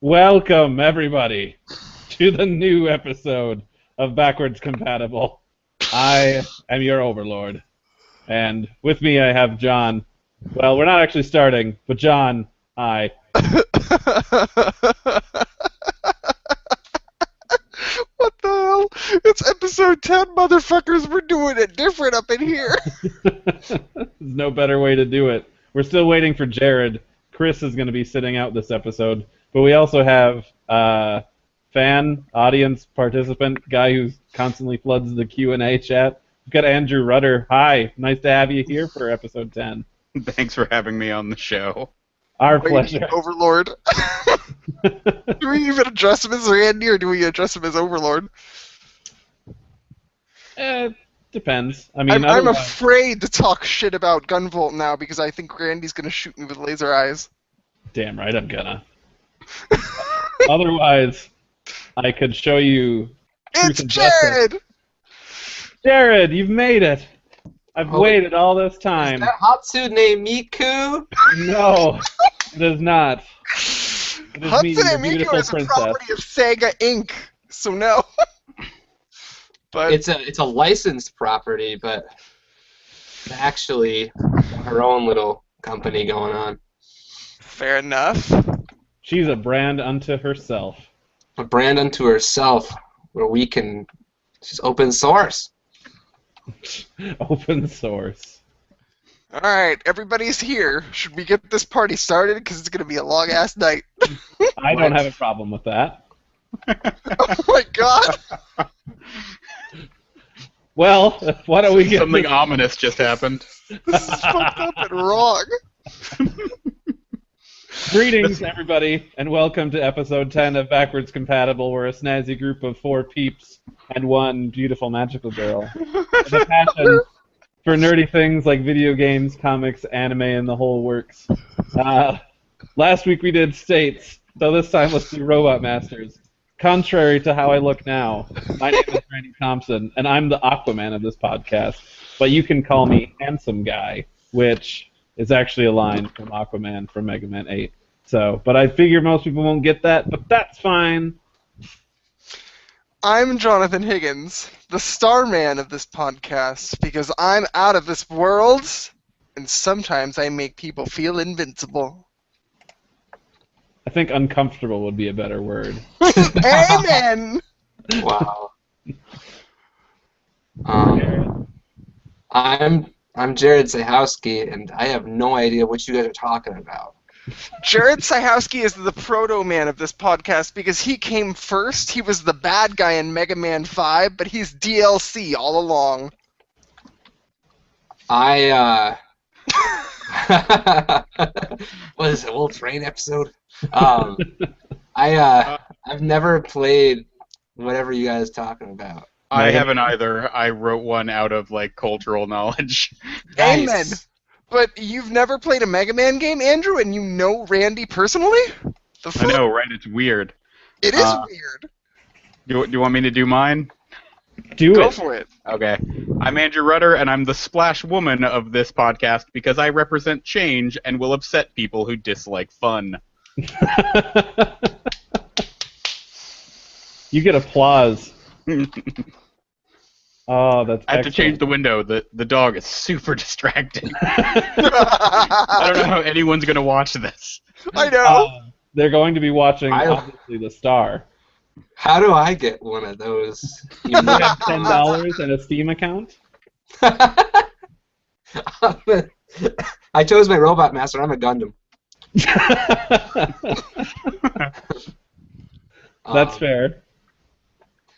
Welcome, everybody, to the new episode of Backwards Compatible. I am your overlord, and with me I have John. Well, we're not actually starting, but John, hi. What the hell? It's episode 10, motherfuckers. We're doing it different up in here. There's no better way to do it. We're still waiting for Jared. Chris is going to be sitting out this episode, but we also have fan, audience, participant, guy who constantly floods the Q&A chat. We've got Andrew Rudder. Hi, nice to have you here for episode 10. Thanks for having me on the show. Our pleasure. Overlord. Do we even address him as Randy, or do we address him as Overlord? Depends. I mean, I'm afraid to talk shit about Gunvolt now because I think Randy's gonna shoot me with laser eyes. Damn right I'm gonna. Otherwise, I could show you... It's Jared! Jared, you've made it! I've waited all this time. Is that Hatsune Miku? No, it is not. It is me, Hatsune the Miku beautiful is a princess. property of Sega Inc., so no. But It's a licensed property, but actually her own little company going on. fair enough. She's a brand unto herself. A brand unto herself, where we can just open source. Open source. Alright, everybody's here. Should we get this party started? Because it's going to be a long-ass night. I don't have a problem with that. Oh my god! Well, why don't we get... Something ominous just happened. This is fucked up and wrong. Greetings, everybody, and welcome to episode 10 of Backwards Compatible. We're a snazzy group of 4 peeps and 1 beautiful magical girl with a passion for nerdy things like video games, comics, anime, and the whole works. Last week we did states, so this time let's do Robot Masters. Contrary to how I look now, my name is Randy Thompson, and I'm the Aquaman of this podcast, but you can call me Handsome Guy, which is actually a line from Aquaman from Mega Man 8. So, but I figure most people won't get that, but that's fine. I'm Jonathan Higgins, the Starman of this podcast, because I'm out of this world, and sometimes I make people feel invincible. I think uncomfortable would be a better word. Amen! Wow. I'm Jared Zahowski, and I have no idea what you guys are talking about. Jared Syhowski is the proto-man of this podcast because he came first. He was the bad guy in Mega Man 5, but he's DLC all along. What is it, Old Train episode? I've never played whatever you guys are talking about. I haven't either. I wrote one out of, cultural knowledge. Amen! Nice. But you've never played a Mega Man game, Andrew, and you know Randy personally? The I fuck? know, right? It's weird. It is weird. Do you want me to do mine? Go for it. Okay. I'm Andrew Rudder, and I'm the splash woman of this podcast because I represent change and will upset people who dislike fun. You get applause. Oh, that's I have to change the window. The dog is super distracting. I don't know how anyone's going to watch this. I know. They're going to be watching, obviously, The Star. How do I get one of those? You have $10 and a Steam account? I chose my Robot Master. I'm a Gundam. That's fair.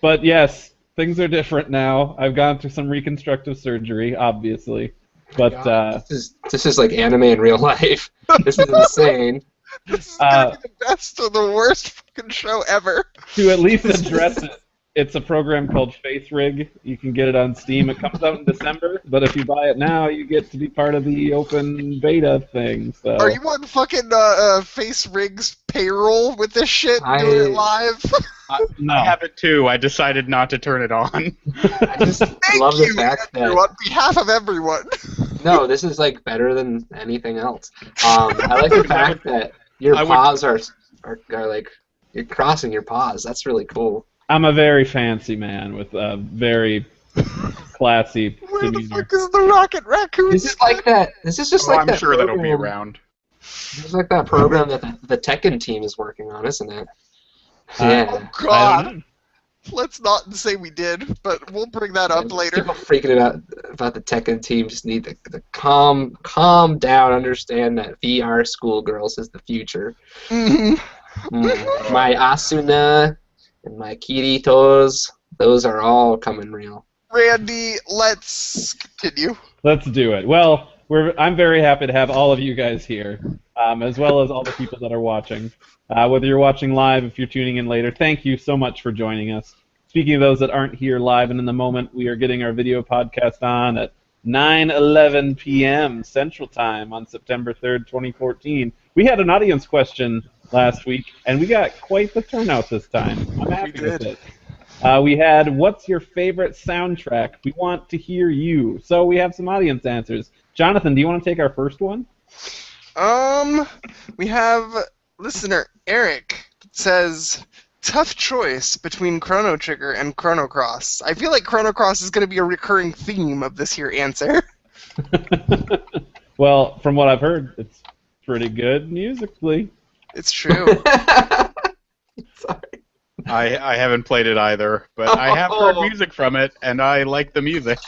But yes, things are different now. I've gone through some reconstructive surgery, obviously. But this is like anime in real life. This is insane. This is gonna be the best or the worst fucking show ever. To at least address it, it's a program called Face Rig. You can get it on Steam. It comes out in December, but if you buy it now, you get to be part of the open beta thing. So. Are you on fucking Face Rig's payroll with this shit? Doing it live? No. I have it too. I decided not to turn it on. I just Thank love the you, fact Andrew, that on behalf of everyone. no, this is like better than anything else. I like the fact that your paws are like You're crossing your paws. That's really cool. I'm a very fancy man with a very classy Where the demeanor. fuck is the Rocket Raccoon? This is like that. This is just like I'm that. sure that'll be program- around. This is like that program that the Tekken team is working on, isn't it? Uh, Yeah. Oh I don't God! know. Let's not say we did, but we'll bring that up later. People freaking about the Tekken team just need to calm down, understand that VR schoolgirls is the future. Mhm. My Asuna and my Kiritos, those are all coming real. Randy, let's continue. Let's do it. Well, I'm very happy to have all of you guys here, as well as all the people that are watching. Whether you're watching live, if you're tuning in later, thank you so much for joining us. Speaking of those that aren't here live and in the moment, we are getting our video podcast on at 9:11 p.m. Central Time on September 3rd, 2014. We had an audience question last week, and we got quite the turnout this time. I'm happy with it. We had, what's your favorite soundtrack? We want to hear you. So we have some audience answers. Jonathan, do you want to take our first one? We have listener Eric that says, tough choice between Chrono Trigger and Chrono Cross. I feel like Chrono Cross is going to be a recurring theme of this here answer. Well, from what I've heard, it's pretty good musically. It's true. Sorry. I haven't played it either, but I have heard music from it, and I like the music.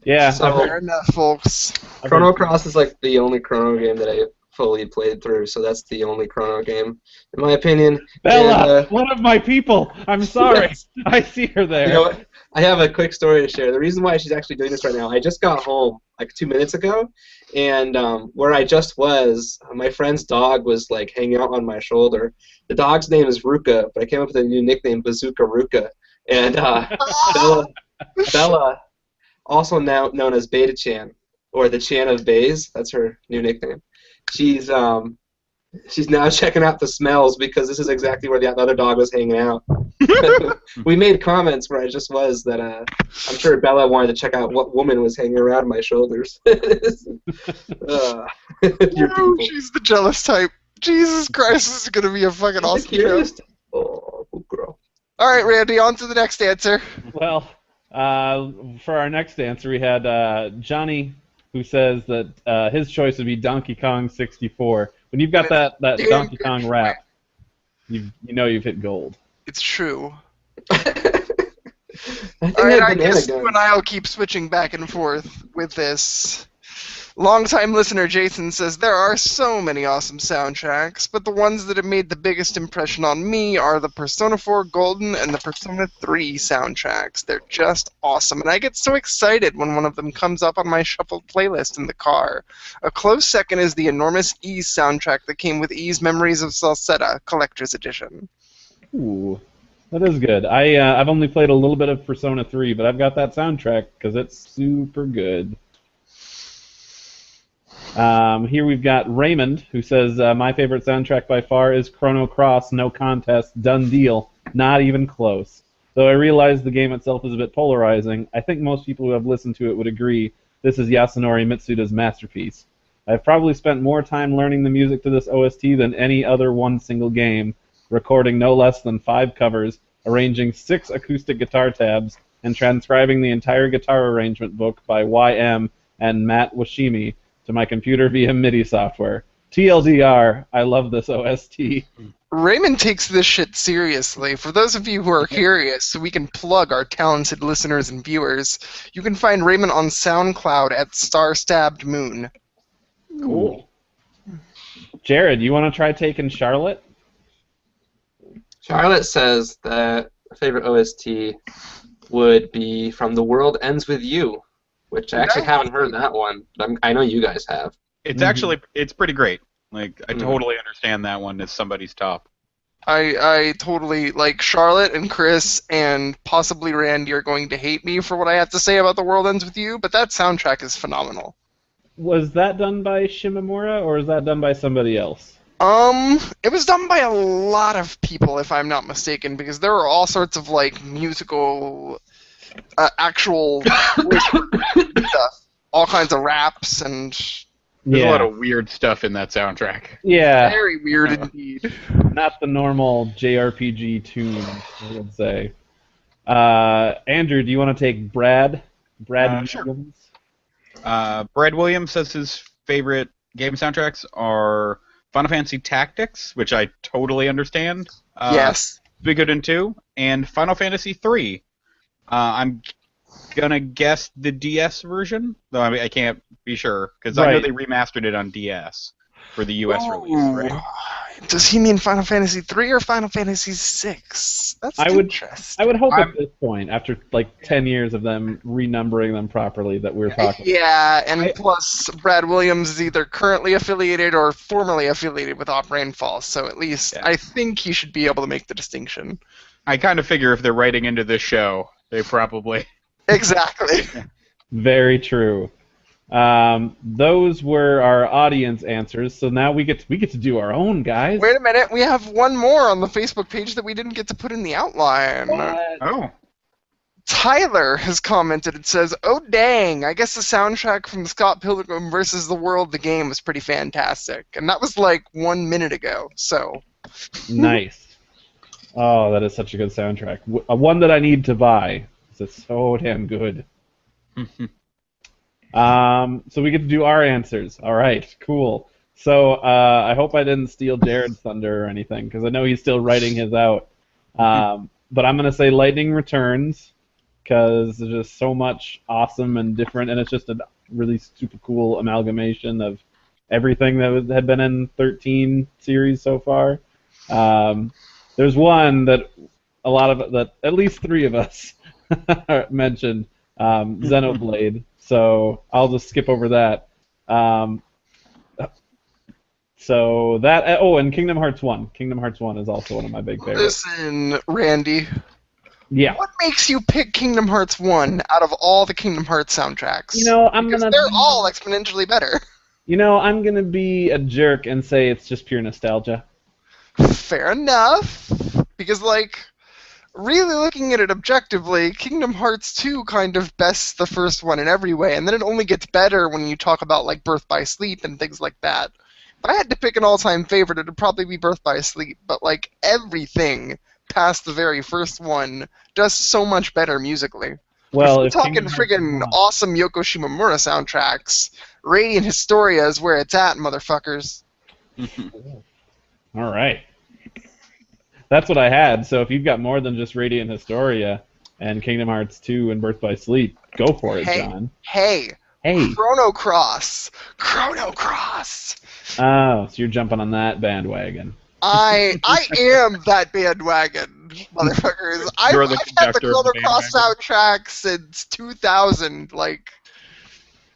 Yeah. So- Fair enough, folks. Chrono Cross is like the only Chrono game that I fully played through, so that's the only Chrono game, in my opinion. Bella, And, one of my people. I'm sorry. I see her there. you know what? I have a quick story to share. The reason why she's actually doing this right now, I just got home like 2 minutes ago, and where I just was, my friend's dog was like hanging out on my shoulder. The dog's name is Ruka, but I came up with a new nickname, Bazooka Ruka. And Bella, also now known as Beta-chan, or the Chan of Bays, that's her new nickname. She's now checking out the smells because this is exactly where the other dog was hanging out. We made comments where I just was that I'm sure Bella wanted to check out what woman was hanging around my shoulders. Your people. She's the jealous type. Jesus Christ, this is going to be a fucking awesome show. Curious? Oh, good girl. All right, Randy, on to the next answer. Well, for our next answer, we had Johnny, who says that his choice would be Donkey Kong 64. When you've got that Donkey Kong rap, you know you've hit gold. It's true. I think All right, that I banana guess gun. you and I will keep switching back and forth with this. Longtime listener Jason says, there are so many awesome soundtracks, but the ones that have made the biggest impression on me are the Persona 4 Golden and the Persona 3 soundtracks. They're just awesome, and I get so excited when one of them comes up on my shuffled playlist in the car. A close second is the enormous Ys soundtrack that came with Ys Memories of Salsetta Collector's Edition. Ooh, that is good. I've only played a little bit of Persona 3, but I've got that soundtrack because it's super good. Here we've got Raymond, who says, my favorite soundtrack by far is Chrono Cross, no contest, done deal, not even close. Though I realize the game itself is a bit polarizing, I think most people who have listened to it would agree this is Yasunori Mitsuda's masterpiece. I've probably spent more time learning the music to this OST than any other one single game, recording no less than 5 covers, arranging 6 acoustic guitar tabs, and transcribing the entire guitar arrangement book by YM and Matt Washimi to my computer via MIDI software. TLDR, I love this OST. Raymond takes this shit seriously. For those of you who are curious, so we can plug our talented listeners and viewers, you can find Raymond on SoundCloud at Star-Stabbed Moon. Cool. Jared, you want to try taking Charlotte? Charlotte says that her favorite OST would be from The World Ends With You, which I actually haven't heard that one, but I know you guys have. It's actually it's pretty great. Like I totally understand that one as somebody's top. I totally, like, Charlotte and Chris and possibly Randy are going to hate me for what I have to say about The World Ends With You, but that soundtrack is phenomenal. Was that done by Shimamura, or is that done by somebody else? It was done by a lot of people, if I'm not mistaken, because there were all sorts of, like, musical, actual stuff. All kinds of raps and There's a Yeah. lot of weird stuff in that soundtrack. Yeah. Very weird indeed. Not the normal JRPG tune, I would say. Andrew, do you want to take Brad? Brad Sure. Williams? Brad Williams says his favorite game soundtracks are Final Fantasy Tactics, which I totally understand. Yes. Suikoden 2, and Final Fantasy 3. I'm gonna guess the DS version, though I can't be sure, because I know Right. they remastered it on DS for the US release, right? Does he mean Final Fantasy 3 or Final Fantasy 6? That's I would interesting. hope I'm- at this point, after like 10 years of them renumbering them properly, that we're talking. Yeah, and plus Brad Williams is either currently affiliated or formerly affiliated with Op Rainfall, so at least Yeah. I think he should be able to make the distinction. I kind of figure if they're writing into this show, they probably... Exactly. Very true. Those were our audience answers, so now we get to do our own, guys. Wait a minute, we have one more on the Facebook page that we didn't get to put in the outline. Oh. Tyler has commented. It says, "Oh dang! I guess the soundtrack from Scott Pilgrim vs. the World, the game, was pretty fantastic." And that was like 1 minute ago. So Nice. Oh, that is such a good soundtrack. One that I need to buy. It's so damn good. So we get to do our answers. All right, cool. So I hope I didn't steal Jared's thunder or anything, because I know he's still writing his out. But I'm going to say Lightning Returns, because there's just so much awesome and different, and it's just a really super cool amalgamation of everything that had been in 13 series so far. There's one that that at least 3 of us mentioned, Xenoblade. So I'll just skip over that. So that and Kingdom Hearts 1. Kingdom Hearts 1 is also one of my big favorites. listen, Randy, Yeah. what makes you pick Kingdom Hearts 1 out of all the Kingdom Hearts soundtracks? Because they're all exponentially better. I'm gonna be a jerk and say it's just pure nostalgia. Fair enough. Because, like, really looking at it objectively, Kingdom Hearts 2 kind of bests the first one in every way, and then it only gets better when you talk about, like, Birth by Sleep and things like that. If I had to pick an all-time favorite, it would probably be Birth by Sleep, but, like, everything past the very first one does so much better musically. Well, if if we're talking Kingdom Hearts friggin' 1 awesome Yoko Shimomura soundtracks, Radiant Historia is where it's at, motherfuckers. All right. That's what I had. So if you've got more than just Radiant Historia and Kingdom Hearts 2 and Birth by Sleep, go for it, John. Hey, Hey. Chrono Cross! Chrono Cross! Oh, so you're jumping on that bandwagon. I am that bandwagon, motherfuckers. You're I've the had the conductor of Chrono the Cross bandwagon. soundtrack since 2000. Like,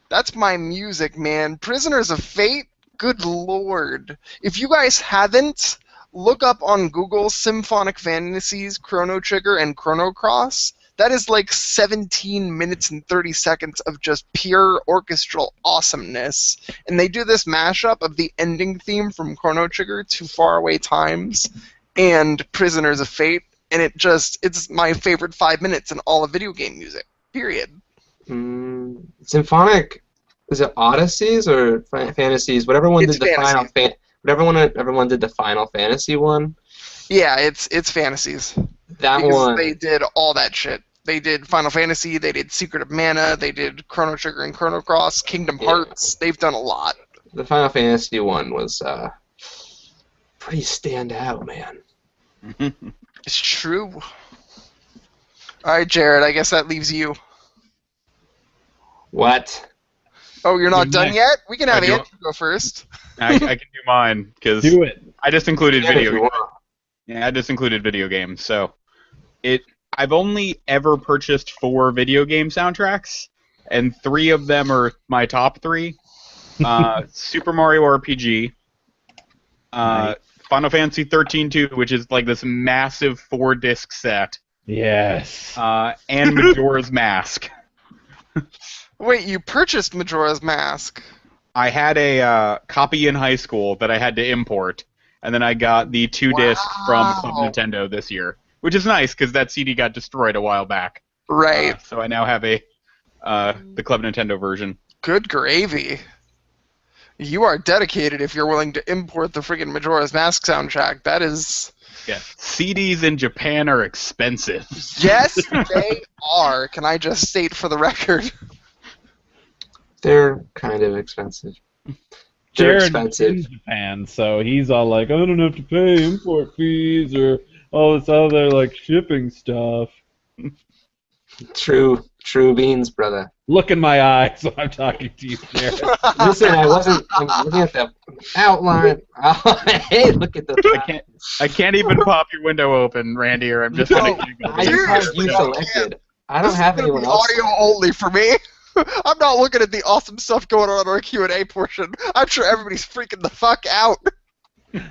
that's my music, man. Prisoners of Fate? Good lord. If you guys haven't, look up on Google Symphonic Fantasies, Chrono Trigger, and Chrono Cross. That is like 17 minutes and 30 seconds of just pure orchestral awesomeness. And they do this mashup of the ending theme from Chrono Trigger to Faraway Times and Prisoners of Fate. And it's my favorite 5 minutes in all of video game music. Period. Symphonic, is it Odysseys or Fantasies? Whatever one It's did the final Fantasies. everyone did the Final Fantasy one. Yeah, it's Fantasies. That Because one. they did all that shit. They did Final Fantasy, they did Secret of Mana, they did Chrono Trigger and Chrono Cross, Kingdom Hearts. They've done a lot. The Final Fantasy one was pretty standout, man. It's true. Alright, Jared, I guess that leaves you. What? Oh, you're not You're done next. yet? We can have I do. Andrew go first. I can do mine, because Do it. I just included Yeah, if video you games. want. Yeah, I just included video games. So I've only ever purchased 4 video game soundtracks, and 3 of them are my top 3. Super Mario RPG, Nice. Final Fantasy 13-2, which is like this massive 4-disc set, Yes. and Majora's Mask. Wait, you purchased Majora's Mask. I had a copy in high school that I had to import, and then I got the 2-disc from Club Wow. Nintendo this year, which is nice because that CD got destroyed a while back. Right. So I now have the Club Nintendo version. Good gravy. You are dedicated if you're willing to import the friggin' Majora's Mask soundtrack. That is... Yeah. CDs in Japan are expensive. Yes, they are. Can I just state for the record? They're kind of expensive. They're Jared's expensive. in Japan, so he's all like, I don't have to pay import fees or all this other like shipping stuff. True beans, brother. Look in my eyes when I'm talking to you, Jared. Listen, I'm looking at the outline. Hey, look at the. I can't even pop your window open, Randy, or I'm just gonna giggle. I just have you selected. I don't have anyone else. Audio only for me. I'm not looking at the awesome stuff going on in our Q&A portion. I'm sure everybody's freaking the fuck out.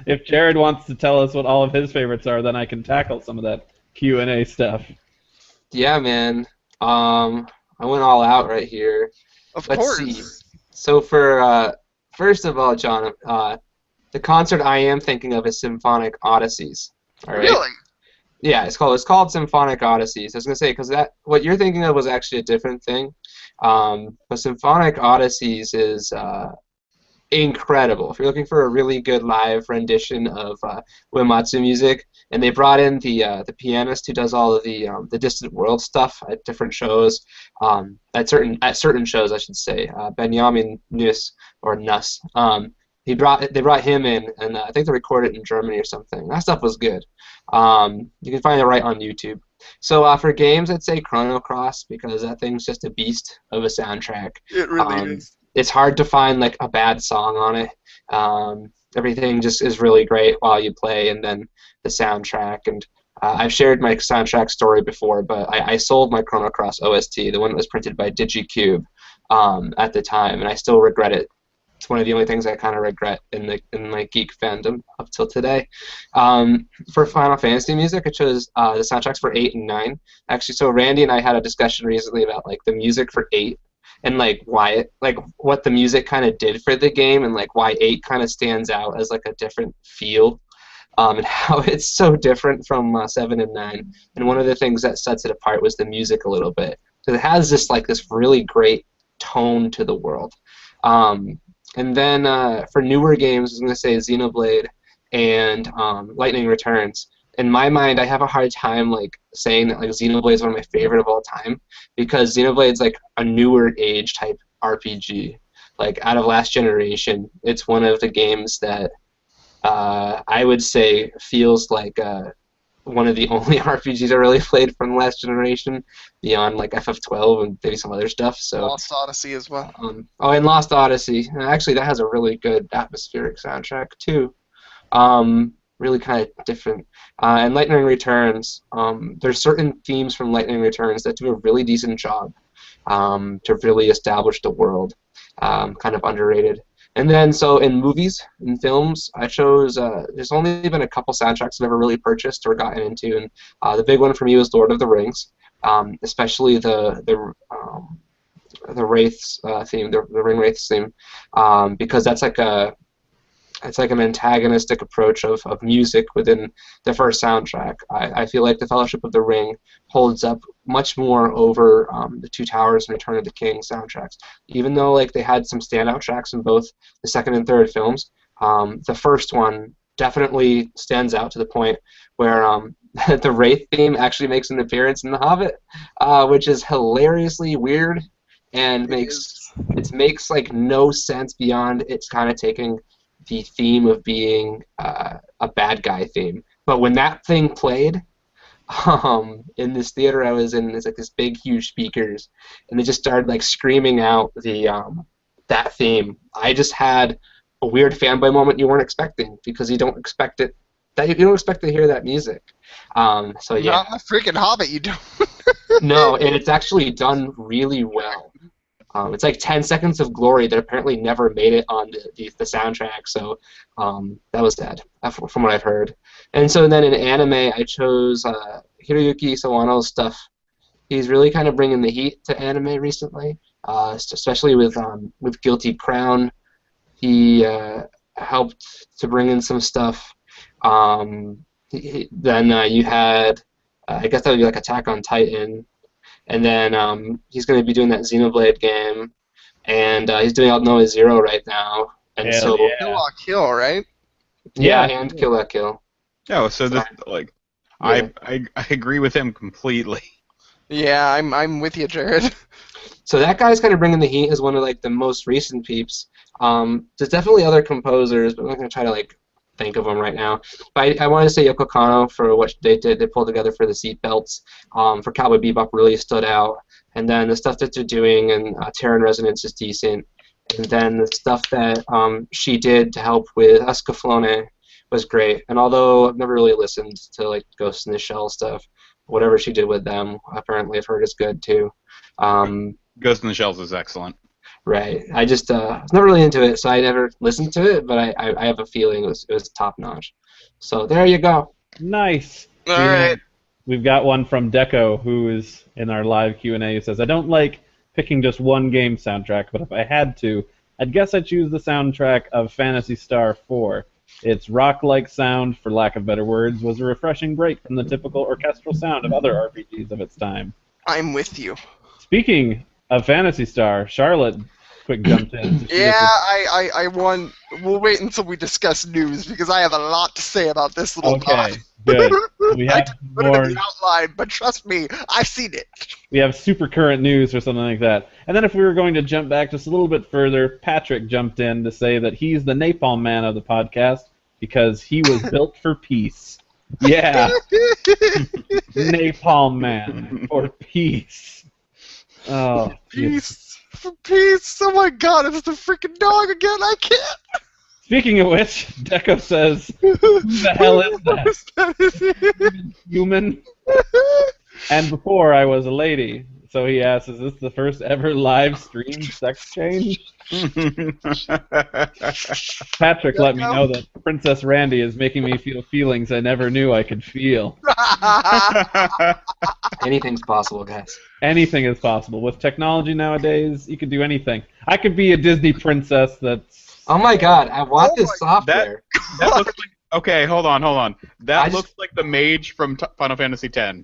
If Jared wants to tell us what all of his favorites are, then I can tackle some of that Q&A stuff. Yeah, man. I went all out right here. Of Let's course. see. So for first of all, John, the concert I am thinking of is Symphonic Odysseys. All right? Really? Yeah, it's called Symphonic Odysseys. I was gonna say because that what you're thinking of was actually a different thing. But Symphonic Odysseys is incredible. If you're looking for a really good live rendition of Uematsu music, and they brought in the pianist who does all of the Distant World stuff at different shows, at certain shows I should say, Benjamin Nuss or Nuss. They brought him in, and I think they recorded it in Germany or something. That stuff was good. You can find it right on YouTube. So for games, I'd say Chrono Cross because that thing's just a beast of a soundtrack. It really is. It's hard to find like a bad song on it. Everything just is really great while you play, and then the soundtrack. And I've shared my soundtrack story before, but I sold my Chrono Cross OST, the one that was printed by DigiCube, at the time, and I still regret it. It's one of the only things I kind of regret in my geek fandom up till today. For Final Fantasy music, I chose the soundtracks for 8 and 9. Actually, so Randy and I had a discussion recently about like the music for 8 and like why what the music kind of did for the game, and like why 8 kind of stands out as like a different feel, and how it's so different from 7 and 9. And one of the things that sets it apart was the music a little bit. So it has this really great tone to the world. And then for newer games, I was going to say Xenoblade and Lightning Returns. In my mind, I have a hard time like saying that like Xenoblade is one of my favorite of all time because Xenoblade's like a newer age type RPG. Like out of last generation, it's one of the games that I would say feels like one of the only RPGs I really played from the last generation, beyond like FF12 and maybe some other stuff. So Lost Odyssey as well. And Lost Odyssey. Actually, that has a really good atmospheric soundtrack too. Really kind of different. And Lightning Returns. There's certain themes from Lightning Returns that do a really decent job to really establish the world. Kind of underrated. And then, so in movies and films, I chose, there's only been a couple soundtracks I've ever really purchased or gotten into, and the big one for me was Lord of the Rings, especially the Wraiths theme, the Ring Wraiths theme, because that's like it's like an antagonistic approach of music within the first soundtrack. I feel like the Fellowship of the Ring holds up much more over the Two Towers and Return of the King soundtracks. Even though like they had some standout tracks in both the second and third films, the first one definitely stands out to the point where the Wraith theme actually makes an appearance in The Hobbit, which is hilariously weird and makes like no sense beyond it's kind of taking the theme of being a bad guy theme. But when that thing played in this theater I was in, it's like this big huge speakers, and they just started like screaming out that theme. I just had a weird fanboy moment you weren't expecting, because you don't expect it, that you don't expect to hear that music. So yeah. Not in the freaking Hobbit, you don't. No, and it's actually done really well. It's like 10 Seconds of Glory that apparently never made it on the soundtrack, so that was sad, from what I've heard. And so then in anime, I chose Hiroyuki Sawano's stuff. He's really kind of bringing the heat to anime recently, especially with Guilty Crown. He helped to bring in some stuff. Then you had, I guess that would be like Attack on Titan. And then he's going to be doing that Xenoblade game, and he's doing Noah Zero right now. And Hell so yeah. Kill La Kill, right? yeah, Yeah. and Kill La Kill. Oh, so this like, Yeah. I agree with him completely. Yeah, I'm with you, Jared. So that guy's kind of bringing the heat as one of like the most recent peeps. There's definitely other composers, but I'm not gonna try to like think of them right now. But I want to say Yoko Kanno for what they did. They pulled together for the Seatbelts. For Cowboy Bebop really stood out. And then the stuff that they're doing and Terran Resonance is decent. And then the stuff that she did to help with Escaflowne was great. And although I've never really listened to like Ghost in the Shell stuff, whatever she did with them, apparently I've heard is good too. Ghost in the Shells is excellent. Right. I just was never really into it, so I never listened to it. But I have a feeling it was top notch. So there you go. Nice. All right. We've got one from Deco, who is in our live Q&A, who says, I don't like picking just one game soundtrack, but if I had to, I'd guess I'd choose the soundtrack of Phantasy Star 4. Its rock-like sound, for lack of better words, was a refreshing break from the typical orchestral sound of other RPGs of its time. I'm with you. Speaking of Phantasy Star, Charlotte quick jumped in. to see Yeah, if I want. We'll wait until we discuss news because I have a lot to say about this little Okay, dot. good. We I have didn't put it more. in the outline, but trust me, I've seen it. We have super current news or something like that. And then if we were going to jump back just a little bit further, Patrick jumped in to say that he's the napalm man of the podcast because he was built for peace. Yeah, napalm man for peace. Oh, Peace. For peace. Oh my god, it's the freaking dog again. I can't. Speaking of which, Deco says, who the hell is that? Human? And before I was a lady. So he asks, is this the first ever live streamed sex change? Patrick let me know that Princess Randy is making me feel feelings I never knew I could feel. Anything's possible, guys. Anything is possible. With technology nowadays, you can do anything. I could be a Disney princess that's... Oh my god, I want Oh this my- software. That looks like. Okay, hold on. That I just- looks like the mage from Final Fantasy X.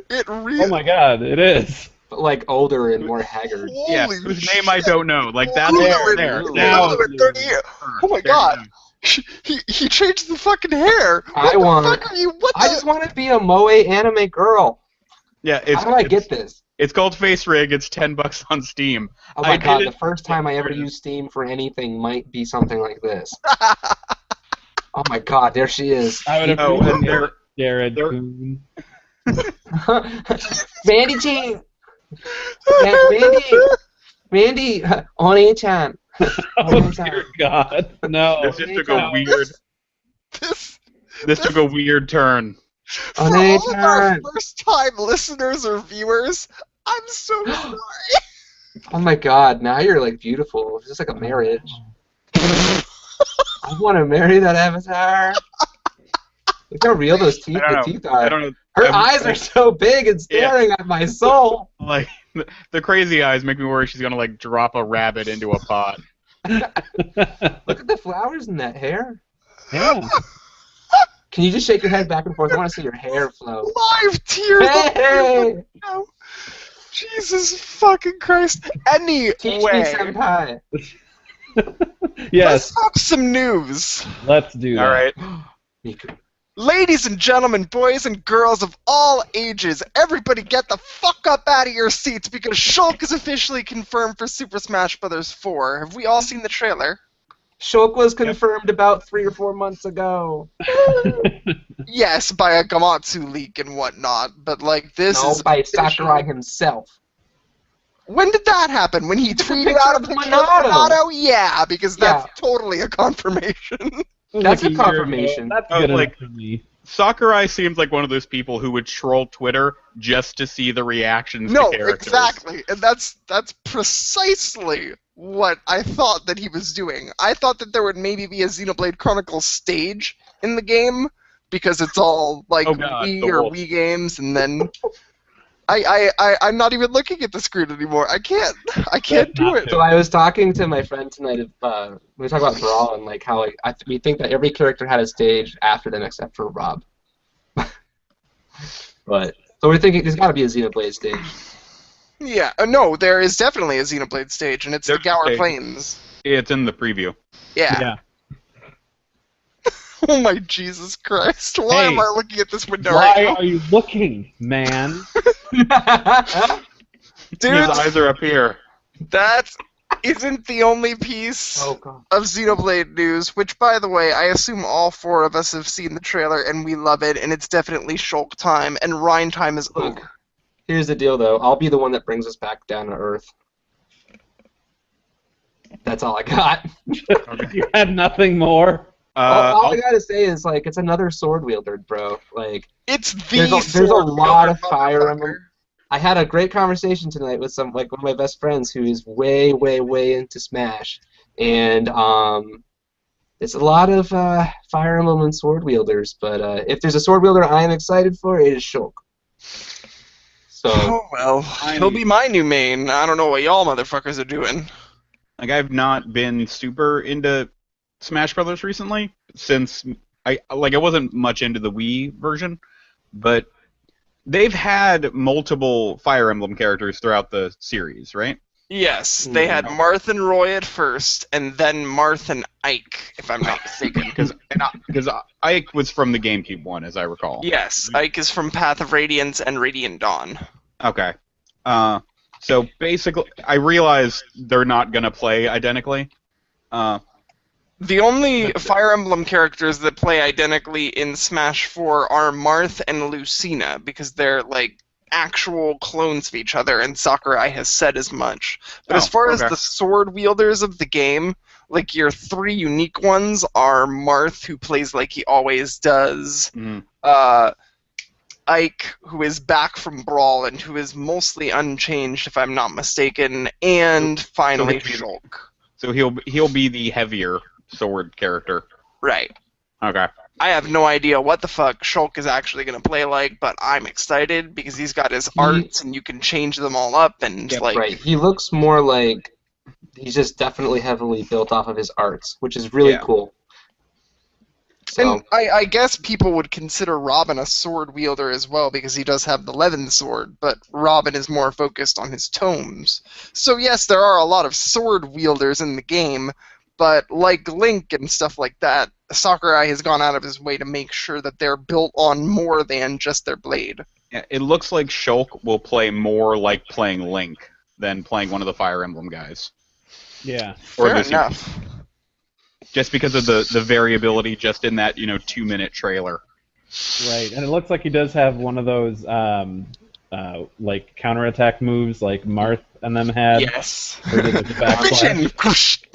It really. Oh my god, it is. But like older and more haggard. Yeah, Holy whose shit. name I don't know. Like that's Google there. it. Now- Google it, 30 years. Oh my There you god. go. He changed the fucking hair. I What want- the fuck are you? What I the? just want to be a moe anime girl. Yeah, it's. How do I it's, get this? It's called Face Rig. It's $10 on Steam. Oh my I god, did the it- first time I ever used Steam for anything might be something like this. Oh my god, there she is. I would Oh, appreciate and they're Jared they're- Coon. Randy Chan! Randy! Oni-chan! Oh dear God, no. This just took a weird. This took a weird turn. For all of our Anytime. first-time listeners or viewers, I'm so sorry. Oh my god, now you're like beautiful. It's just like a marriage. I want to marry that avatar. Look how real those teeth, I the don't teeth know. are. I don't know. Her I'm- eyes are so big and staring at my soul. Like the crazy eyes make me worry she's gonna like drop a rabbit into a pot. Look at the flowers in that hair. Yeah. Can you just shake your head back and forth? I want to see your hair flow. Live tears. Hey! No. Jesus fucking Christ. Teach me, Anyway, senpai. let's Yes, talk some news. let's do that. All right. Miku. Ladies and gentlemen, boys and girls of all ages, everybody get the fuck up out of your seats because Shulk is officially confirmed for Super Smash Bros. 4. Have we all seen the trailer? Shulk was confirmed about 3 or 4 months ago. Yes, by a Gamatsu leak and whatnot, but like this No, is by official. Sakurai himself. When did that happen? When he tweeted picture out of of Minato. Yeah, because that's totally a confirmation. It was That's like a year ago. confirmation. That's Oh, good enough like- for me. Sakurai seems like one of those people who would troll Twitter just to see the reactions No, to characters. exactly, and that's precisely what I thought that he was doing. I thought that there would maybe be a Xenoblade Chronicles stage in the game because it's all like Oh God, Wii the or wolf. Wii games, and then I'm not even looking at the screen anymore. I can't do it. So I was talking to my friend tonight. We were talking about Brawl and like how like, we think that every character had a stage after them except for Rob. But so we're thinking there's got to be a Xenoblade stage. Yeah, no, there is definitely a Xenoblade stage, and it's the There's a Gower stage. Plains. It's in the preview. Yeah. Oh my Jesus Christ! Why am I looking at this window right Why now? are you looking, man? Dude, His eyes are up here. that isn't the only piece Oh god. of Xenoblade news, which, by the way, I assume all four of us have seen the trailer and we love it, and it's definitely Shulk time, and Rhine time is Look, over. here's the deal, though. I'll be the one that brings us back down to Earth. That's all I got. You had nothing more? All I gotta say is, like, it's another sword wielder, bro. Like, It's the there's a sword lot wielder, of Fire motherfucker. Emblem. I had a great conversation tonight with one of my best friends who is way, way, way into Smash, and it's a lot of Fire Emblem and sword wielders. But if there's a sword wielder I am excited for, it is Shulk. So Oh well, he'll be my new main. I don't know what y'all motherfuckers are doing. Like, I've not been super into Smash Brothers recently, since I wasn't much into the Wii version, but they've had multiple Fire Emblem characters throughout the series, right? Yes, they had Marth and Roy at first, and then Marth and Ike, if I'm not mistaken. Because Ike was from the GameCube one, as I recall. Yes, Ike is from Path of Radiance and Radiant Dawn. Okay. So basically, I realize they're not gonna play identically. The only Fire Emblem characters that play identically in Smash 4 are Marth and Lucina, because they're, like, actual clones of each other, and Sakurai has said as much. But as far as the sword wielders of the game, like, your three unique ones are Marth, who plays like he always does, Ike, who is back from Brawl and who is mostly unchanged, if I'm not mistaken, and finally Shulk. So he'll be the heavier sword character. Right. Okay. I have no idea what the fuck Shulk is actually going to play like, but I'm excited because he's got his arts and you can change them all up and like. Right. He looks more like he's just definitely heavily built off of his arts, which is really cool. So, and I guess people would consider Robin a sword wielder as well because he does have the Levin sword, but Robin is more focused on his tomes. So yes, there are a lot of sword wielders in the game, but like Link and stuff like that, Sakurai has gone out of his way to make sure that they're built on more than just their blade. Yeah, it looks like Shulk will play more like playing Link than playing one of the Fire Emblem guys. Yeah. Fair enough. Just because of the variability just in that, 2-minute trailer. Right, and it looks like he does have one of those like counterattack moves like Marth and them had. Yes. Where they did the backslash.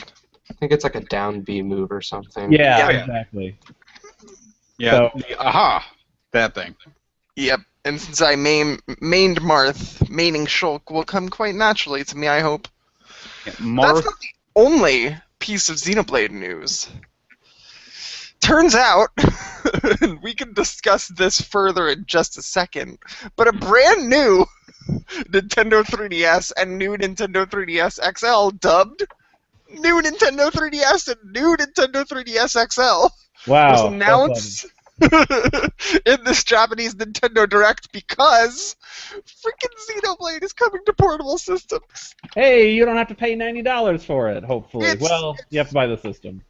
I think it's like a down B move or something. Yeah, exactly. Yeah, So, aha! That thing. Yep, and since I mained Marth, maining Shulk will come quite naturally to me, I hope. Yeah, That's not the only piece of Xenoblade news. Turns out, and we can discuss this further in just a second, but a brand new Nintendo 3DS and new Nintendo 3DS XL dubbed New Nintendo 3DS and New Nintendo 3DS XL was announced in this Japanese Nintendo Direct because freaking Xenoblade is coming to portable systems. Hey, you don't have to pay $90 for it, hopefully. You have to buy the system.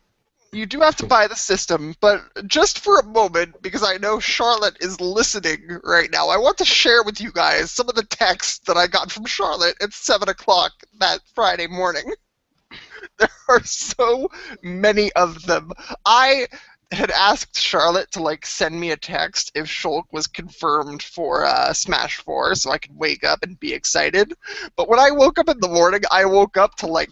You do have to buy the system, but just for a moment, because I know Charlotte is listening right now, I want to share with you guys some of the texts that I got from Charlotte at 7 o'clock that Friday morning. There are so many of them. I had asked Charlotte to send me a text if Shulk was confirmed for Smash 4 so I could wake up and be excited. But when I woke up in the morning, I woke up to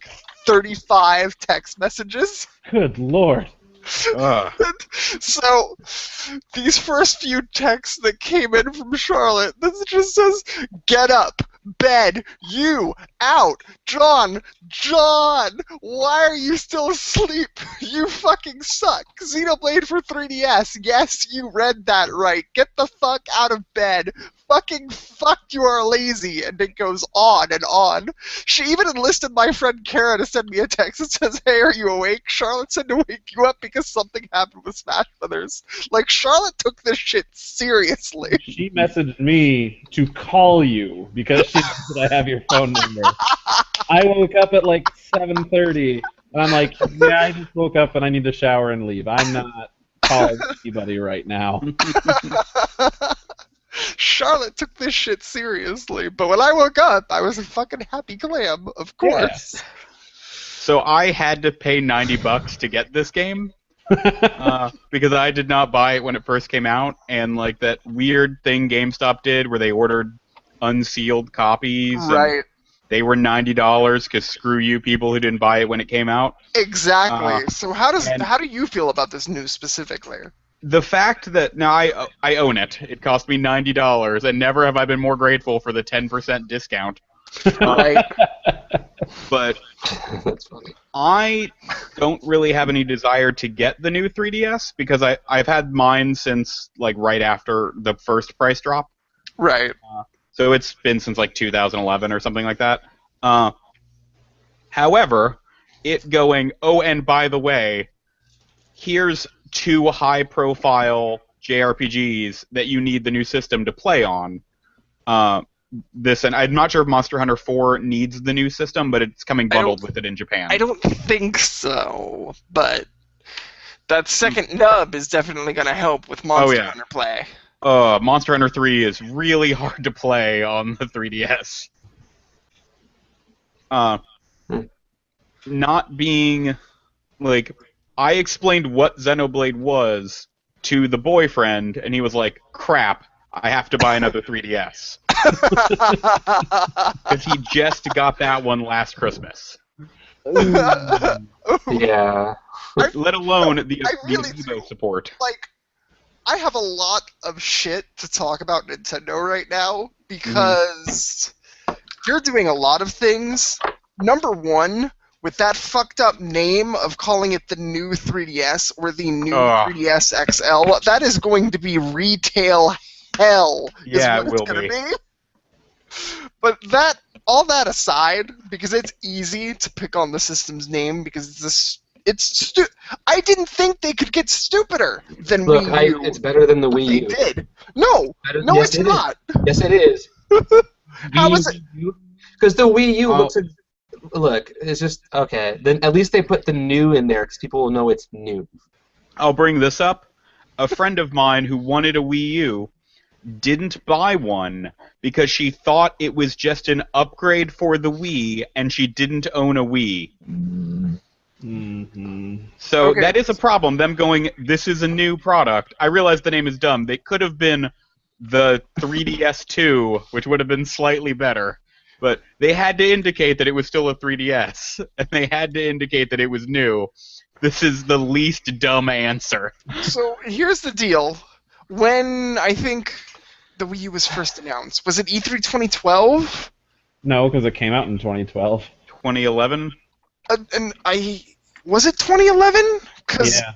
35 text messages. Good lord. So, these first few texts that came in from Charlotte, this just says, "Get up, bed, you, out, John, why are you still asleep? You fucking suck. Xenoblade for 3DS, yes, you read that right. Get the fuck out of bed. Fucking fuck, you are lazy," and it goes on and on. She even enlisted my friend Kara to send me a text that says, "Hey, are you awake? Charlotte said to wake you up because something happened with Smash Brothers." Charlotte took this shit seriously. She messaged me to call you because she knows that I have your phone number. I woke up at like 7:30, and I'm like, yeah, I just woke up and I need to shower and leave. I'm not calling anybody right now. Charlotte took this shit seriously, but when I woke up, I was a fucking happy clam, of course. So I had to pay $90 to get this game because I did not buy it when it first came out, and like that weird thing GameStop did where they ordered unsealed copies. Right. They were $90 because screw you, people who didn't buy it when it came out. Exactly. So how do you feel about this news specifically? The fact that now I own it. It cost me $90, and never have I been more grateful for the 10% discount. Right. But That's funny. I don't really have any desire to get the new 3DS because I've had mine since like right after the first price drop. Right. So it's been since like 2011 or something like that. However, it going, oh, and by the way, here's 2 high-profile JRPGs that you need the new system to play on. And I'm not sure if Monster Hunter 4 needs the new system, but it's coming bundled with it in Japan. I don't think so, but that second nub is definitely going to help with Monster Hunter play. Monster Hunter 3 is really hard to play on the 3DS. Not being, like, I explained what Xenoblade was to the boyfriend, and he was like, crap, I have to buy another 3DS. Because he just got that one last Christmas. Yeah. Let alone the really Amiibo support. Like, I have a lot of shit to talk about Nintendo right now because you're doing a lot of things. Number one, with that fucked up name of calling it the new 3DS or the new 3DS XL, that is going to be retail hell. Yeah, is what it will it's gonna be. But all that aside, because it's easy to pick on the system's name because I didn't think they could get stupider than Look, Wii U. it's better than the Wii They U. did. No, Yes, it's not. Yes, it is. How is it? Because the Wii U looks. Look, it's just okay. Then at least they put the new in there because people will know it's new. I'll bring this up. A friend of mine who wanted a Wii U didn't buy one because she thought it was just an upgrade for the Wii and she didn't own a Wii. So that is a problem, them going, this is a new product. I realize the name is dumb. They could have been the 3DS2, which would have been slightly better. But they had to indicate that it was still a 3DS, and they had to indicate that it was new. This is the least dumb answer. So here's the deal. When I think the Wii U was first announced, was it E3 2012? No, because it came out in 2012. 2011? Was it 2011? Yeah.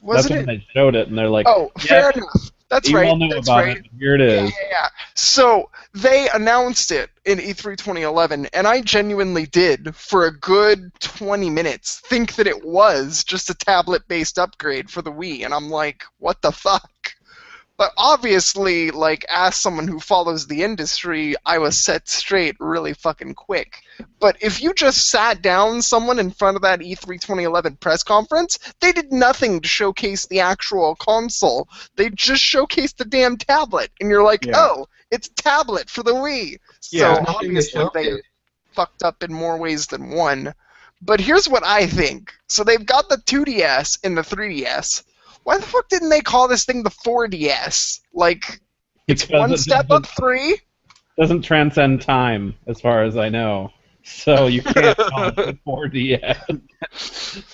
Wasn't That's it? when they showed it, and they're like, Oh, fair enough. That's you right. all know That's about right. it. Here it is. Yeah. So they announced it in E3 2011, and I genuinely did, for a good 20 minutes, think that it was just a tablet-based upgrade for the Wii, and I'm like, what the fuck? But obviously, like, as someone who follows the industry, I was set straight really fucking quick. But if you just sat down someone in front of that E3 2011 press conference, they did nothing to showcase the actual console. They just showcased the damn tablet. And you're like, oh, it's a tablet for the Wii. Yeah. So obviously they fucked up in more ways than one. But here's what I think. So they've got the 2DS and the 3DS. Why the fuck didn't they call this thing the 4DS? Like, it's Because one it step up 3? Doesn't transcend time, as far as I know. So you can't call it the 4DS.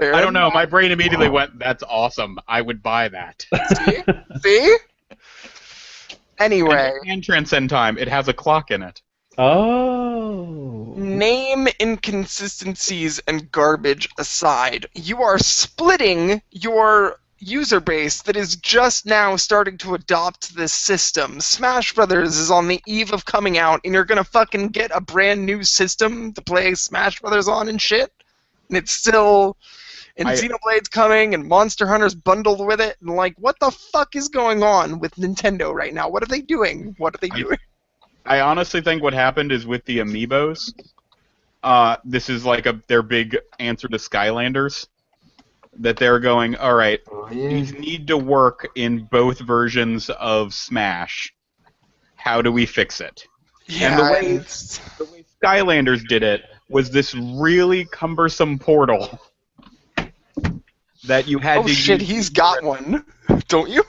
I don't know. My brain immediately went, that's awesome. I would buy that. See? Anyway. And it can transcend time. It has a clock in it. Oh. Name inconsistencies and garbage aside, you are splitting your user base that is just now starting to adopt this system. Smash Brothers is on the eve of coming out, and you're gonna fucking get a brand new system to play Smash Brothers on and shit? And it's still... And Xenoblade's coming, and Monster Hunter's bundled with it, and like, what the fuck is going on with Nintendo right now? What are they doing? What are they doing? I honestly think what happened is with the Amiibos, This is like their big answer to Skylanders. That they're going, all right, Oh, yeah. these need to work in both versions of Smash. How do we fix it? Yeah, And the way it's- Skylanders did it was this really cumbersome portal that you had oh to shit, use. he's got one, don't you?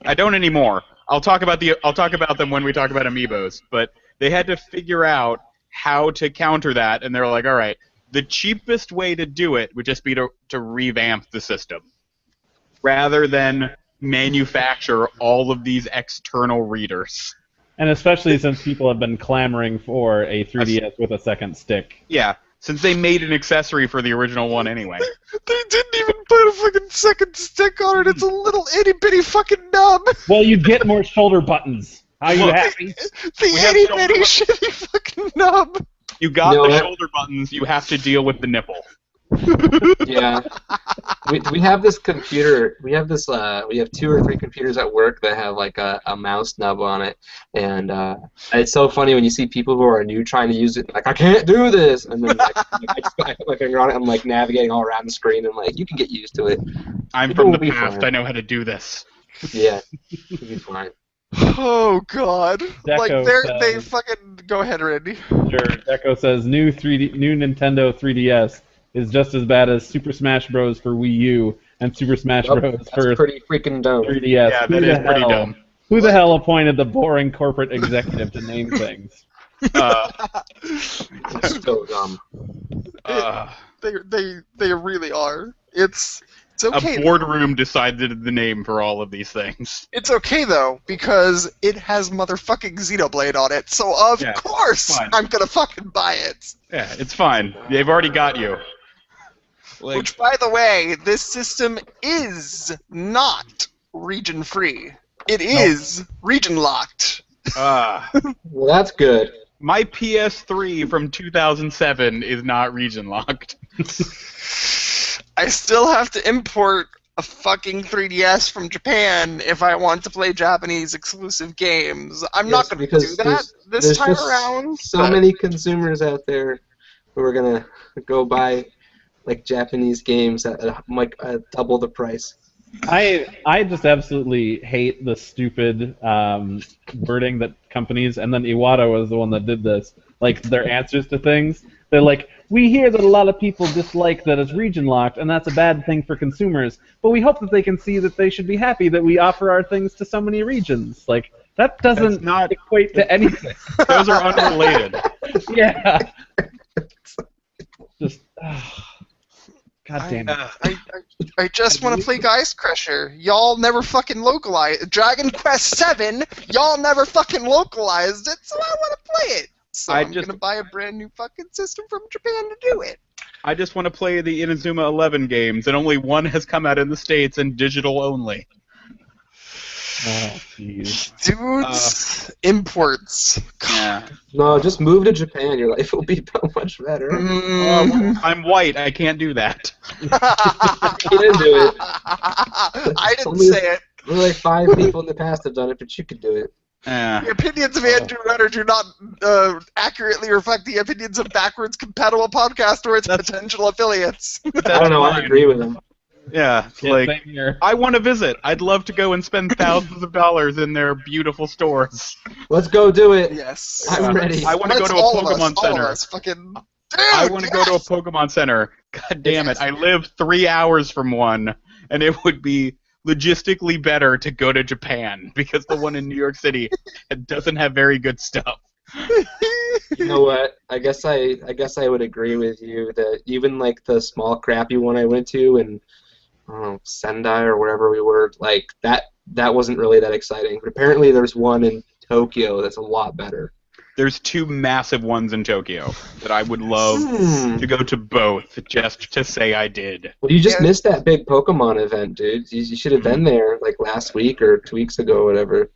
I don't anymore. I'll talk about them when we talk about amiibos, but they had to figure out how to counter that, and they're like, all right, the cheapest way to do it would just be to revamp the system rather than manufacture all of these external readers. And especially since people have been clamoring for a 3DS with a second stick. Yeah, since they made an accessory for the original one anyway. They didn't even put a fucking second stick on it. It's a little itty bitty fucking nub. Well, you get more shoulder buttons. Are you Look, happy? The have itty shoulder bitty buttons. shitty fucking nub. You got No, the that- shoulder buttons, you have to deal with the nipple. Yeah. We have this computer. We have 2 or 3 computers at work that have like a mouse nub on it, and it's so funny when you see people who are new trying to use it. Like, I can't do this, and then I just put my finger on it. I'm like navigating all around the screen, and like you can get used to it. I'm People from the will be past, fine. I know how to do this. Yeah, you'll be fine. Oh god. Deco Like they says- fucking go ahead, Randy. Sure. Deco says new Nintendo 3DS is just as bad as Super Smash Bros. For Wii U and Super Smash Yep, Bros. that's for pretty freaking dumb. 3DS. Yeah, Who that the is pretty hell- dumb. Who the hell appointed the boring corporate executive to name things? It's so dumb. They really are. It's A okay. boardroom decided the name for all of these things. It's okay though because it has motherfucking Xenoblade on it. So of Yeah, course fine. I'm gonna fucking buy it. Yeah, it's fine. They've already got you. Like, Which, by the way, this system is not region free. It is region locked. Well, that's good. my PS3 from 2007 is not region locked. I still have to import a fucking 3DS from Japan if I want to play Japanese exclusive games. I'm not Yes, going to because do that this there's time just around. So but- many consumers out there who are gonna go buy like Japanese games at like double the price. I just absolutely hate the stupid wording that companies, and then Iwata was the one that did this, like their answers to things. They're like, we hear that a lot of people dislike that it's region locked, and that's a bad thing for consumers, but we hope that they can see that they should be happy that we offer our things to so many regions. Like, that doesn't That's not- equate to anything. Those are unrelated. Yeah. Just, God damn it. I just want to play Geist Crusher. Y'all never fucking localized Dragon Quest VII. Y'all never fucking localized it, so I want to play it. So I'm gonna buy a brand new fucking system from Japan to do it. I just want to play the Inazuma 11 games, and only one has come out in the States and digital only. Oh, jeez. Dudes, imports. Yeah. No, just move to Japan. Your life will be so much better. I'm white. I can't do that. You didn't do it. I didn't Only- say it. Only like 5 people in the past have done it, but you could do it. The opinions of Andrew Rudder do not accurately reflect the opinions of Backwards Compatible Podcast or its potential affiliates. I don't know. I agree with him. Yeah, Yeah, like same here. I want to visit. I'd love to go and spend thousands of dollars in their beautiful stores. Let's go do it. Yes. I'm ready. I want to go Let's to a all of us, Pokemon all of Center. us, fucking. Dude, I want to go to a yes! Pokemon Center. God damn it! I live 3 hours from one, and it would be logistically better to go to Japan because the one in New York City doesn't have very good stuff. You know what? I guess I would agree with you that even like the small crappy one I went to in I don't know, Sendai or wherever we were, like that wasn't really that exciting. But apparently there's one in Tokyo that's a lot better. There's 2 massive ones in Tokyo that I would love to go to both just to say I did. Well, you just Yeah. missed that big Pokemon event, dude. You should have been there like last week or 2 weeks ago, or whatever.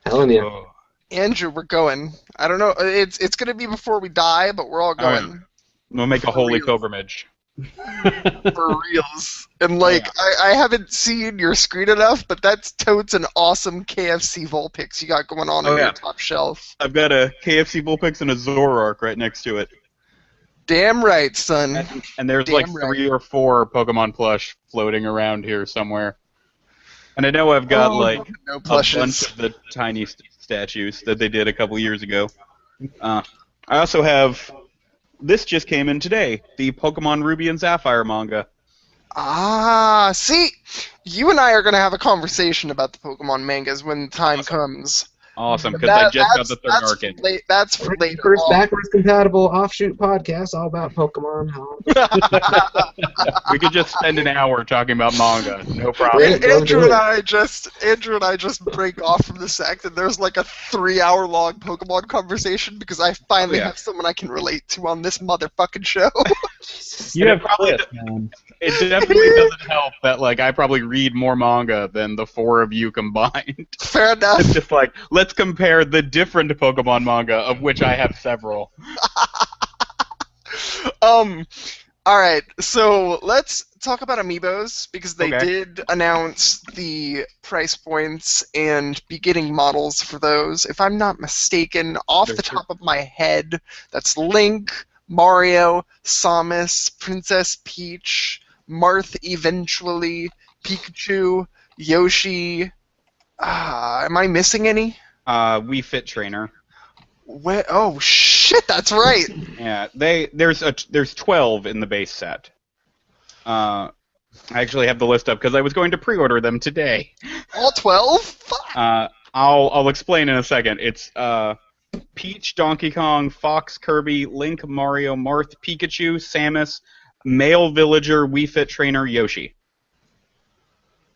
Telling you. Oh. Andrew, we're going. I don't know. It's gonna be before we die, but we're all right. going. We'll make a For holy real. pilgrimage. For reals. And like, I haven't seen your screen enough, but that's totes an awesome KFC Vulpix you got going on Oh, on yeah. your top shelf. I've got a KFC Vulpix and a Zoroark right next to it. Damn right, son. And there's Damn like right. 3 or 4 Pokemon plush floating around here somewhere. And I know I've got like No a plushes. bunch of the tiny statues that they did a couple years ago. I also have, this just came in today, the Pokemon Ruby and Sapphire manga. Ah, see, you and I are gonna have a conversation about the Pokemon mangas when the time comes. Awesome, But because I just got the third arc in. That's for later. First on. backwards compatible offshoot podcast all about Pokemon. We could just spend an hour talking about manga, no problem. Great. Go Andrew do and it. I just break off from the sect, and there's like a 3-hour-long Pokemon conversation because I finally have someone I can relate to on this motherfucking show. You have probably clips, man. It definitely doesn't help that like I probably read more manga than the 4 of you combined. Fair enough. It's just like, let's compare the different Pokemon manga, of which I have several. Alright, so let's talk about Amiibos, because they Okay. did announce the price points and beginning models for those. If I'm not mistaken, off the top of my head, that's Link, Mario, Samus, Princess Peach, Marth eventually, Pikachu, Yoshi. Am I missing any? Wii Fit Trainer. Oh shit, that's right. Yeah, there's 12 in the base set. I actually have the list up because I was going to pre-order them today. All 12? Fuck. I'll explain in a second. It's Peach, Donkey Kong, Fox, Kirby, Link, Mario, Marth, Pikachu, Samus, Male Villager, Wii Fit Trainer, Yoshi.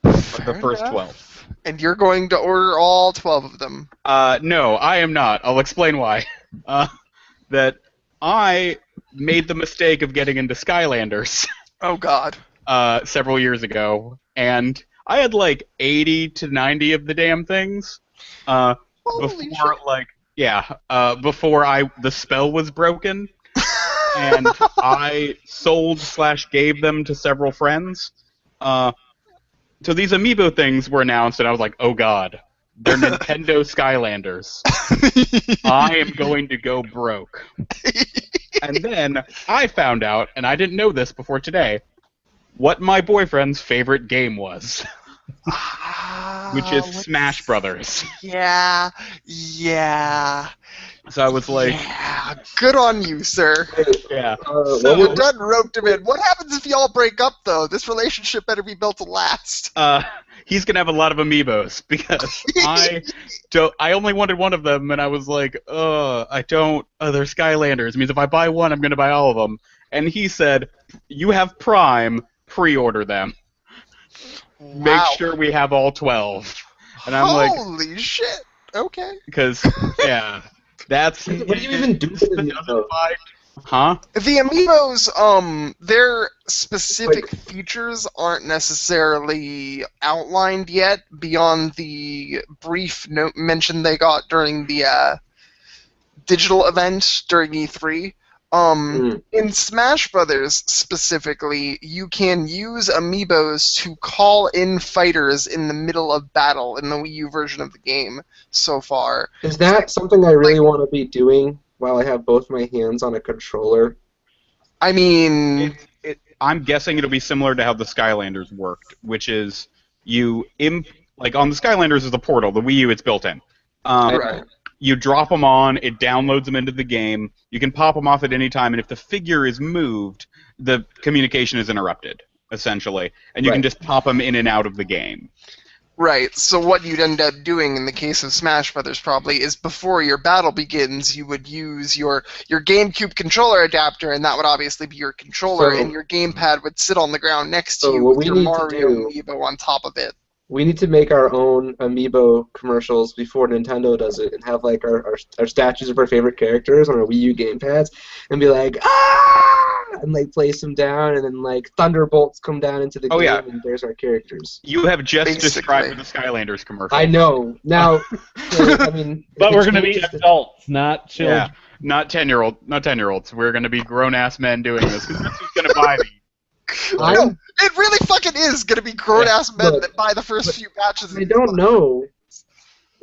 The first 12. And you're going to order all 12 of them. No, I am not. I'll explain why. That I made the mistake of getting into Skylanders Oh god. several years ago, and I had like 80 to 90 of the damn things. Holy Before shit. before the spell was broken, and I sold/gave them to several friends. So these Amiibo things were announced, and I was like, oh god, they're Nintendo Skylanders. I am going to go broke. And then I found out, and I didn't know this before today, what my boyfriend's favorite game was, which is Smash Brothers. Yeah. So I was like, Yeah. Good on you, sir. yeah. So you're done roped him in. What happens if y'all break up, though? This relationship better be built to last. He's gonna have a lot of Amiibos because I only wanted one of them, and I was like, I don't. They're Skylanders. It means if I buy one, I'm gonna buy all of them. And he said, you have Prime, pre-order them. Make sure we have all 12. And I'm like, holy shit. Okay. because that's What do you even do with the Amiibo? Huh? The Amiibos, their specific features aren't necessarily outlined yet beyond the brief mention they got during the digital event during E3. In Smash Brothers specifically, you can use Amiibos to call in fighters in the middle of battle in the Wii U version of the game so far. Is that something I really want to be doing while I have both my hands on a controller? I mean, I'm guessing it'll be similar to how the Skylanders worked, which is like on the Skylanders is a portal. The Wii U, it's built in. right. You drop them on, it downloads them into the game. You can pop them off at any time, and if the figure is moved, the communication is interrupted, essentially, and you can just pop them in and out of the game. Right, so what you'd end up doing in the case of Smash Brothers probably is before your battle begins, you would use your GameCube controller adapter, and that would obviously be your controller, and your gamepad would sit on the ground next to you with your Mario Amiibo on top of it. We need to make our own Amiibo commercials before Nintendo does it, and have like our statues of our favorite characters on our Wii U gamepads, and be like, and like place them down, and then like thunderbolts come down into the game, and there's our characters. You have just described the Skylanders commercial. I know. Now, I mean, but we're gonna be adults, not children. Yeah, not 10-year-olds. We're gonna be grown-ass men doing this, because that's who's gonna buy these. No, it really fucking is going to be grown-ass men that buy the first few batches. I don't know.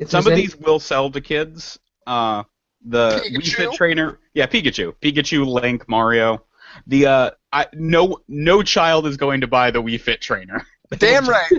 Some of these will sell to kids. The Wii Fit trainer, yeah, Pikachu, Link, Mario. No child is going to buy the Wii Fit trainer. Damn right.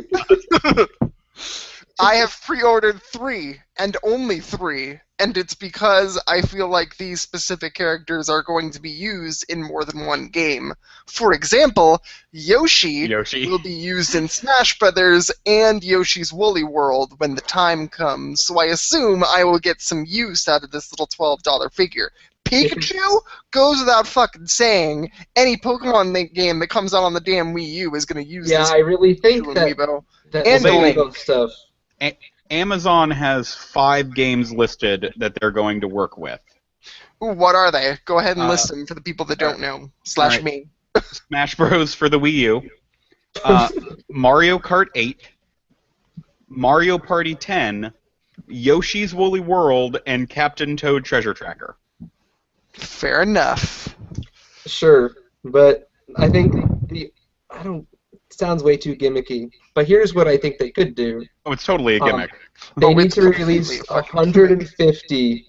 I have pre-ordered 3, and only 3, and it's because I feel like these specific characters are going to be used in more than one game. For example, Yoshi will be used in Smash Brothers and Yoshi's Woolly World when the time comes, so I assume I will get some use out of this little $12 figure. Pikachu goes without fucking saying. Any Pokemon game that comes out on the damn Wii U is going to use this. Yeah, I really think Amiibo. that And the Link. Amiibo stuff. Amazon has 5 games listed that they're going to work with. Ooh, what are they? Go ahead and list them for the people that don't know. Slash right. me. Smash Bros. For the Wii U. Mario Kart 8. Mario Party 10. Yoshi's Woolly World, and Captain Toad Treasure Tracker. Fair enough. Sure, but I think sounds way too gimmicky. But here's what I think they could do. Oh, it's totally a gimmick. They need to release 150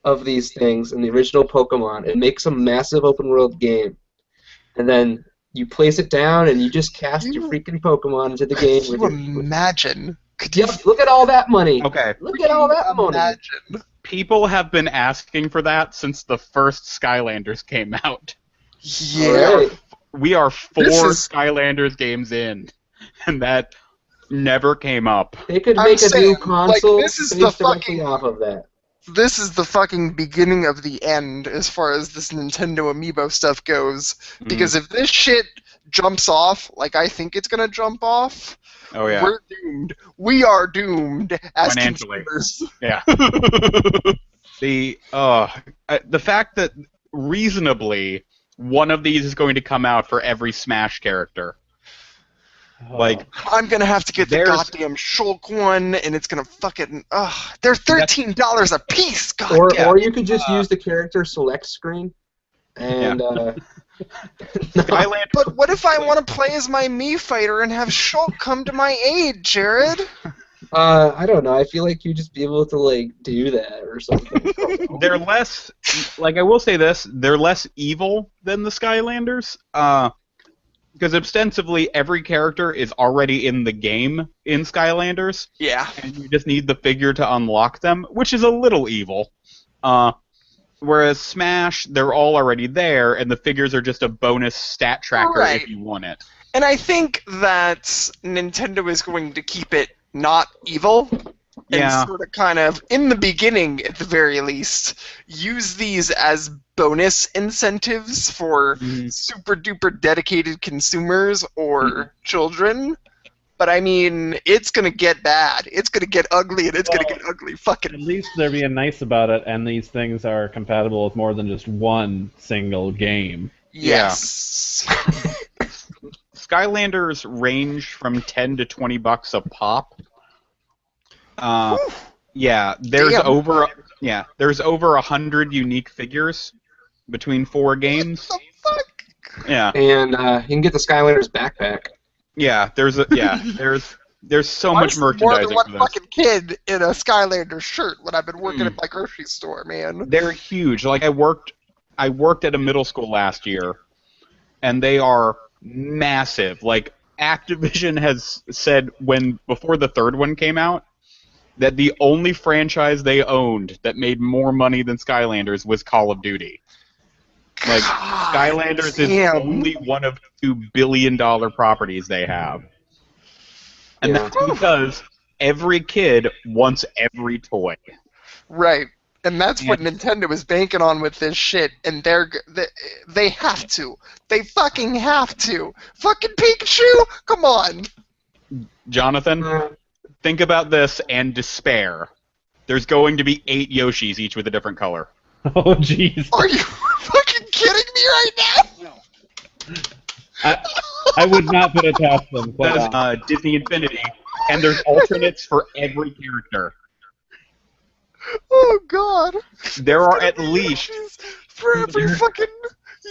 of these things in the original Pokemon and make some massive open world game. And then you place it down and you just cast your freaking Pokemon into the game. Could you imagine? Yep, look at all that money. Okay. Look at all that money. Imagine. People have been asking for that since the first Skylanders came out. Yeah. Right. We are 4 Skylanders games in, and that never came up. They could I'm make a new saying, console like, this is the based directly fucking- off of that. This is the fucking beginning of the end as far as this Nintendo Amiibo stuff goes. Because if this shit jumps off, like I think it's gonna jump off, Oh yeah. we're doomed. We are doomed as Financially. consumers. Yeah. The fact that reasonably one of these is going to come out for every Smash character. Like, I'm gonna have to get the There's- goddamn Shulk one, and it's gonna fucking they're $13 a piece. God Or damn. or you could just use the character select screen and Skylander. But what if I want to play as my Mii fighter and have Shulk come to my aid, Jared? I don't know. I feel like you'd just be able to like do that or something. They're less, like I will say this, they're less evil than the Skylanders. Because ostensibly every character is already in the game in Skylanders, Yeah. and you just need the figure to unlock them, which is a little evil. Whereas Smash, they're all already there, and the figures are just a bonus stat tracker Right. if you want it. And I think that Nintendo is going to keep it not evil. Yeah. And sort of kind of, in the beginning at the very least, use these as bonus incentives for super duper dedicated consumers or children. But I mean, it's gonna get bad. It's gonna get ugly, and it's gonna get ugly. Fucking. At least they're being nice about it, and these things are compatible with more than just one single game. Yes. Skylanders range from $10 to $20 a pop. Yeah, there's Damn. there's over 100 unique figures between 4 games. What the fuck? Yeah, And you can get the Skylanders backpack. yeah, there's so much More merchandising than one for this. fucking kid in a Skylander shirt when I've been working at my grocery store, man. They're huge. Like I worked at a middle school last year, and they are massive. Like Activision has said before the 3rd one came out, that the only franchise they owned that made more money than Skylanders was Call of Duty. Like, God Skylanders is damn. only one of $2 billion properties they have. And Yeah. that's because every kid wants every toy. Right. And that's what Nintendo is banking on with this shit, and they have to. They fucking have to. Fucking Pikachu? Come on. Jonathan, think about this and despair. There's going to be 8 Yoshis, each with a different color. Oh, jeez. Are you fucking kidding me right now? I would not put it past them. That's Disney Infinity, and there's alternates for every character. Oh god. There are at least... For every fucking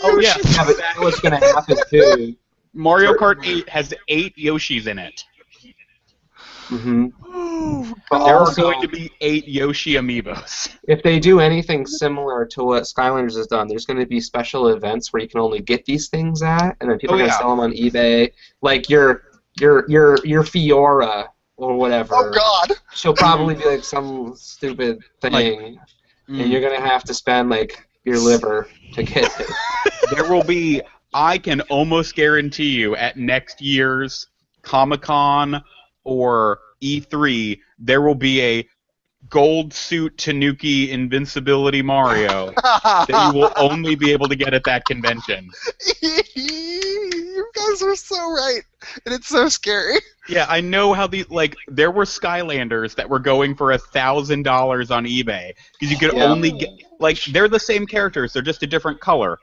Oh, yeah. Yoshi. Yeah, but that's what's going to happen too. Mario Kart 8 has 8 Yoshis in it. Mm-hmm. Oh, But There are also, going to be 8 Yoshi amiibos. if they do anything similar to what Skylanders has done, there's going to be special events where you can only get these things at, and then people Oh, are going to yeah. sell them on eBay. Like your Fiora or whatever. oh God. She'll probably be like some stupid thing, and you're going to have to spend like your liver to get it. There will be, I can almost guarantee you, at next year's Comic-Con or E3, there will be a gold suit Tanuki Invincibility Mario that you will only be able to get at that convention. You guys are so right, and it's so scary. Yeah, I know how there were Skylanders that were going for $1,000 on eBay because you could Yeah. only get, they're the same characters, they're just a different color.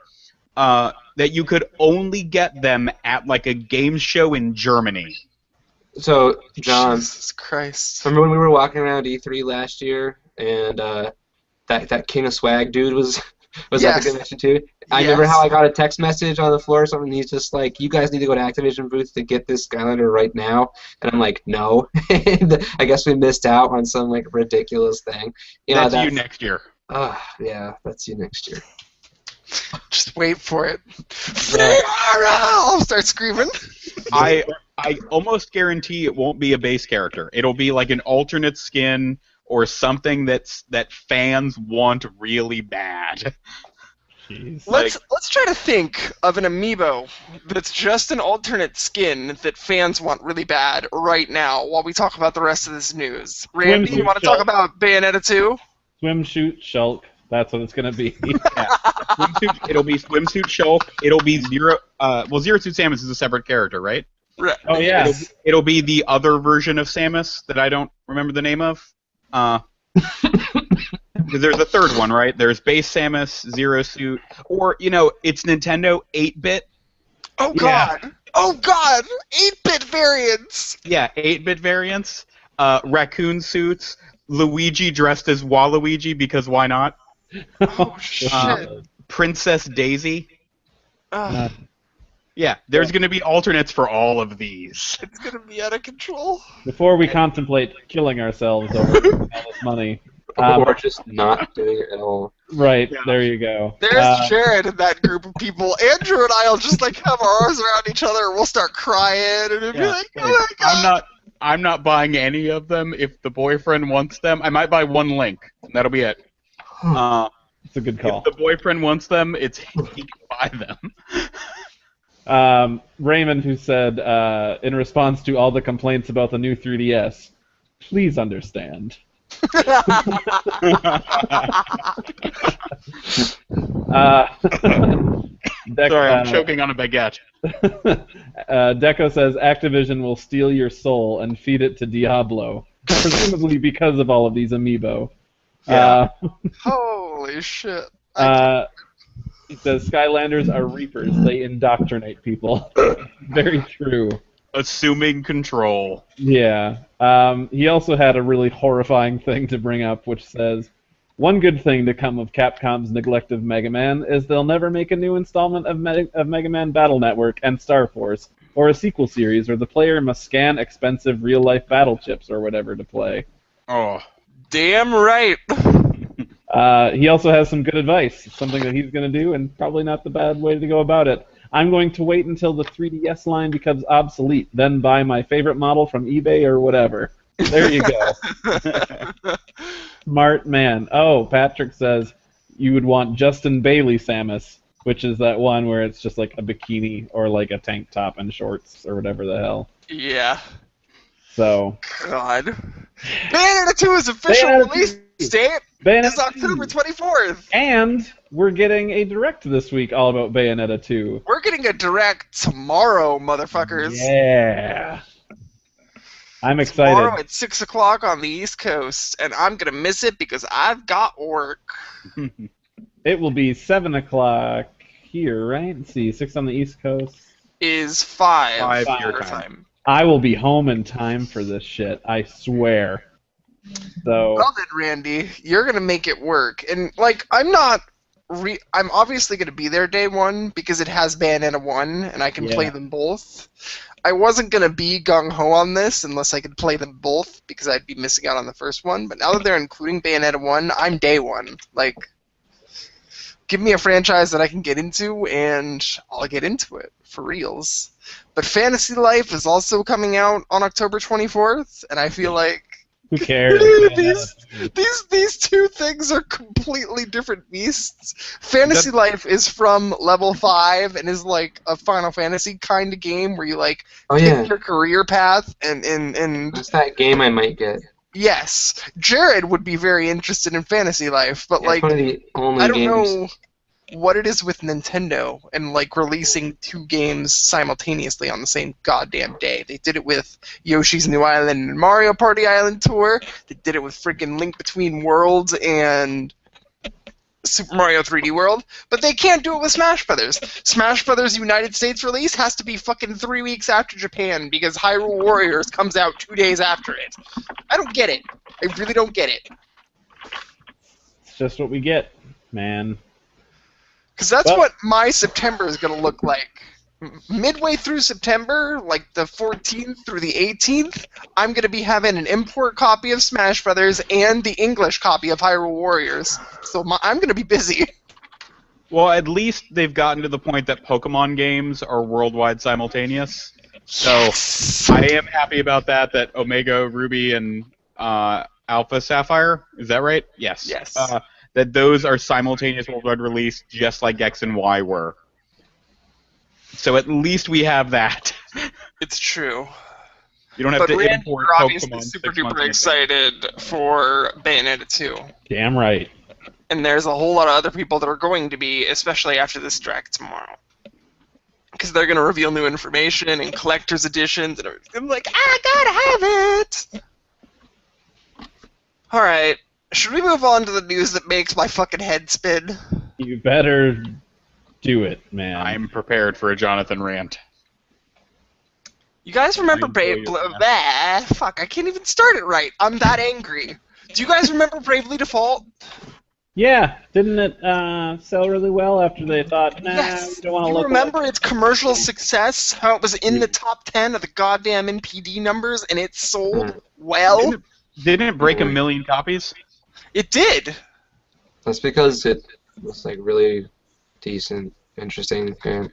That you could only get them at like a game show in Germany. So, John, Jesus Christ. remember when we were walking around E3 last year, and that King of Swag dude was at Yes. the convention too? I remember Yes. how I got a text message on the floor or something, and he's just like, you guys need to go to Activision booth to get this Skylander right now. And I'm like, no. And I guess we missed out on some like ridiculous thing. That's you next year. Yeah, that's you next year. Just wait for it. I'll start screaming. I almost guarantee it won't be a base character. It'll be like an alternate skin or something that fans want really bad. Jeez. Let's try to think of an amiibo that's just an alternate skin that fans want really bad right now while we talk about the rest of this news. Randy, you Swimsuit want to talk Shulk. about Bayonetta 2? Swimsuit Shulk. That's what it's gonna be. Yeah. It'll be Swimsuit Shulk. It'll be Zero Suit Samus is a separate character, right? Right. Oh yes. It'll be the other version of Samus that I don't remember the name of. Because there's a third one, right? There's base Samus, Zero Suit, or it's Nintendo 8-bit. Oh Yeah. God! Oh God! 8-bit variants! Yeah, 8-bit variants. Raccoon suits. Luigi dressed as Waluigi because why not? Oh shit! Princess Daisy. Ugh, Yeah, there's going to be alternates for all of these. it's gonna be out of control. Before we contemplate killing ourselves over all this money. Or just not doing it at all. Right, Yeah. there you go. There's Jared in that group of people. Andrew and I'll just like have our arms around each other and we'll start crying and it'll be Yeah, like, oh my God! I'm not buying any of them. If the boyfriend wants them, I might buy one Link. And that'll be it. It's a good call. If the boyfriend wants them, he can buy them. Raymond, who said, in response to all the complaints about the new 3DS, please understand. Sorry, I'm choking on a baguette. Deco says Activision will steal your soul and feed it to Diablo, presumably because of all of these amiibo. Yeah. Holy shit! He says Skylanders are reapers. They indoctrinate people. Very true. Assuming control. Yeah. He also had a really horrifying thing to bring up, which says, one good thing to come of Capcom's neglect of Mega Man is they'll never make a new installment of Mega Man Battle Network and Star Force, or a sequel series where the player must scan expensive real-life battle chips or whatever to play. Oh. Damn right. He also has some good advice, something that he's going to do, and probably not the bad way to go about it. I'm going to wait until the 3DS line becomes obsolete, then buy my favorite model from eBay or whatever. There you go. Smart man. Oh, Patrick says you would want Justin Bailey Samus, which is that one where it's just like a bikini or like a tank top and shorts or whatever the hell. Yeah. So. God. Bayonetta 2 is official Bayonetta 2. release date. Bayonetta It's October 24th. And we're getting a direct this week all about Bayonetta 2. We're getting a direct tomorrow, motherfuckers. Yeah. I'm excited. Tomorrow at 6 o'clock on the East Coast, and I'm going to miss it because I've got work. It will be 7 o'clock here, right? Let's see, 6 on the East Coast. Is 5 5 your your time. I will be home in time for this shit, I swear. So, Well then, Randy, you're going to make it work. And, like, I'm not I'm obviously going to be there day one because it has Bayonetta 1 and I can play Yeah. them both. I wasn't going to be gung-ho on this unless I could play them both because I'd be missing out on the first one. But now that they're including Bayonetta 1, I'm day one. Like, give me a franchise that I can get into and I'll get into it for reals. But Fantasy Life is also coming out on October 24th, and I feel like Who cares? these two things are completely different beasts. Fantasy Life is from level 5 and is like a Final Fantasy kind of game where you like Oh pick yeah, your career path and that's that game I might get. yes, Jared would be very interested in Fantasy Life, but Yeah, like it's one of the only I don't games. know what it is with Nintendo and like releasing two games simultaneously on the same goddamn day. They did it with Yoshi's New Island and Mario Party Island Tour. They did it with freaking Link Between Worlds and Super Mario 3D World, but they can't do it with Smash Brothers. Smash Brothers United States release has to be fucking 3 weeks after Japan because Hyrule Warriors comes out 2 days after it. I don't get it. I really don't get it. It's just what we get, man. Because that's Well- what my September is going to look like. Midway through September, like the 14th through the 18th, I'm going to be having an import copy of Smash Brothers and the English copy of Hyrule Warriors. So I'm going to be busy. Well, at least they've gotten to the point that Pokemon games are worldwide simultaneous. So I am happy about that. That Omega Ruby and Alpha Sapphire, is that right? Yes. Yes. That those are simultaneous worldwide release, just like X and Y were. So at least we have that. It's true. You don't have But to Randy, import we're obviously Pokemon super 6 months duper in advance. excited for Bayonetta 2. Damn right. And there's a whole lot of other people that are going to be, especially after this direct tomorrow. Because they're going to reveal new information and collector's editions. And I'm like, I gotta have it! Alright, should we move on to the news that makes my fucking head spin? You better do it, man. I'm prepared for a Jonathan rant. You guys remember I enjoy your Fuck, I can't even start it right. I'm that angry. Do you guys remember Bravely Default? Yeah, didn't it sell really well after they thought, nah, Yes. we don't want to You look remember its commercial success? How it was in the top 10 of the goddamn NPD numbers and it sold well? Didn't it break 1 million copies? It did. That's because it was like really decent, interesting game.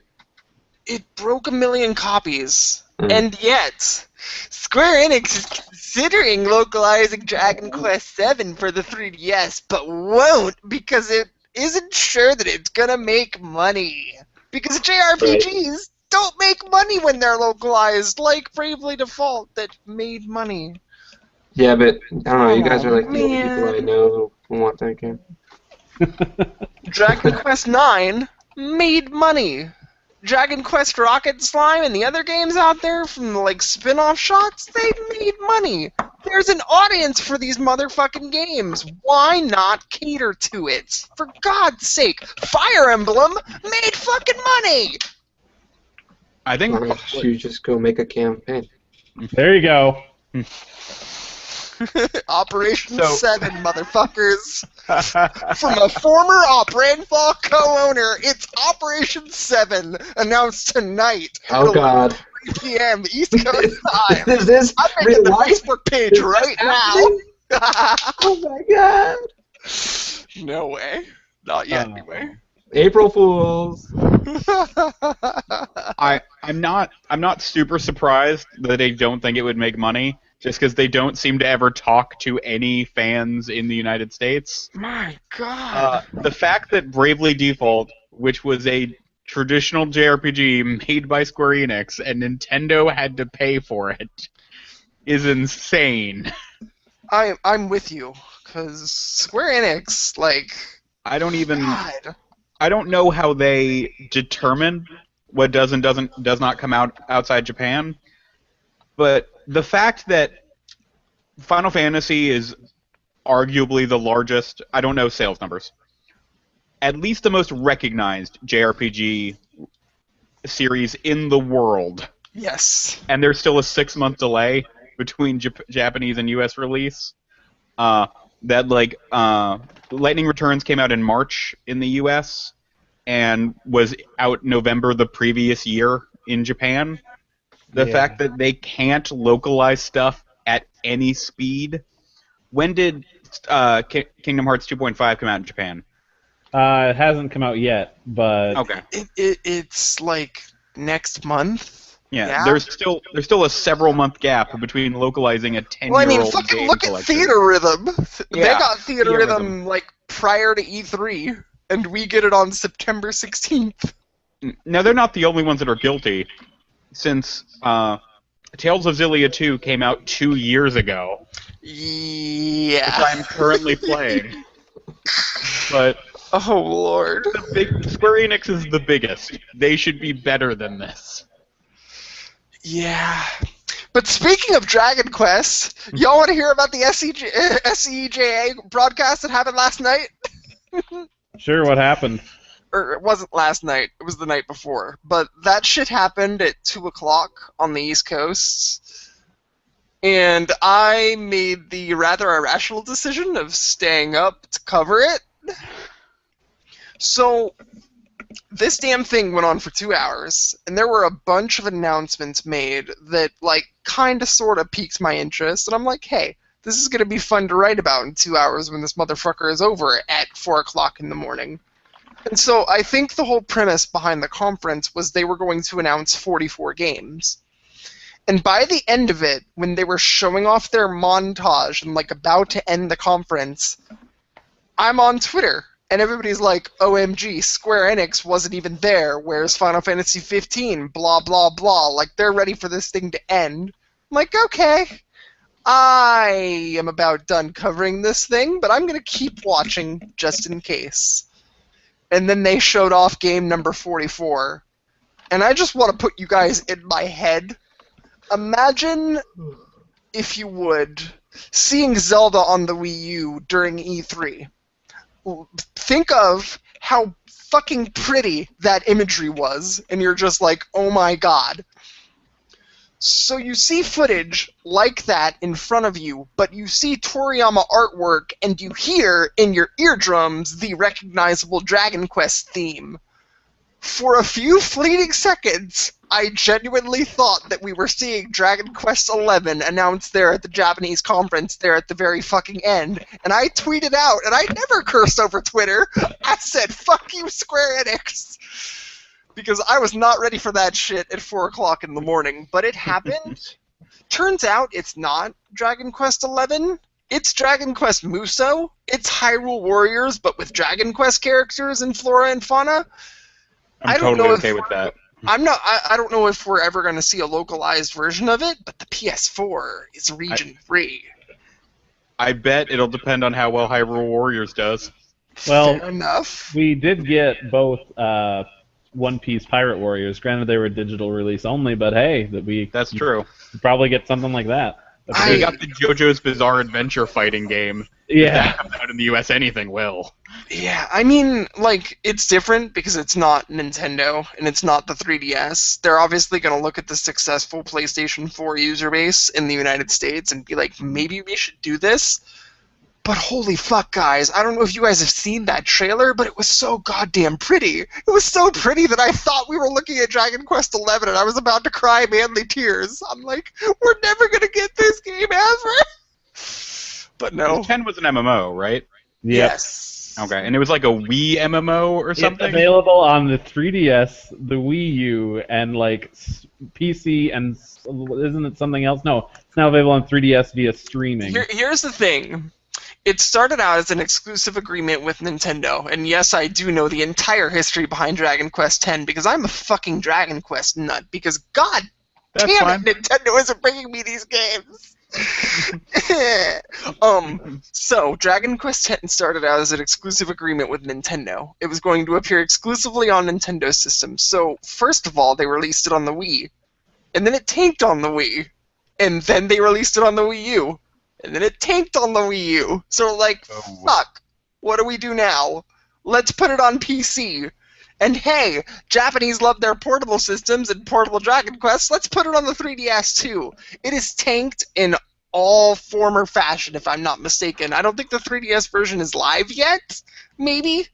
It broke 1 million copies. Mm. And yet, Square Enix is considering localizing Dragon Quest VII for the 3DS, but won't because it isn't sure that it's gonna make money. Because JRPGs don't make money when they're localized, like Bravely Default that made money. Yeah, but I don't know. You guys are like the only man. people I know who want that game. Dragon Quest IX made money. Dragon Quest Rocket Slime and the other games out there from like spin-off shots, they made money. There's an audience for these motherfucking games. Why not cater to it? For God's sake, Fire Emblem made fucking money. I think Why don't you just go make a campaign? There you go. Operation So- 7, motherfuckers. From a former Brainfall co-owner, it's Operation 7, announced tonight Oh at God! 3 p.m. East Coast time. Is this I'm real making the life? Facebook page right now. Oh my God! No way. Not yet, Oh. anyway. April Fools! I'm not super surprised that they don't think it would make money, just because they don't seem to ever talk to any fans in the United States. My God. The fact that Bravely Default, which was a traditional JRPG made by Square Enix, and Nintendo had to pay for it, is insane. I'm with you, because Square Enix, like, I don't even. God. I don't know how they determine what does not come out outside Japan, but the fact that Final Fantasy is arguably the largest, I don't know sales numbers, at least the most recognized JRPG series in the world, Yes. and there's still a 6-month delay between Japanese and US release, that like Lightning Returns came out in March in the U.S. and was out November the previous year in Japan. The fact that they can't localize stuff at any speed. When did Kingdom Hearts 2.5 come out in Japan? It hasn't come out yet, but Okay. It's like next month. Yeah, there's still a several month gap between localizing a 10-year-old Well, I mean, fucking game look collection. at Theater Rhythm. They Yeah, got Theater Theater Rhythm Rhythm. like prior to E3, and we get it on September 16th. Now, they're not the only ones that are guilty, since Tales of Xillia 2 came out 2 years ago, Yeah. which I'm currently playing. But Oh lord. Square Enix is the biggest. They should be better than this. Yeah. But speaking of Dragon Quest, y'all want to hear about the SEJA broadcast that happened last night? sure, what happened? Or it wasn't last night, it was the night before. But that shit happened at 2 o'clock on the East Coast. And I made the rather irrational decision of staying up to cover it. So, this damn thing went on for 2 hours, and there were a bunch of announcements made that, like, kinda sorta piqued my interest, and I'm like, hey, this is gonna be fun to write about in 2 hours when this motherfucker is over at 4 o'clock in the morning. And so I think the whole premise behind the conference was they were going to announce 44 games. And by the end of it, when they were showing off their montage and, like, about to end the conference, I'm on Twitter. And everybody's like, OMG, Square Enix wasn't even there. Where's Final Fantasy 15? Blah, blah, blah. Like, they're ready for this thing to end. I'm like, okay. I am about done covering this thing, but I'm going to keep watching just in case. And then they showed off game number 44. And I just want to put you guys in my head. Imagine, if you would, seeing Zelda on the Wii U during E3. Think of how fucking pretty that imagery was, and you're just like, oh my god. So you see footage like that in front of you, but you see Toriyama artwork, and you hear in your eardrums the recognizable Dragon Quest theme. For a few fleeting seconds, I genuinely thought that we were seeing Dragon Quest XI announced there at the Japanese conference there at the very fucking end. And I tweeted out, and I never cursed over Twitter, I said, fuck you, Square Enix! Because I was not ready for that shit at 4 o'clock in the morning. But it happened. Turns out it's not Dragon Quest XI. It's Dragon Quest Musou. It's Hyrule Warriors, but with Dragon Quest characters and flora and fauna. I'm totally okay with that. I don't know if we're ever going to see a localized version of it, but the PS4 is region free. I bet it'll depend on how well Hyrule Warriors does. Well, Fair enough. we did get both One Piece Pirate Warriors. Granted, they were digital release only, but hey, That's true. probably get something like that. We got the JoJo's Bizarre Adventure fighting game. Yeah. If that comes out in the US, anything will. Yeah, I mean, like, it's different because it's not Nintendo and it's not the 3DS. They're obviously going to look at the successful PlayStation 4 user base in the United States and be like, maybe we should do this. But holy fuck, guys, I don't know if you guys have seen that trailer, but it was so goddamn pretty. It was so pretty that I thought we were looking at Dragon Quest XI and I was about to cry manly tears. I'm like, we're never going to get this game ever. But no. 10 was an MMO, right? Yep. Yes. Okay, and it was like a Wii MMO or something? It's available on the 3DS, the Wii U, and like PC, and isn't it something else? No, it's now available on 3DS via streaming. Here's the thing. It started out as an exclusive agreement with Nintendo, and yes, I do know the entire history behind Dragon Quest X because I'm a fucking Dragon Quest nut. Because God That's damn fine. it, Nintendo isn't bringing me these games. So Dragon Quest X started out as an exclusive agreement with Nintendo. It was going to appear exclusively on Nintendo systems. So first of all, they released it on the Wii, and then it tanked on the Wii, and then they released it on the Wii U. And then it tanked on the Wii U. So, like, fuck. What do we do now? Let's put it on PC. And hey, Japanese love their portable systems and portable Dragon Quest. Let's put it on the 3DS too. It is tanked in all former fashion, if I'm not mistaken. I don't think the 3DS version is live yet, maybe?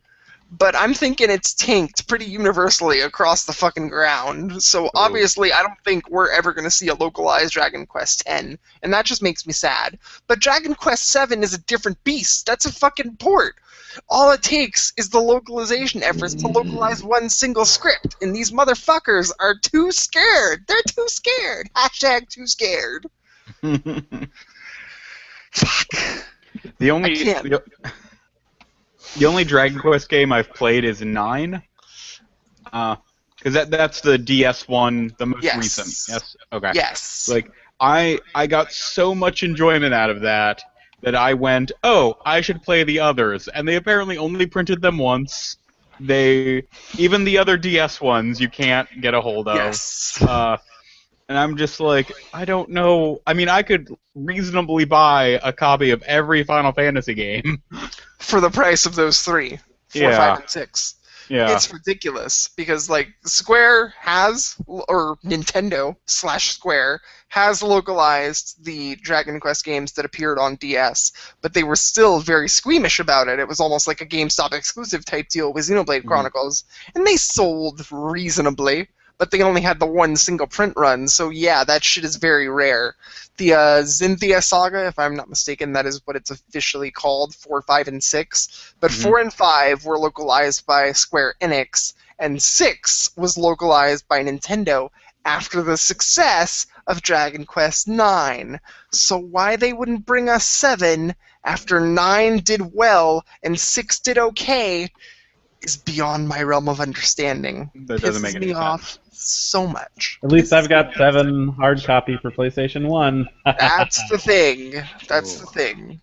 But I'm thinking it's tanked pretty universally across the fucking ground. So obviously, I don't think we're ever going to see a localized Dragon Quest X, and that just makes me sad. But Dragon Quest VII is a different beast. That's a fucking port. All it takes is the localization efforts to localize one single script, and these motherfuckers are too scared. They're too scared. Hashtag too scared. Fuck. The I can't. The only Dragon Quest game I've played is 9. Because that's the DS one, the most Yes. recent. Yes. Okay. Yes. Like I got so much enjoyment out of that I went, oh, I should play the others, and they apparently only printed them once. Even the other DS ones you can't get a hold of. Yes. And I'm just like, I don't know. I mean, I could reasonably buy a copy of every Final Fantasy game. For the price of those 3, 4, Yeah. 5, and 6. Yeah. It's ridiculous because like Square has, or Nintendo/Square has localized the Dragon Quest games that appeared on DS, but they were still very squeamish about it. It was almost like a GameStop exclusive type deal with Xenoblade Chronicles, and they sold reasonably, but they only had the one single print run, so yeah, that shit is very rare. The Xynthia Saga, if I'm not mistaken, that is what it's officially called, 4, 5, and 6. But 4 and 5 were localized by Square Enix, and 6 was localized by Nintendo after the success of Dragon Quest IX. So why they wouldn't bring us 7 after 9 did well and 6 did okay is beyond my realm of understanding. That doesn't make Pisses any me sense. off so much. At least I've got 7 hard copy for PlayStation 1. That's the thing. That's the thing.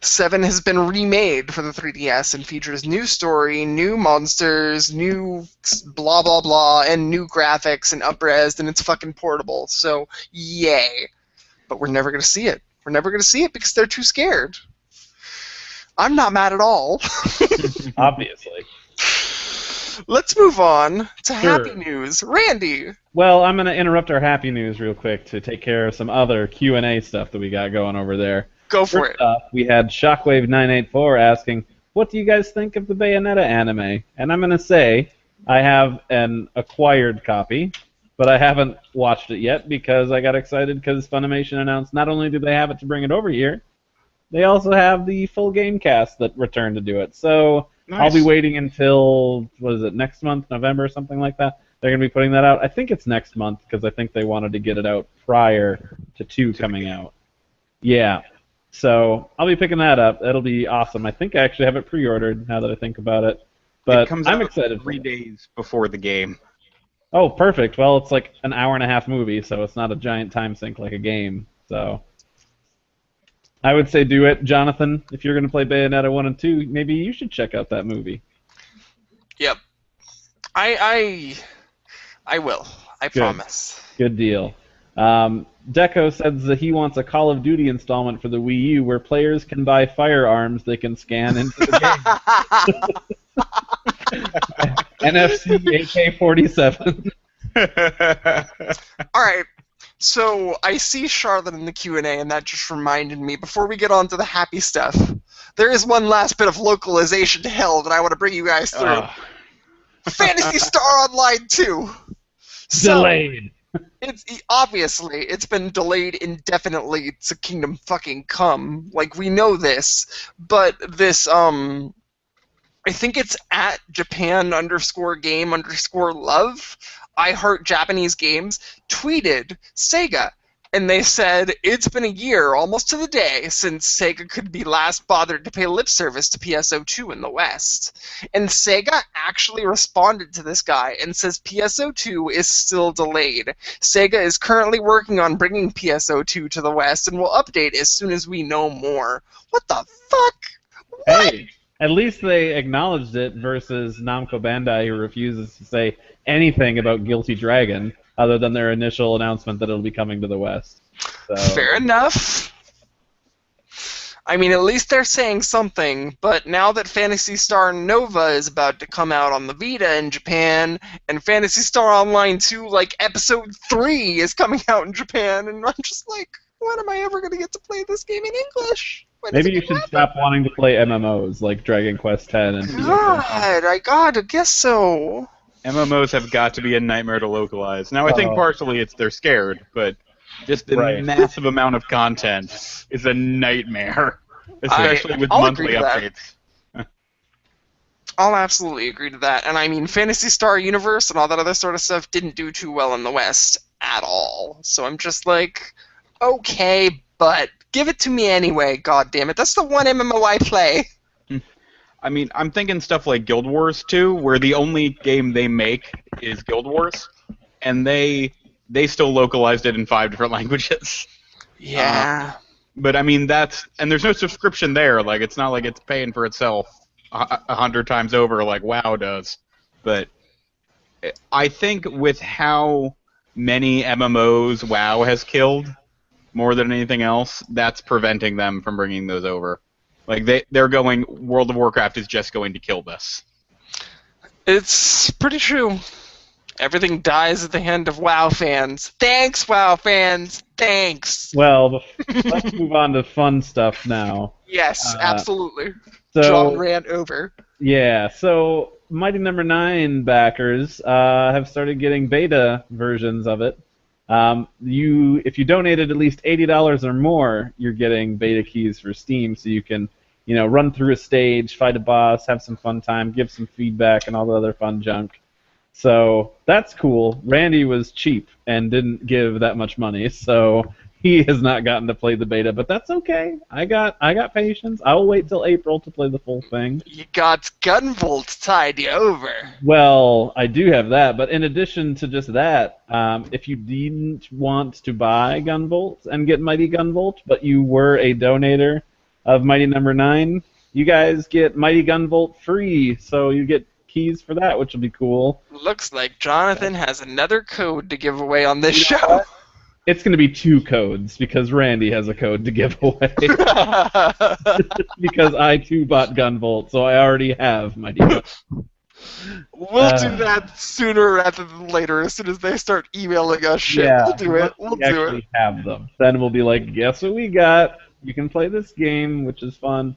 7 has been remade for the 3DS and features new story, new monsters, new blah blah blah, and new graphics and up-res, and it's fucking portable. So, yay. But we're never going to see it. We're never going to see it because they're too scared. I'm not mad at all. Obviously. Let's move on to Sure. happy news. Randy! Well, I'm going to interrupt our happy news real quick to take care of some other Q&A stuff that we got going over there. Go for First off, we had Shockwave984 asking, what do you guys think of the Bayonetta anime? And I'm going to say, I have an acquired copy, but I haven't watched it yet because I got excited because Funimation announced not only do they have it to bring it over here, they also have the full game cast that returned to do it. So Nice. I'll be waiting until, what is it, next month, November, or something like that? They're going to be putting that out. I think it's next month because I think they wanted to get it out prior to 2 coming out. Yeah. So I'll be picking that up. That'll be awesome. I think I actually have it pre-ordered now that I think about it. But it comes I'm out excited for 3 it. days before the game. Oh, perfect. Well, it's like an hour and a half movie, so it's not a giant time sink like a game. So I would say do it. Jonathan, if you're going to play Bayonetta 1 and 2, maybe you should check out that movie. Yep. I will. I Good. promise. Good deal. Deco says that he wants a Call of Duty installment for the Wii U where players can buy firearms they can scan into the game. NFC AK-47. All right. So I see Charlotte in the Q&A, and that just reminded me, before we get on to the happy stuff, there is one last bit of localization to hell that I want to bring you guys through. Phantasy Star Online 2. So, Delayed. It's been delayed indefinitely to Kingdom fucking Come. Like, we know this, but this, I think it's at Japan_game_love, I Heart Japanese Games, tweeted Sega, and they said, it's been a year, almost to the day, since Sega could be last bothered to pay lip service to PSO2 in the West. And Sega actually responded to this guy and says PSO2 is still delayed. Sega is currently working on bringing PSO2 to the West and will update as soon as we know more. What the fuck? What? Hey, at least they acknowledged it versus Namco Bandai, who refuses to say anything about Guilty Dragon other than their initial announcement that it'll be coming to the West. So, Fair enough. I mean, at least they're saying something, but now that Phantasy Star Nova is about to come out on the Vita in Japan, and Phantasy Star Online 2, like, Episode 3 is coming out in Japan, and I'm just like, when am I ever going to get to play this game in English? When Maybe is you it should gonna stop wanting to play MMOs like Dragon Quest X and happen? God, I gotta guess so. MMOs have got to be a nightmare to localize. Now, I think Oh. partially it's they're scared, but just the Right. massive amount of content is a nightmare, especially with I'll monthly agree to that. updates. I'll absolutely agree to that. And I mean, Phantasy Star Universe and all that other sort of stuff didn't do too well in the West at all. So I'm just like, okay, but give it to me anyway, god damn it. That's the one MMO I play. I mean, I'm thinking stuff like Guild Wars 2, where the only game they make is Guild Wars, and they still localized it in 5 different languages. Yeah. But I mean, and there's no subscription there. Like, it's not like it's paying for itself 100 times over like WoW does. But I think with how many MMOs WoW has killed, more than anything else, that's preventing them from bringing those over. Like, they're going, World of Warcraft is just going to kill this. It's pretty true. Everything dies at the hand of WoW fans. Thanks, WoW fans. Thanks. Well, let's move on to fun stuff now. Yes, absolutely. So, John ran over. yeah, so Mighty Number 9 backers have started getting beta versions of it. If you donated at least $80 or more, you're getting beta keys for Steam, so you can, run through a stage, fight a boss, have some fun time, give some feedback, and all the other fun junk. So that's cool. Randy was cheap and didn't give that much money, so he has not gotten to play the beta, but that's okay. I got patience. I'll wait till April to play the full thing. You got Gunvolt tied you over. Well, I do have that, but in addition to just that, if you didn't want to buy Gunvolt and get Mighty Gunvolt, but you were a donator of Mighty Number 9, you guys get Mighty Gunvolt free, so you get keys for that, which will be cool. Looks like Jonathan has another code to give away on this show. It's going to be 2 codes, because Randy has a code to give away. Because I, too, bought Gunvolt, so I already have Mighty Gunvolt. We'll do that sooner rather than later. As soon as they start emailing us shit, Yeah, we'll do it. We'll we do it. actually have them. Then we'll be like, guess what we got? You can play this game, which is fun.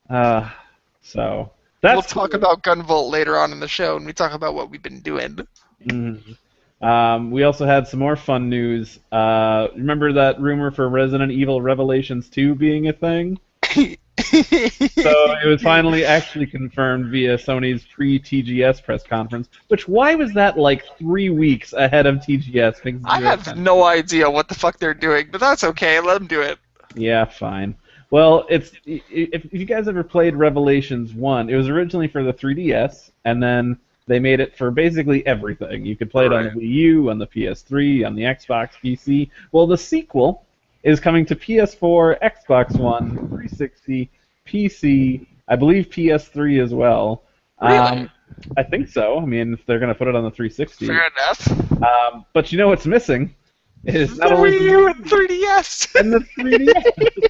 So that's We'll talk about Gunvolt later on in the show, and we talk about what we've been doing. Mm-hmm. We also had some more fun news. Remember that rumor for Resident Evil Revelations 2 being a thing? So it was finally actually confirmed via Sony's pre-TGS press conference, which, why was that like 3 weeks ahead of TGS? I have no idea what the fuck they're doing, but that's okay. Let them do it. Yeah, fine. Well, if you guys ever played Revelations 1, it was originally for the 3DS, and then they made it for basically everything. You could play it on the Wii U, on the PS3, on the Xbox, PC. Well, the sequel is coming to PS4, Xbox One, 360, PC, I believe PS3 as well. Really? I think so. I mean, if they're going to put it on the 360. Fair enough. But you know what's missing? Is The not only Wii U and 3DS. and the 3DS.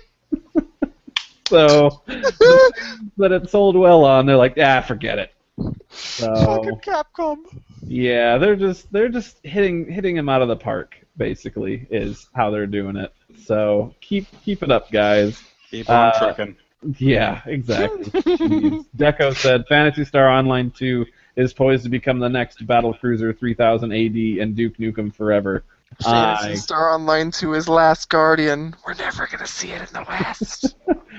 So, the things that it sold well on, they're like, forget it. So, Fucking Capcom. yeah, they're just hitting him out of the park, basically, is how they're doing it. So keep it up, guys. Keep on trucking. Yeah, exactly. Jeez. Deco said Phantasy Star Online 2 is poised to become the next Battlecruiser 3000 AD and Duke Nukem forever. Phantasy Star Online 2 is Last Guardian. We're never gonna see it in the West.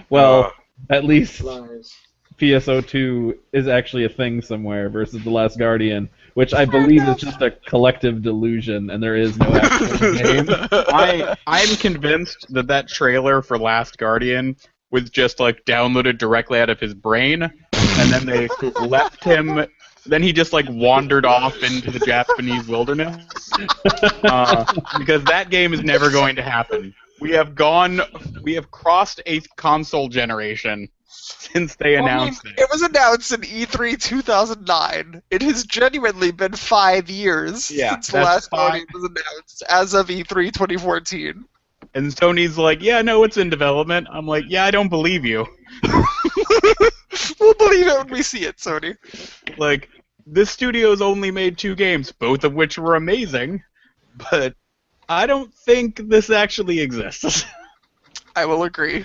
Well, at least Lies. PSO2 is actually a thing somewhere versus The Last Guardian, which I believe is just a collective delusion, and there is no actual game. I'm convinced that trailer for Last Guardian was just like downloaded directly out of his brain, and then they left him. Then he just like wandered off into the Japanese wilderness because that game is never going to happen. We have crossed a console generation since they announced it. It was announced in E3 2009. It has genuinely been 5 years since the Last Guardian was announced, as of E3 2014. And Sony's like, yeah, no, it's in development. I'm like, yeah, I don't believe you. We'll believe it when we see it, Sony. Like, this studio's only made 2 games, both of which were amazing, but I don't think this actually exists. I will agree.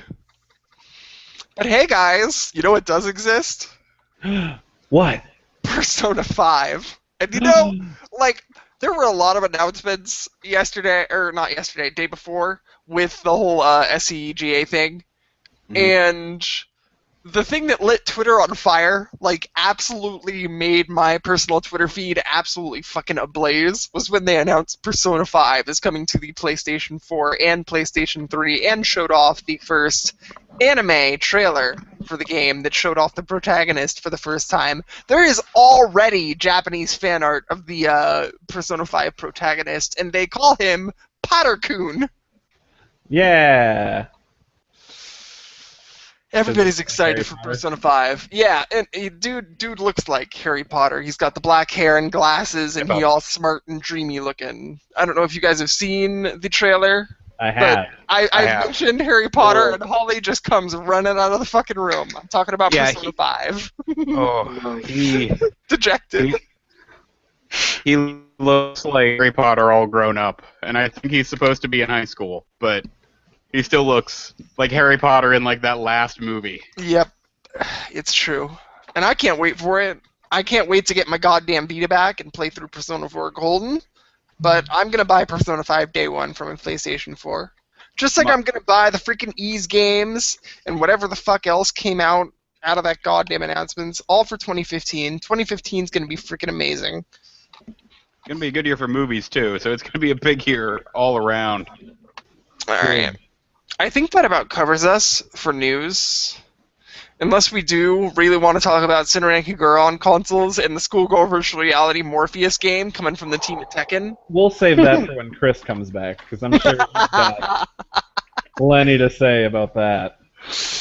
But hey, guys, you know what does exist? What? Persona 5. And you know, like, there were a lot of announcements yesterday, or not yesterday, day before, with the whole SEGA thing. And the thing that lit Twitter on fire, like, absolutely made my personal Twitter feed absolutely fucking ablaze, was when they announced Persona 5 is coming to the PlayStation 4 and PlayStation 3 and showed off the first anime trailer for the game that showed off the protagonist for the first time. There is already Japanese fan art of the Persona 5 protagonist, and they call him Potter-kun. Yeah. Everybody's excited for Persona 5. Yeah, and dude looks like Harry Potter. He's got the black hair and glasses, and he all smart and dreamy looking. I don't know if you guys have seen the trailer. I have. I mentioned Harry Potter, and Holly just comes running out of the fucking room. I'm talking about Persona 5. He Dejected. he looks like Harry Potter all grown up, and I think he's supposed to be in high school, but he still looks like Harry Potter in like that last movie. Yep, it's true. And I can't wait for it. I can't wait to get my goddamn Vita back and play through Persona 4 Golden. But I'm going to buy Persona 5 day one from a PlayStation 4. Just like I'm going to buy the freaking Ys games and whatever the fuck else came out of that goddamn announcements, all for 2015. 2015 is going to be freaking amazing. It's going to be a good year for movies, too, so it's going to be a big year all around. All right. I think that about covers us for news. Unless we do really want to talk about Senran Kagura on consoles and the Schoolgirl Virtual Reality Morpheus game coming from the team at Tekken. We'll save that for when Chris comes back, because I'm sure he's got plenty to say about that.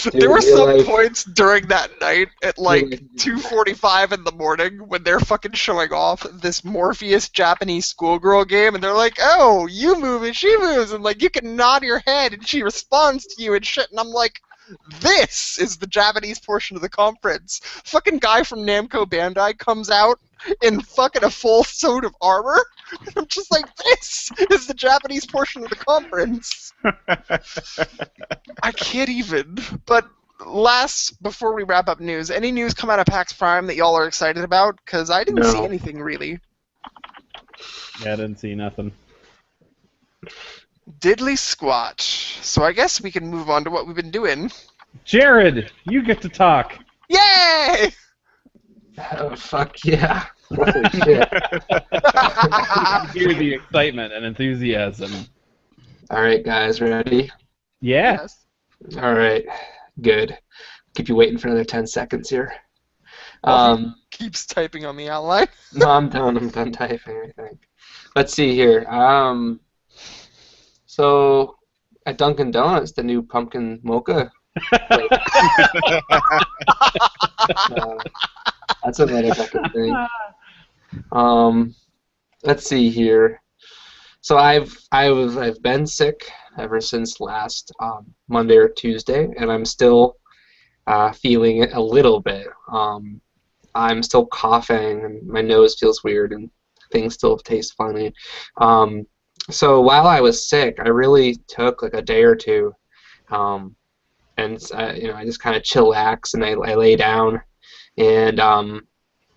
Dude, there were some points during that night at like 2:45 in the morning when they're fucking showing off this Morpheus Japanese schoolgirl game, and they're like, "Oh, you move and she moves, and like you can nod your head and she responds to you and shit." And I'm like, "This is the Japanese portion of the conference." Fucking guy from Namco Bandai comes out in fucking a full suit of armor. I'm just like, this is the Japanese portion of the conference. I can't even. But before we wrap up news, any news come out of PAX Prime that y'all are excited about? Because I didn't see anything really. Yeah, I didn't see nothing. Diddly squat. So I guess we can move on to what we've been doing. Jared, you get to talk. Yay! Oh, fuck yeah. Holy shit. Hear the excitement and enthusiasm. Alright, guys, ready? Yeah. Yes. Alright, good. Keep you waiting for another 10 seconds here. Keeps typing on the outline. No, I'm done typing, I think. Let's see here. So, at Dunkin' Donuts, the new pumpkin mocha. That's another fucking thing. Let's see here. So I've been sick ever since last Monday or Tuesday, and I'm still feeling it a little bit. I'm still coughing, and my nose feels weird, and things still taste funny. So while I was sick, I really took like a day or two, and I just kind of chillaxed, and I lay down, and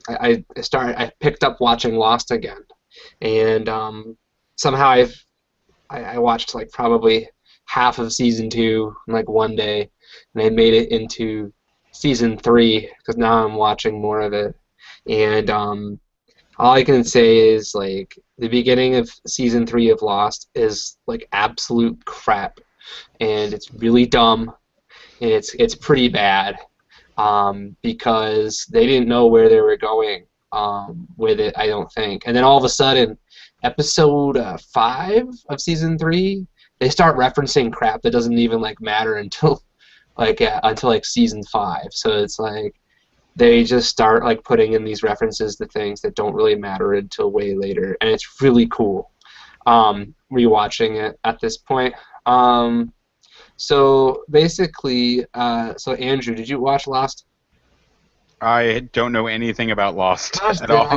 I picked up watching Lost again, and somehow I watched like probably half of season 2 in like one day, and I made it into season 3 because now I'm watching more of it, and all I can say is like the beginning of season 3 of Lost is like absolute crap, and it's really dumb, and it's pretty bad. Because they didn't know where they were going with it, I don't think. And then all of a sudden, episode 5 of season 3, they start referencing crap that doesn't even like matter until like season 5. So it's like they just start like putting in these references to things that don't really matter until way later, and it's really cool. Rewatching it at this point. So basically, so Andrew, did you watch Lost? I don't know anything about Lost Gosh, at all. I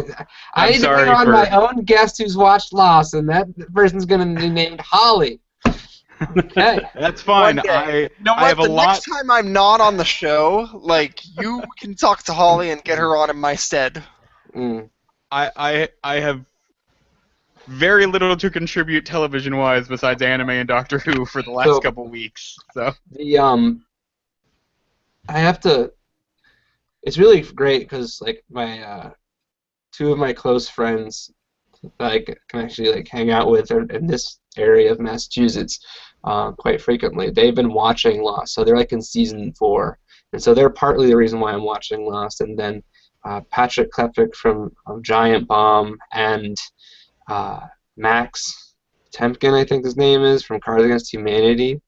I'm need to bring sorry on for- my own guest who's watched Lost, and that person's going to be named Holly. Okay. That's fine. One day. You know I what? have a The lot. next time I'm not on the show, like, you can talk to Holly and get her on in my stead. Mm. I have very little to contribute television-wise besides anime and Doctor Who for the last So- couple weeks. So I have to. It's really great because like my two of my close friends that I can actually like hang out with are in this area of Massachusetts quite frequently. They've been watching Lost, so they're like in season 4, and so they're partly the reason why I'm watching Lost. And then Patrick Klepek from Giant Bomb and Max Temkin, I think his name is, from Cards Against Humanity.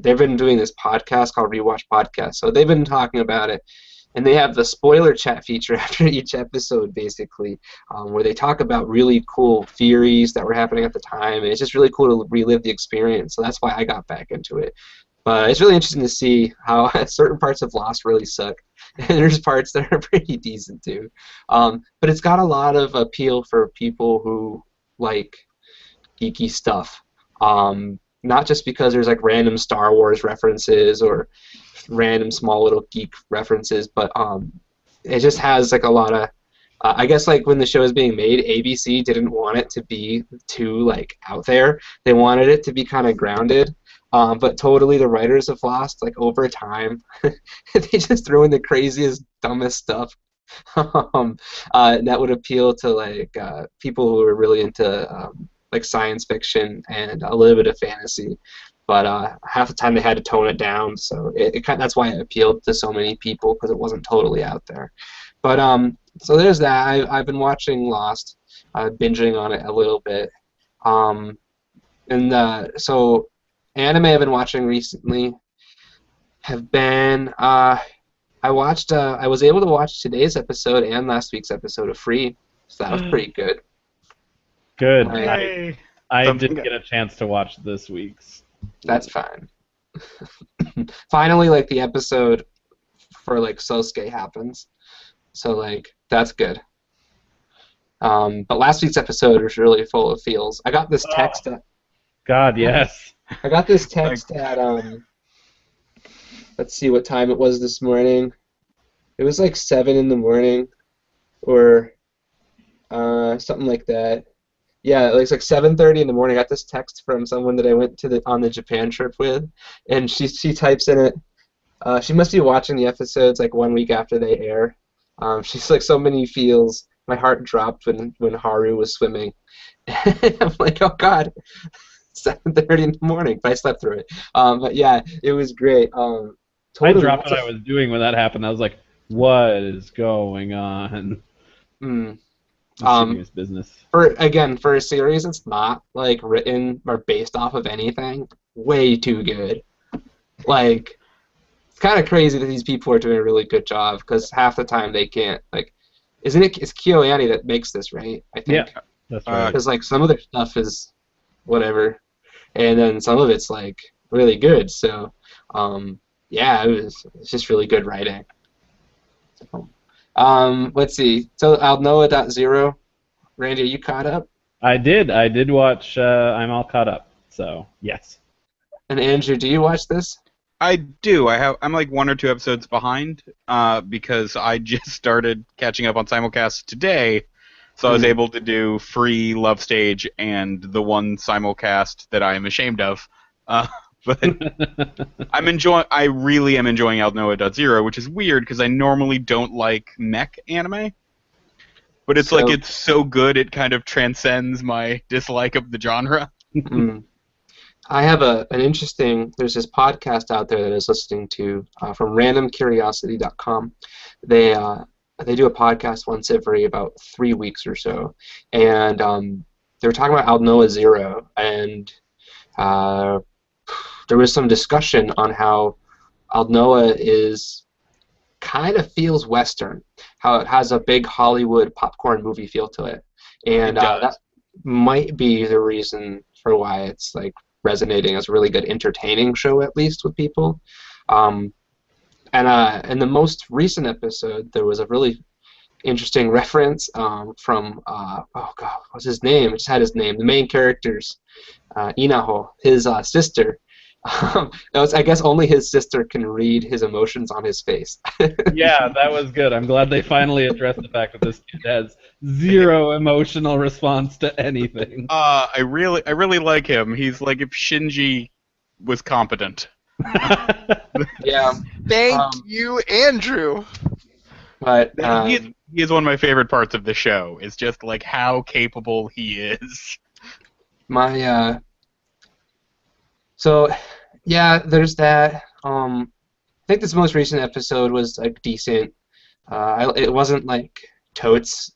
They've been doing this podcast called Rewatch Podcast, so they've been talking about it. And they have the spoiler chat feature after each episode, basically, where they talk about really cool theories that were happening at the time. And it's just really cool to relive the experience. So that's why I got back into it. But it's really interesting to see how certain parts of Lost really suck. And there's parts that are pretty decent, too. But it's got a lot of appeal for people who like geeky stuff. Not just because there's like random Star Wars references or random small little geek references, but it just has like a lot of I guess like when the show was being made, ABC didn't want it to be too like out there. They wanted it to be kind of grounded. But totally the writers of Lost, like over time, they just threw in the craziest, dumbest stuff that would appeal to like people who are really into like science fiction and a little bit of fantasy. But half the time they had to tone it down, so that's why it appealed to so many people, because it wasn't totally out there. But so there's that. I've been watching Lost, binging on it a little bit, so anime I've been watching recently have been I was able to watch today's episode and last week's episode of Free, so that was pretty good. Good. Yay. I Something didn't good. get a chance to watch this week's. That's fine. Finally, like the episode for like Sosuke happens, so like that's good. But last week's episode was really full of feels. I got this text. God, yes. I got this text at let's see what time it was this morning. It was like 7 in the morning, or something like that. Yeah, it was like 7:30 in the morning. I got this text from someone that I went to on the Japan trip with, and she types in it. She must be watching the episodes like 1 week after they air. She's like, so many feels. My heart dropped when Haru was swimming. I'm like, oh God, 7:30 in the morning. But I slept through it. But yeah, it was great. I Totally dropped what I was doing when that happened. I was like, what is going on? Serious business. For a series that's not like written or based off of anything, way too good. Like, it's kind of crazy that these people are doing a really good job, because half the time they can't. Like, it's KyoAni that makes this, right? I think. Yeah, that's right. Because like some of their stuff is whatever, and then some of it's like really good. So, yeah, it's just really good writing. Let's see. So Aldnoah.0. Randy, are you caught up? I did watch I'm all caught up, so yes. And Andrew, do you watch this? I do. I'm like 1 or 2 episodes behind because I just started catching up on simulcast today, so I was able to do Free, Love Stage, and the one simulcast that I am ashamed of. But I really am enjoying Aldnoah.0, which is weird because I normally don't like mech anime. But it's like it's so good it kind of transcends my dislike of the genre. I have an interesting. There's this podcast out there that I was listening to from randomcuriosity.com. They do a podcast once every about 3 weeks or so, and they were talking about Aldnoah Zero, and there was some discussion on how Aldnoah is kind of feels Western, how it has a big Hollywood popcorn movie feel to it, and that might be the reason for why it's like resonating as a really good entertaining show, at least with people. And in the most recent episode, there was a really interesting reference from oh god, what's his name? I just had his name. The main character's Inaho, his sister. I guess only his sister can read his emotions on his face. Yeah, that was good. I'm glad they finally addressed the fact that this kid has zero emotional response to anything. I really like him. He's like if Shinji was competent. Yeah, Thank you, Andrew. but He is one of my favorite parts of the show. Is just like how capable he is. my so yeah, there's that. I think this most recent episode was like decent. It wasn't like totes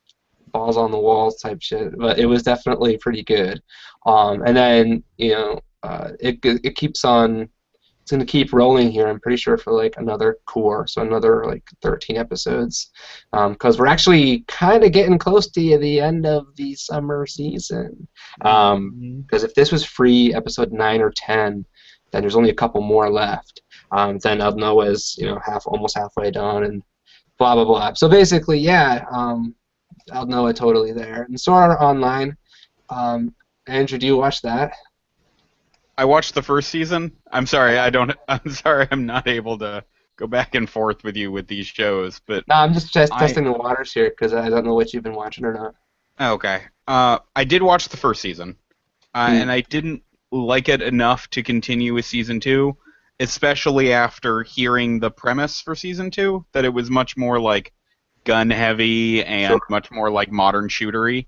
balls on the walls type shit, but it was definitely pretty good. And then it keeps on. It's gonna keep rolling here. I'm pretty sure for like another core, so another like 13 episodes, because we're actually kind of getting close to the end of the summer season. Because if this was free episode 9 or 10, then there's only a couple more left. Then Noah's almost halfway done, and blah blah blah. So basically, yeah, Noah totally there. And Sword Art Online. Andrew, do you watch that? I watched the first season. I'm sorry, I'm sorry, I'm not able to go back and forth with you with these shows. But No, I'm just testing the waters here because I don't know what you've been watching or not. okay, I did watch the first season, and I didn't like it enough to continue with season 2, especially after hearing the premise for season 2 that it was much more like gun heavy and much more like modern shootery.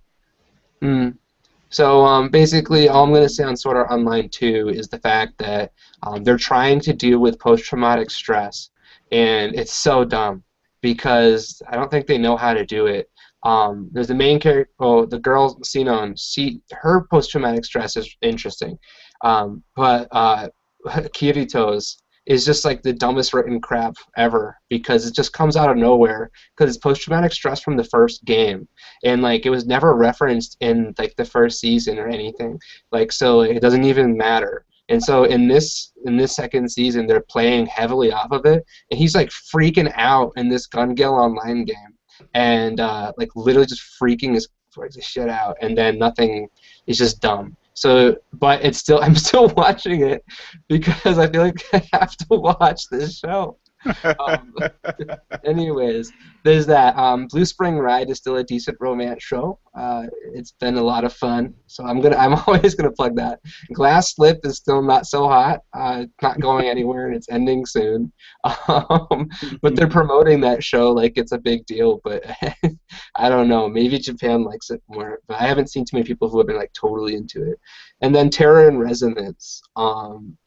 So basically, all I'm going to say on Sword Art Online 2 is the fact that they're trying to deal with post-traumatic stress, and it's so dumb because I don't think they know how to do it. There's the main character, the girl Sinon. Her post-traumatic stress is interesting, but Kirito's is just like the dumbest written crap ever because it just comes out of nowhere because it's post-traumatic stress from the first game, and like it was never referenced in like the first season or anything, like so it doesn't even matter. And so in this second season they're playing heavily off of it, and he's like freaking out in this Gun Gale Online game, and like literally just freaking his shit out, and then nothing is just dumb. So, but it's still, I'm still watching it because I feel like I have to watch this show. Anyways, there's that. Blue Spring Ride is still a decent romance show. It's been a lot of fun, so I'm always gonna plug that. Glass Slip is still not so hot. Not going anywhere, and it's ending soon. But they're promoting that show like it's a big deal. But I don't know. Maybe Japan likes it more, but I haven't seen too many people who have been like totally into it. And then Terror and Resonance. Sean,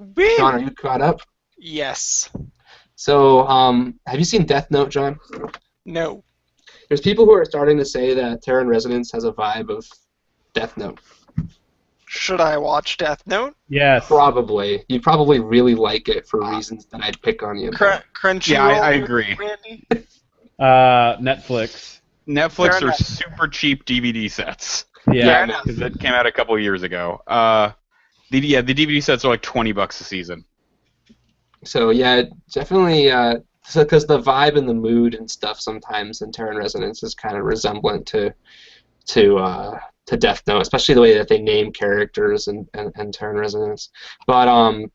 are you caught up? Yes. So, have you seen Death Note, John? No. There's people who are starting to say that Terran Resonance has a vibe of Death Note. Should I watch Death Note? Yes. Probably. You'd probably really like it for reasons that I'd pick on you. Crunchyroll. Yeah, I agree. Randy? Netflix. Netflix are super cheap DVD sets. Yeah. Because it came out a couple years ago. The DVD sets are like $20 a season. So yeah, definitely. So because the vibe and the mood and stuff sometimes in Terran Resonance is kind of resemblant to Death Note, especially the way that they name characters and Terran Resonance. But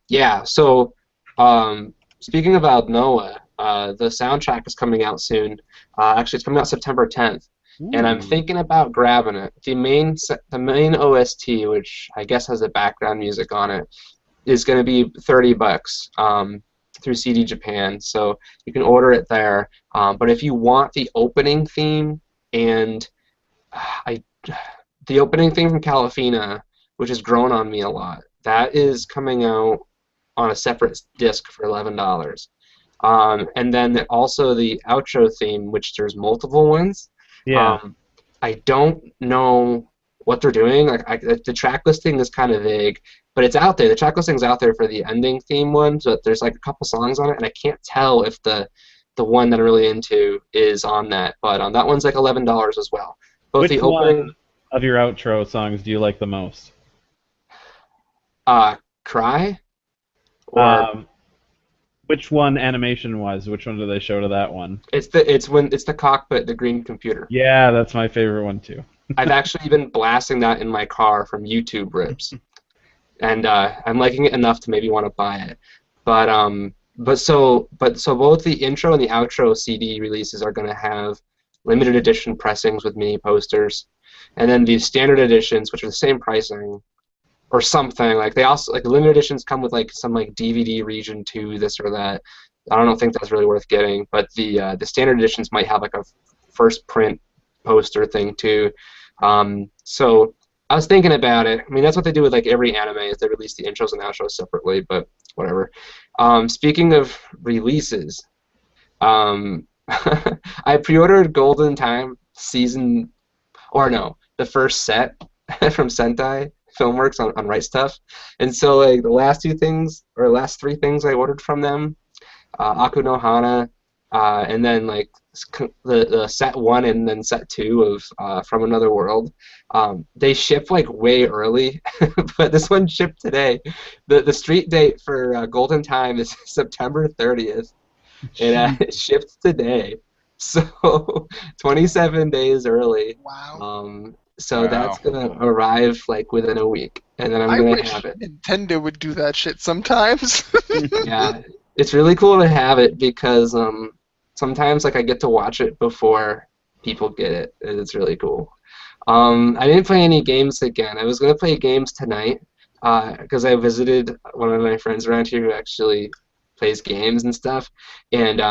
yeah. So speaking about Noah, the soundtrack is coming out soon. Actually, it's coming out September 10th. And I'm thinking about grabbing it. The main OST, which I guess has the background music on it, is going to be $30 through CD Japan, so you can order it there. But if you want the opening theme and the opening theme from Calafina, which has grown on me a lot, that is coming out on a separate disc for $11. And then also the outro theme, which there's multiple ones. Yeah. I don't know what they're doing. Like the track listing is kind of vague, but it's out there. The track listing's out there for the ending theme one, but there's like a couple songs on it, and I can't tell if the one that I'm really into is on that. But that one's like $11 as well. Both Which the opening one of your outro songs do you like the most? Cry or which one animation-wise? Which one do they show to that one? It's the cockpit, the green computer. Yeah, that's my favorite one too. I've actually been blasting that in my car from YouTube rips, and I'm liking it enough to maybe want to buy it. So both the intro and the outro CD releases are going to have limited edition pressings with mini posters, and then the standard editions, which are the same pricing or something, like they also like the limited editions come with like some like DVD region 2, this or that. I don't think that's really worth getting, but the standard editions might have like a first print poster thing too. So I was thinking about it. I mean, that's what they do with like every anime, is they release the intros and outros separately, but whatever. Speaking of releases, I pre-ordered Golden Time the first set from Sentai Filmworks on Right Stuff, and so like the last three things I ordered from them, Aku no Hana, and then like the set 1 and then set 2 of From Another World. They ship like way early, but this one shipped today. The street date for Golden Time is September 30th, and it shipped today, so 27 days early. Wow. So Wow. that's gonna arrive like within a week, and then I'm I gonna wish have it. Nintendo would do that shit sometimes. Yeah, it's really cool to have it because sometimes like I get to watch it before people get it, and it's really cool. I didn't play any games again. I was gonna play games tonight because I visited one of my friends around here who actually plays games and stuff, and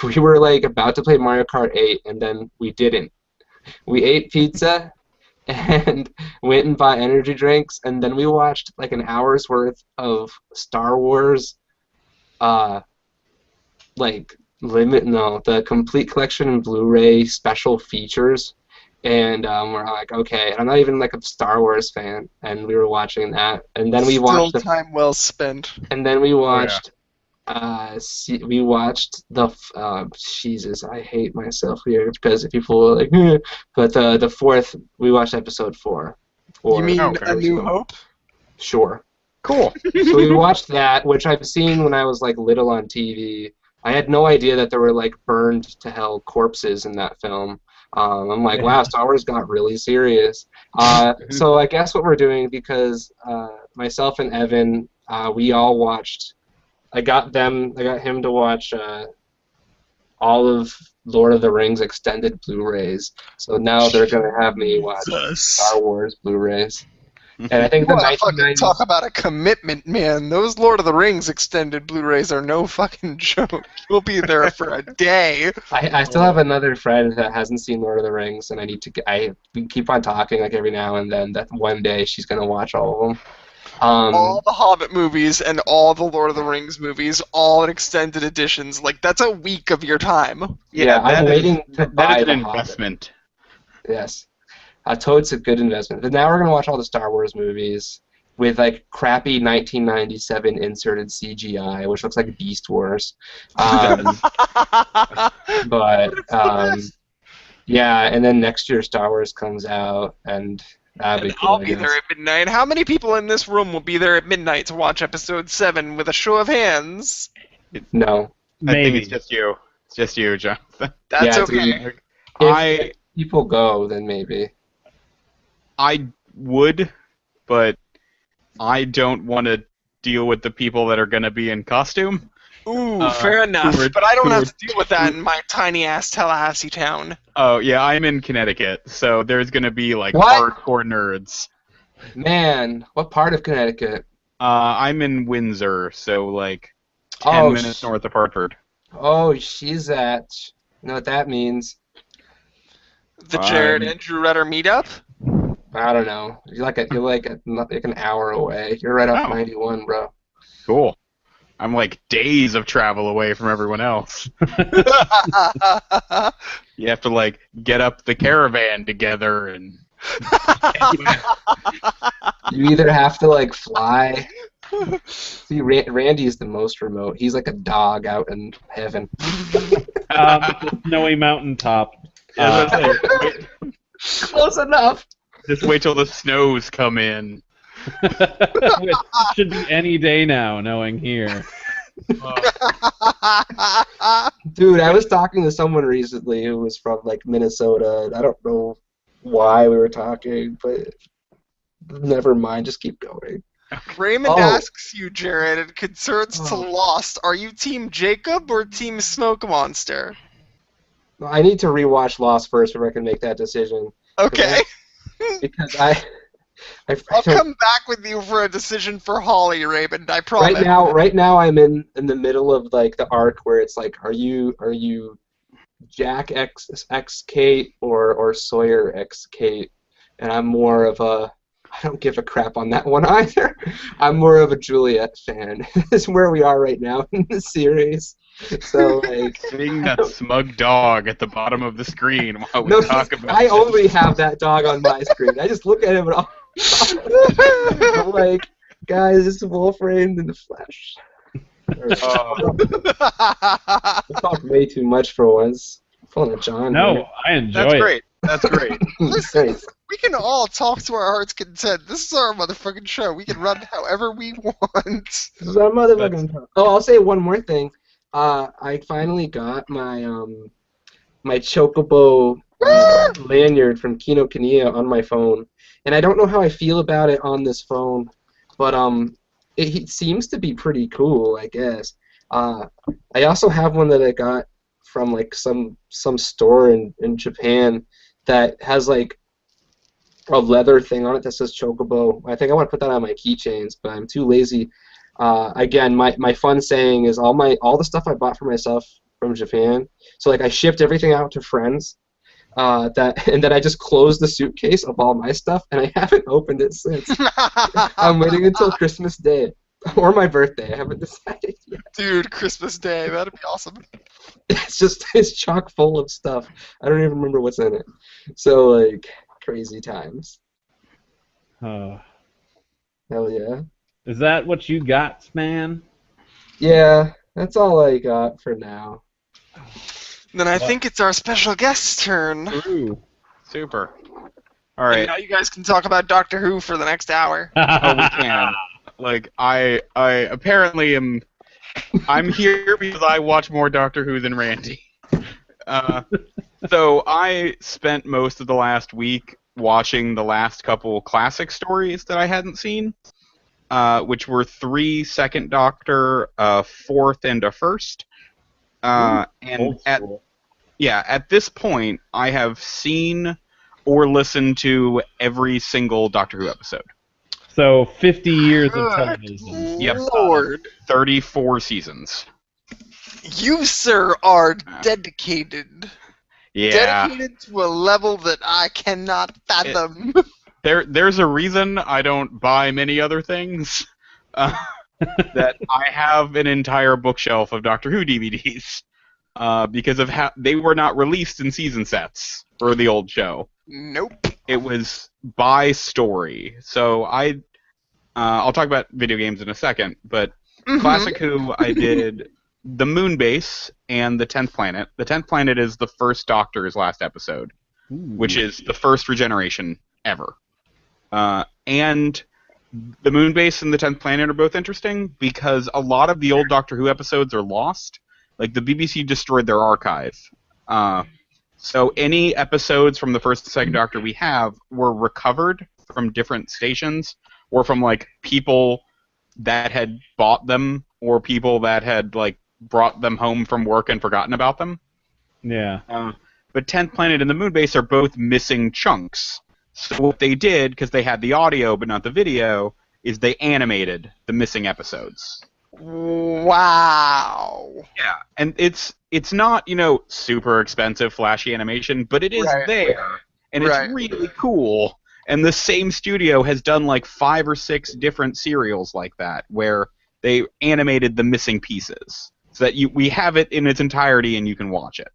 we were like about to play Mario Kart 8, and then we didn't. We ate pizza and went and bought energy drinks, and then we watched like an hour's worth of Star Wars, the complete collection and Blu-ray special features, and we're like, okay, I'm not even like a Star Wars fan, and we were watching that, and then we watched time well spent. and then we watched. We watched Jesus, I hate myself here because people were like, but the fourth, we watched episode 4. You mean okay. A New Hope? Sure. Cool. So we watched that, which I've seen when I was like little on TV. I had no idea that there were like burned to hell corpses in that film. I'm like, wow, Star Wars got really serious. So I guess what we're doing, because myself and Evan, we all watched. I got him to watch all of Lord of the Rings extended Blu-rays. So now they're gonna have me watch Star Wars Blu-rays. And I think the Well, fucking 1990s. talk about a commitment, man. Those Lord of the Rings extended Blu-rays are no fucking joke. You'll be there for a day. I still have another friend that hasn't seen Lord of the Rings, and I need to. We keep on talking like every now and then that one day she's gonna watch all of them. All the Hobbit movies and all the Lord of the Rings movies, all in extended editions. Like, that's a week of your time. Yeah, I'm that is- waiting to that buy is the an Hobbit. investment. Yes. Toad's a good investment. But now we're going to watch all the Star Wars movies with, like, crappy 1997 inserted CGI, which looks like Beast Wars. Yeah, and then next year Star Wars comes out, and that'd be cool, I'll I be guess. there at midnight. How many people in this room will be there at midnight to watch episode 7 with a show of hands? No. I think Maybe. it's just you. It's just you, Jonathan. That's Yeah, it's okay. If people go, then maybe. I would, but I don't want to deal with the people that are going to be in costume. Ooh, fair enough. who are- But I don't who have are- to deal with that in my tiny-ass Tallahassee town. Oh, yeah, I'm in Connecticut, so there's going to be, like, What? hardcore nerds. Man, what part of Connecticut? I'm in Windsor, so, like, 10 minutes north of Hartford. Oh, she's at. You know what that means? The Jared Andrew Rudder meetup? I don't know. You're like an hour away. You're right off Oh. 91, bro. Cool. I'm, like, days of travel away from everyone else. You have to, like, get up the caravan together and... You either have to like fly. See, Randy's the most remote. He's like a dog out in heaven. The snowy mountaintop. Yeah, that's it. Close enough. Just wait till the snows come in. Which should be any day now, knowing here. Dude, I was talking to someone recently who was from like Minnesota. I don't know why we were talking, but never mind. Just keep going. Raymond Oh. asks you, Jared, in concerns to Oh. Lost, are you Team Jacob or Team Smoke Monster? I need to rewatch Lost first before I can make that decision. Okay. Because I I'll don't- come back with you for a decision for Holly, Raymond. I promise. right now I'm in the middle of like the arc where it's like, are you Jack X Kate or Sawyer X Kate? And I'm more of a I don't give a crap on that one either. I'm more of a Juliet fan. This is where we are right now in the series. So like Seeing that smug dog at the bottom of the screen while we no, talk about I this. only have that dog on my screen. I just look at him and I'm like, guys, this is Wolfram in the flesh. I talked way too much for once. I'm pulling a John. No, I enjoy That's it. great. That's great. Listen, Thanks. we can all talk to our heart's content. This is our motherfucking show. We can run however we want. This is our motherfucking talk. Oh, I'll say one more thing. I finally got my my Chocobo lanyard from Kinokuniya on my phone, and I don't know how I feel about it on this phone, but it seems to be pretty cool, I guess. I also have one that I got from like some store in Japan that has like a leather thing on it that says Chocobo. I think I want to put that on my keychains, but I'm too lazy. Again, my fun saying is all the stuff I bought for myself from Japan. So like I shipped everything out to friends. And then I just closed the suitcase of all my stuff, and I haven't opened it since. I'm waiting until Christmas Day or my birthday. I haven't decided yet. Dude, Christmas Day. That'd be awesome. It's chock full of stuff. I don't even remember what's in it. So like crazy times. Oh. Hell yeah. Is that what you got, man? Yeah, that's all I got for now. Then I think it's our special guest's turn. Ooh. Super. All And right. now you guys can talk about Doctor Who for the next hour. Oh, we can. Like I apparently am. I'm here because I watch more Doctor Who than Randy. So I spent most of the last week watching the last couple classic stories that I hadn't seen, which were 3 Second Doctor, a fourth, and a first. And Old school. at this point, I have seen or listened to every single Doctor Who episode. So 50 years of Good television. Yep. Lord. 34 seasons. You, sir, are dedicated. Yeah. Dedicated to a level that I cannot fathom. There's a reason I don't buy many other things. That I have an entire bookshelf of Doctor Who DVDs because of how they were not released in season sets for the old show. Nope. It was by story. So I'll talk about video games in a second, but Classic Who, I did the Moon Base and the 10th Planet. The 10th Planet is the first Doctor's last episode, which is the first regeneration ever. And the Moon Base and the 10th Planet are both interesting because a lot of the old Doctor Who episodes are lost. Like, the BBC destroyed their archive. So any episodes from the first and second Doctor we have were recovered from different stations or from, like, people that had bought them or people that had, like, brought them home from work and forgotten about them. Yeah. But 10th Planet and the Moon Base are both missing chunks. So what they did, because they had the audio but not the video, is they animated the missing episodes. Wow. Yeah, and it's not, super expensive, flashy animation, but it is Right. there, and Right. it's really cool. And the same studio has done like 5 or 6 different serials like that, where they animated the missing pieces, so that we have it in its entirety and you can watch it.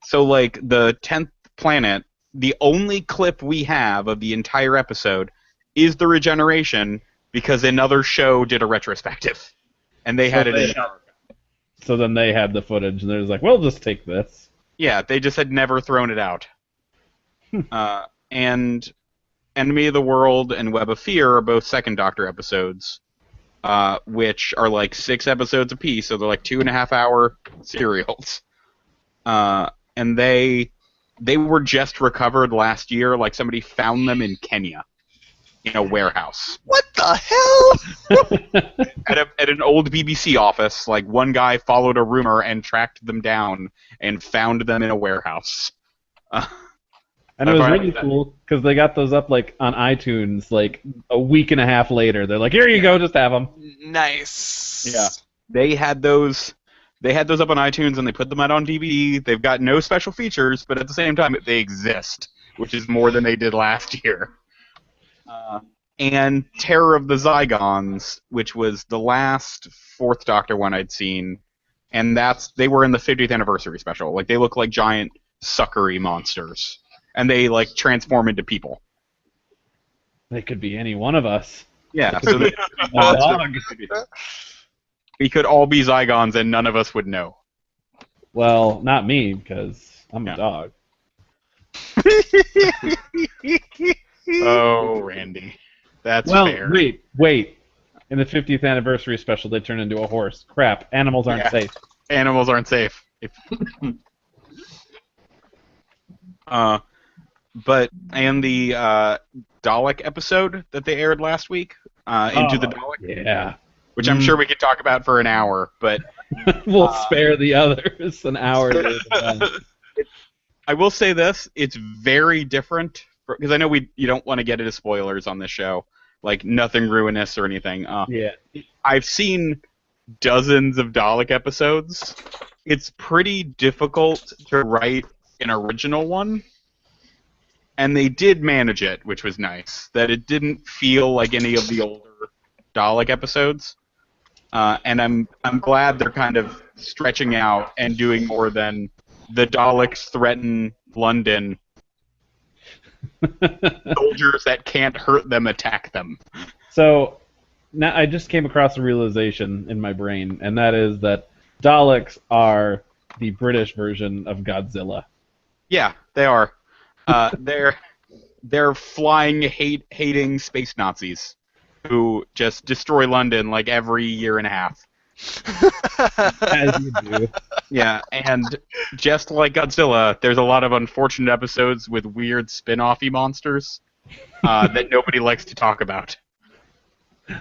So like the 10th Planet, the only clip we have of the entire episode is the regeneration because another show did a retrospective, and they had it in. So then they had the footage, and they're just like, "We'll just take this." Yeah, they just had never thrown it out. And Enemy of the World and Web of Fear are both Second Doctor episodes. which are like 6 episodes apiece, so they're like 2.5-hour serials. And they were just recovered last year. Like somebody found them in Kenya in a warehouse. What the hell? At an old BBC office, like one guy followed a rumor and tracked them down and found them in a warehouse. And it was really cool because they got those up like on iTunes like a week and a half later. They're like, "Here you go, just have them." Nice. Yeah, they had those. They had those up on iTunes and they put them out on DVD. They've got no special features, but at the same time, they exist, which is more than they did last year. And Terror of the Zygons, which was the last Fourth Doctor one I'd seen, and they were in the 50th anniversary special. Like they look like giant suckery monsters, and they like transform into people. They could be any one of us. Yeah, so they we could all be Zygons, and none of us would know. Well, not me because I'm a dog. Oh, Randy. That's fair. Wait. In the 50th anniversary special, they turn into a horse. Crap, animals aren't safe. Animals aren't safe. And the Dalek episode that they aired last week, Into the Dalek. Yeah. Which I'm sure we could talk about for an hour, but... we'll spare the others an hour. I will say this, it's very different, because I know you don't want to get into spoilers on this show, like nothing ruinous or anything. I've seen dozens of Dalek episodes. It's pretty difficult to write an original one, and they did manage it, which was nice, that it didn't feel like any of the older Dalek episodes. And I'm glad they're kind of stretching out and doing more than the Daleks threaten London. Soldiers that can't hurt them attack them. So now I just came across a realization in my brain, and that is that Daleks are the British version of Godzilla. Yeah, they are. They're flying hating space Nazis who just destroy London like every year and a half. As you do. Yeah, and just like Godzilla, there's a lot of unfortunate episodes with weird spin-off-y monsters that nobody likes to talk about.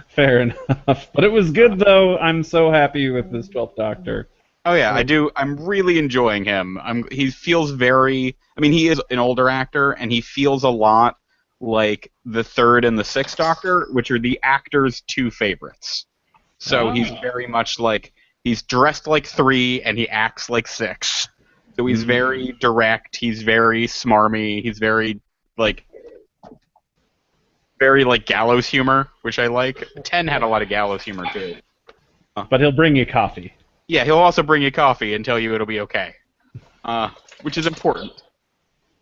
Fair enough. But it was good, though. I'm so happy with this 12th Doctor. Oh, yeah, I do. I'm really enjoying him. He feels very... I mean, he is an older actor, and he feels a lot like the 3rd and the 6th Doctor, which are the actor's 2 favorites. So he's very much like... He's dressed like 3, and he acts like 6. So he's very direct, he's very smarmy, he's very gallows humor, which I like. 10 had a lot of gallows humor, too. But he'll bring you coffee. Yeah, he'll also bring you coffee and tell you it'll be okay. Which is important.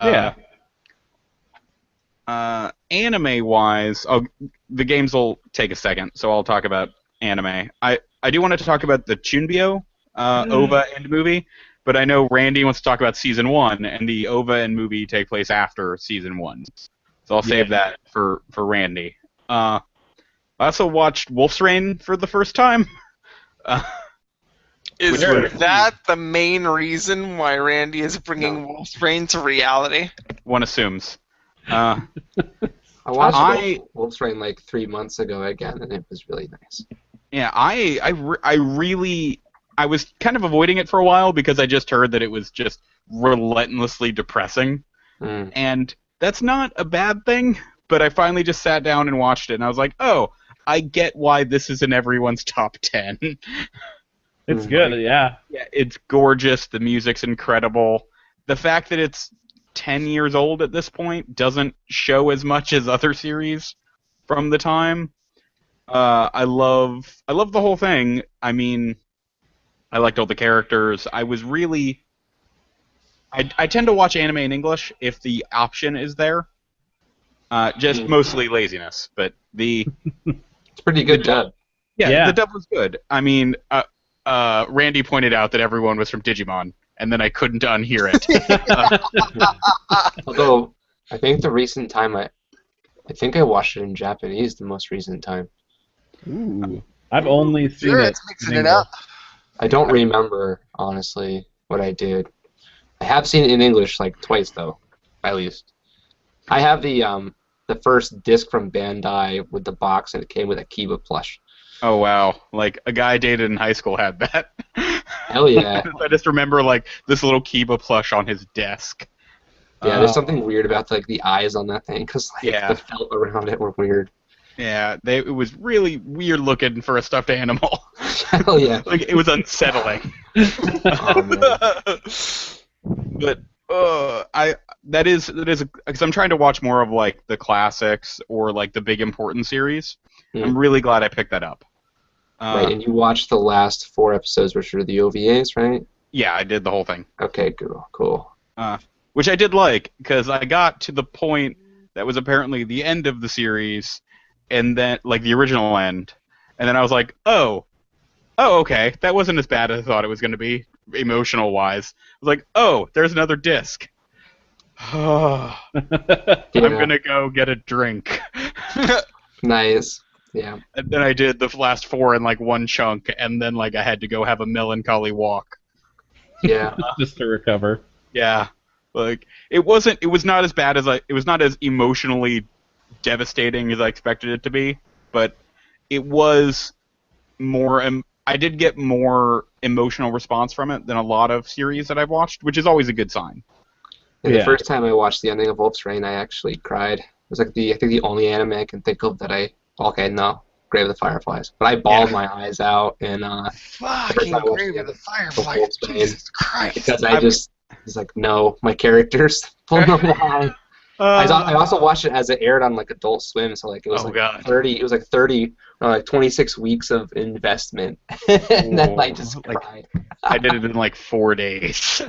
Yeah. Anime-wise, the games will take a second, so I'll talk about anime. I do want to talk about the Chunbyo OVA and movie, but I know Randy wants to talk about Season 1, and the OVA and movie take place after Season 1. So I'll save that for Randy. I also watched Wolf's Rain for the first time. Is that the main reason why Randy is bringing Wolf's Rain to reality? One assumes. I watched Wolf's Rain like 3 months ago again, and it was really nice. Yeah, I was kind of avoiding it for a while because I just heard that it was just relentlessly depressing. And that's not a bad thing, but I finally just sat down and watched it, and I was like, oh, I get why this is in everyone's top 10. It's good, yeah. Yeah, it's gorgeous, the music's incredible. The fact that it's 10 years old at this point doesn't show as much as other series from the time. I love the whole thing. I mean, I liked all the characters. I tend to watch anime in English if the option is there. Just mostly laziness, but it's pretty good dub. Yeah, the dub was good. I mean, Randy pointed out that everyone was from Digimon, and then I couldn't unhear it. Although, I think the watched it in Japanese the most recent time. Ooh. I've only seen Sure, it. it's mixing in it up. I don't remember, honestly, what I did. I have seen it in English like twice, though, at least. I have the first disc from Bandai with the box, and it came with a Kiba plush. Oh wow! Like a guy I dated in high school had that. Hell yeah. I just remember like this little Kiba plush on his desk. Yeah, there's something weird about like the eyes on that thing, because like Yeah. the felt around it were weird. Yeah, it was really weird looking for a stuffed animal. Hell yeah. Like it was unsettling. Oh, man. But that is because I'm trying to watch more of like the classics or like the big important series. I'm really glad I picked that up. Right, and you watched the last 4 episodes, which are the OVAs, right? Yeah, I did the whole thing. Okay, cool. Which I did like because I got to the point that was apparently the end of the series, and then like the original end, and then I was like, oh, okay, that wasn't as bad as I thought it was going to be, emotional wise. I was like, oh, there's another disc. I'm gonna go get a drink. Nice. Yeah. And then I did the last 4 in like one chunk, and then like I had to go have a melancholy walk. Yeah. Just to recover. Yeah, like it was not as bad as it was not as emotionally devastating as I expected it to be, but it was more. I did get more emotional response from it than a lot of series that I've watched, which is always a good sign. And the first time I watched the ending of Wolf's Rain, I actually cried. It was like I think the only anime I can think of that Grave of the Fireflies. But I bawled my eyes out, and Fucking Grave of the Fireflies. Jesus Christ. Because I just was like, no, my characters pull no line. I also watched it as it aired on like Adult Swim, so like it was 30. It was like 30, like 26 weeks of investment, and then I just cried. I did it in like 4 days.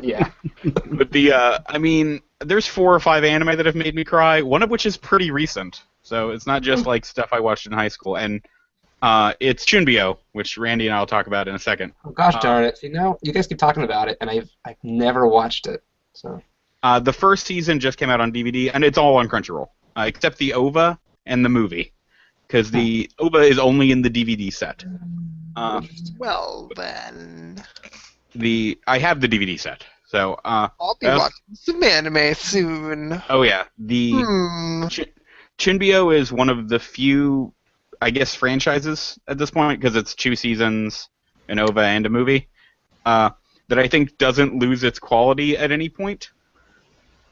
Yeah. But I mean, there's 4 or 5 anime that have made me cry. One of which is pretty recent, so it's not just like stuff I watched in high school. And it's Chunbyo, which Randy and I will talk about in a second. Oh gosh darn it! See, now you guys keep talking about it, and I've never watched it. So. The first season just came out on DVD, and it's all on Crunchyroll, except the OVA and the movie, because the OVA is only in the DVD set. Well then, I have the DVD set, so I'll be watching some anime soon. Oh yeah, Chunbyo is one of the few, I guess, franchises at this point, because it's 2 seasons, an OVA and a movie, that I think doesn't lose its quality at any point.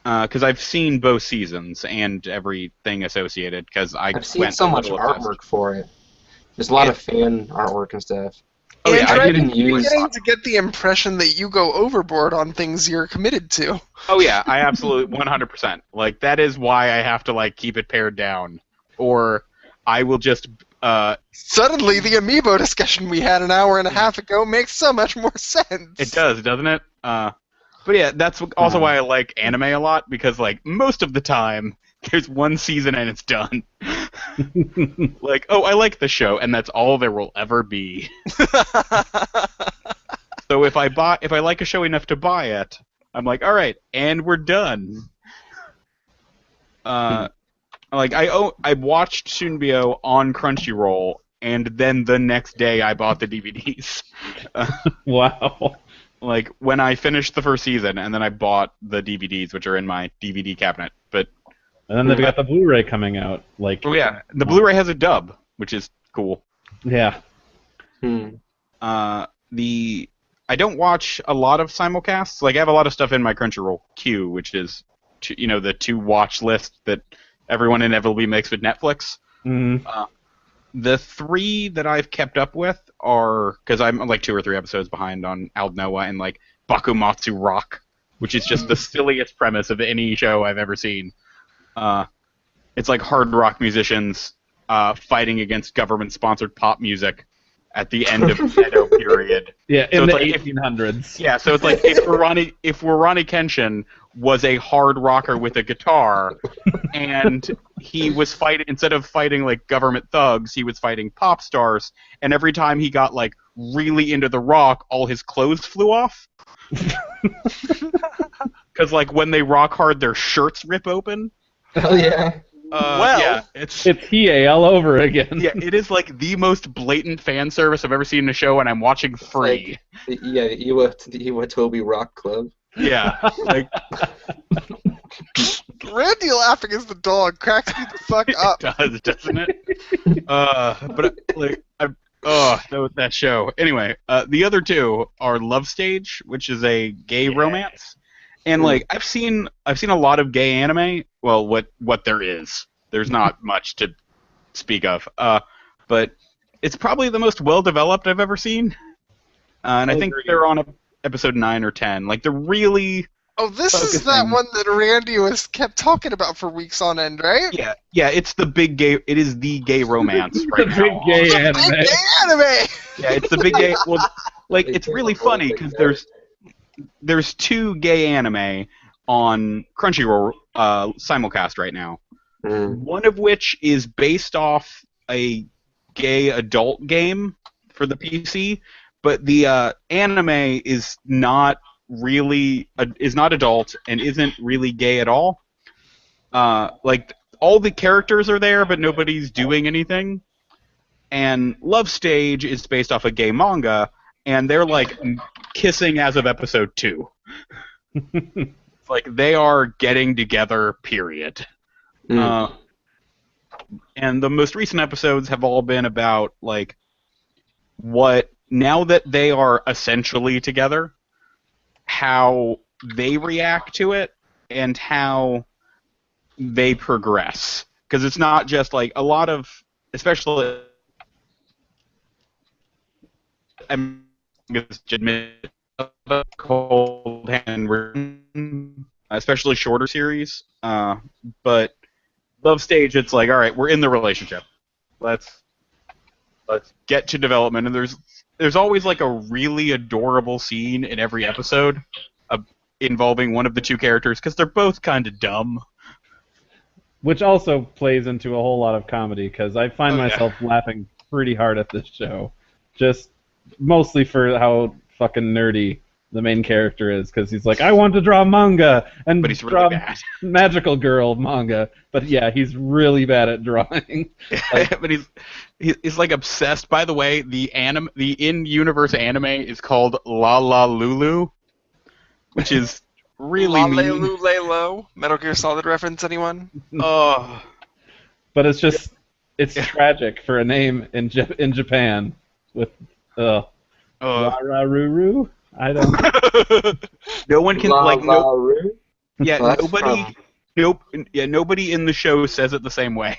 Because I've seen both seasons and everything associated. Because I've seen so much artwork for it. There's a lot of fan artwork and stuff. Oh yeah, I'm beginning to get the impression that you go overboard on things you're committed to. Oh yeah, I absolutely 100%. Like that is why I have to like keep it pared down, or I will just. Suddenly, the Amiibo discussion we had an hour and a half ago makes so much more sense. It does, doesn't it? But yeah, that's also why I like anime a lot, because like most of the time there's one season and it's done. Like, oh, I like the show, and that's all there will ever be. So if I like a show enough to buy it, I'm like, all right, and we're done. Like I watched Chunbyo on Crunchyroll, and then the next day I bought the DVDs. Wow. Like when I finished the first season, and then I bought the DVDs, which are in my DVD cabinet. And then they've got the Blu-ray coming out. Like, oh yeah, the Blu-ray has a dub, which is cool. Yeah. I don't watch a lot of simulcasts. Like I have a lot of stuff in my Crunchyroll queue, which is, the to-watch list that everyone inevitably makes with Netflix. Mm-hmm. The 3 that I've kept up with are, because I'm like 2 or 3 episodes behind on Aldnoah and like Bakumatsu Rock, which is just the silliest premise of any show I've ever seen. It's like hard rock musicians fighting against government-sponsored pop music at the end of the Edo period. Yeah, so in the like 1800s. Yeah, so it's like if Rurouni Kenshin was a hard rocker with a guitar, and he was fighting, instead of fighting like government thugs, he was fighting pop stars, and every time he got like really into the rock, all his clothes flew off. Because like when they rock hard, their shirts rip open. Oh yeah. Yeah, it's It's Hiei all over again. yeah, it is like the most blatant fan service I've ever seen in a show, and I'm watching free. Like, the Iwatobi Rock Club. Yeah, like Randy laughing as the dog cracks me the fuck up. it does, doesn't it? But like, that show. Anyway, the other two are Love Stage, which is a gay romance, and like I've seen a lot of gay anime. Well, what there is, there's not much to speak of. But it's probably the most well developed I've ever seen, and I think they're on episode 9 or 10. Like they're really. Oh, this is that one that Randy kept talking about for weeks on end, right? Yeah, it's the big gay. It is the gay romance right now. The big gay anime. Big gay anime. Yeah, it's the big gay. Well, like it's really funny because there's 2 gay anime on Crunchyroll simulcast right now. One of which is based off a gay adult game for the PC, but the anime is not adult and isn't really gay at all. Like all the characters are there, but nobody's doing anything. And Love Stage is based off a gay manga, and they're like kissing as of episode 2. It's like they are getting together. Period. And the most recent episodes have all been about like what now that they are essentially together, how they react to it and how they progress. Because it's not just like a lot of, especially, I'm going to admit, cold hand written, especially shorter series. But Love Stage, it's like, all right, we're in the relationship. Let's get to development, and there's always like a really adorable scene in every episode involving one of the 2 characters because they're both kind of dumb. Which also plays into a whole lot of comedy because I find myself laughing pretty hard at this show, just mostly for how fucking nerdy the main character is, because he's like, I want to draw manga and But he's draw really bad. magical girl manga, but yeah, he's really bad at drawing. But he's like obsessed. By the way, the in-universe anime is called La La Lulu, which is really mean. Lalo. Metal Gear Solid reference, anyone? Oh, But it's just, it's tragic for a name in Japan with Wararuru. I don't. No one can Yeah, That's nobody. from- Nope. Yeah, nobody in the show says it the same way.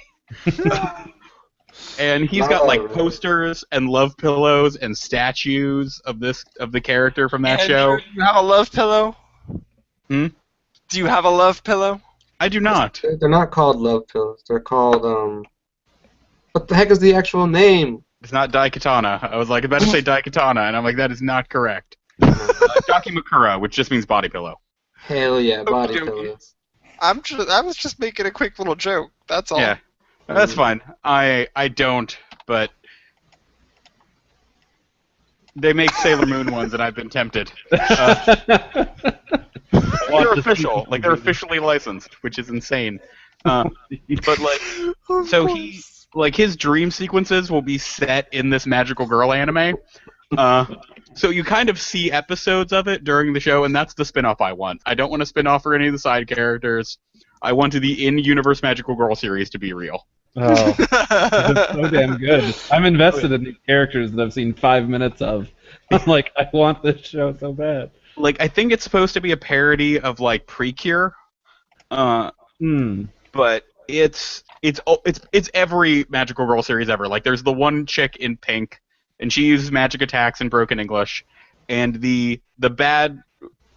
And he's got like posters and love pillows and statues of the character from that show. Do you have a love pillow? Hmm? Do you have a love pillow? I do not. They're not called love pillows. They're called What the heck is the actual name? It's not Daikatana. I was like about to say Daikatana, and I'm like, that is not correct. Dakimakura, which just means body pillow. Hell yeah, body Okey-dokey. pillows. I was just making a quick little joke. That's all. Yeah, that's fine. I don't, but they make Sailor Moon ones, and I've been tempted. They're official, like they're officially licensed, which is insane. But like, so his dream sequences will be set in this magical girl anime. So you kind of see episodes of it during the show, and that's the spin-off I want. I don't want a spin-off for any of the side characters. I want the in-universe magical girl series to be real. Oh, that's so damn good. I'm invested in these characters that I've seen 5 minutes of. I'm like, I want this show so bad. Like, I think it's supposed to be a parody of like Precure, but it's every magical girl series ever. Like, there's the one chick in pink, and she uses magic attacks in broken English, and the bad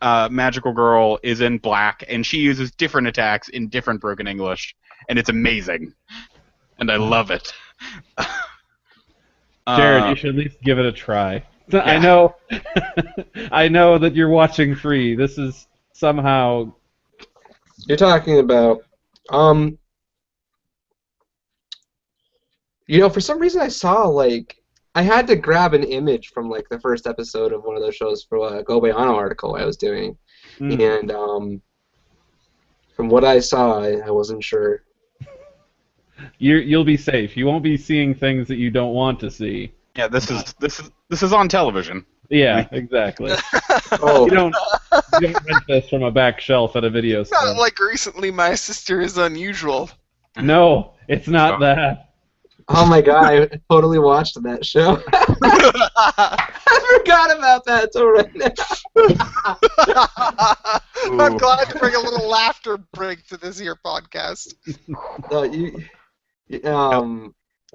magical girl is in black, and she uses different attacks in different broken English, and it's amazing, and I love it. Jared, you should at least give it a try. Yeah. I know that you're watching free. This is somehow. You're talking about, for some reason I saw, like, I had to grab an image from, like, the first episode of one of those shows for a Gobeano article I was doing, and, from what I saw, I wasn't sure. You'll be safe. You won't be seeing things that you don't want to see. Yeah, this is on television. Yeah, exactly. Oh, You don't rent this from a back shelf at a video It's not store. like recently my sister is unusual. No, it's not that. oh my god, I totally watched that show. I forgot about that until right now. I'm glad to bring a little laughter break to this here podcast.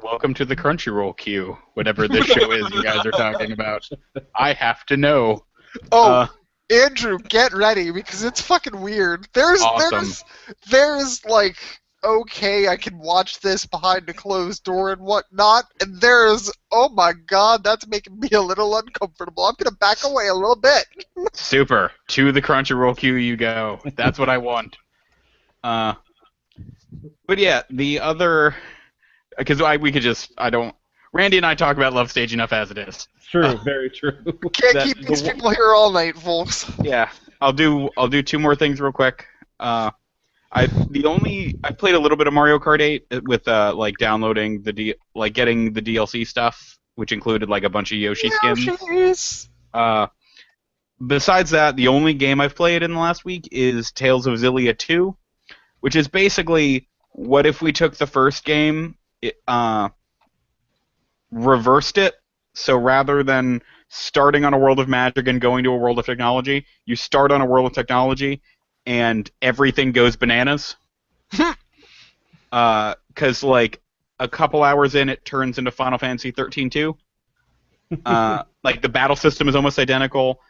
Welcome to the Crunchyroll queue, whatever this show is you guys are talking about. I have to know. Oh, Andrew, get ready because it's fucking weird. Awesome. There's like, okay, I can watch this behind a closed door and whatnot, and there's, oh my god, that's making me a little uncomfortable. I'm gonna back away a little bit. Super. To the Crunchyroll queue you go. That's what I want. But yeah, the other... Because Randy and I talk about Love Stage enough as it is. True, very true. Can't keep these people here all night, folks. Yeah, I'll do 2 more things real quick. I played a little bit of Mario Kart 8 with like downloading getting the DLC stuff, which included like a bunch of Yoshi skins. Yoshis. Besides that, the only game I've played in the last week is Tales of Xillia 2, which is basically what if we took the first game, reversed it. So rather than starting on a world of magic and going to a world of technology, you start on a world of technology and everything goes bananas. Because like a couple hours in, it turns into Final Fantasy 13-2. Like the battle system is almost identical.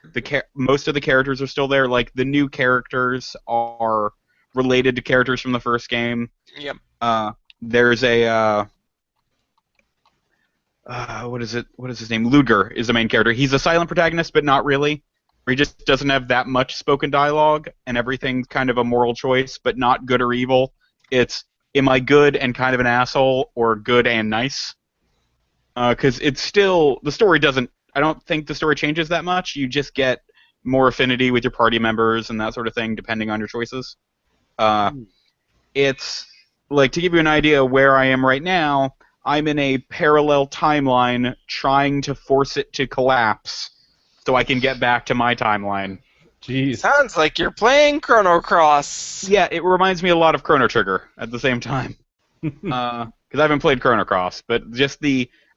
Most of the characters are still there. Like the new characters are related to characters from the first game. Yep. There's a what is his name? Ludger is the main character. He's a silent protagonist, but not really. He just doesn't have that much spoken dialogue, and everything's kind of a moral choice, but not good or evil. It's, am I good and kind of an asshole, or good and nice? Because it's still, the story doesn't, I don't think the story changes that much. You just get more affinity with your party members and that sort of thing, depending on your choices. It's, like, to give you an idea of where I am right now, I'm in a parallel timeline trying to force it to collapse so I can get back to my timeline. Jeez. Sounds like you're playing Chrono Cross. Yeah, it reminds me a lot of Chrono Trigger at the same time. Because I haven't played Chrono Cross, but just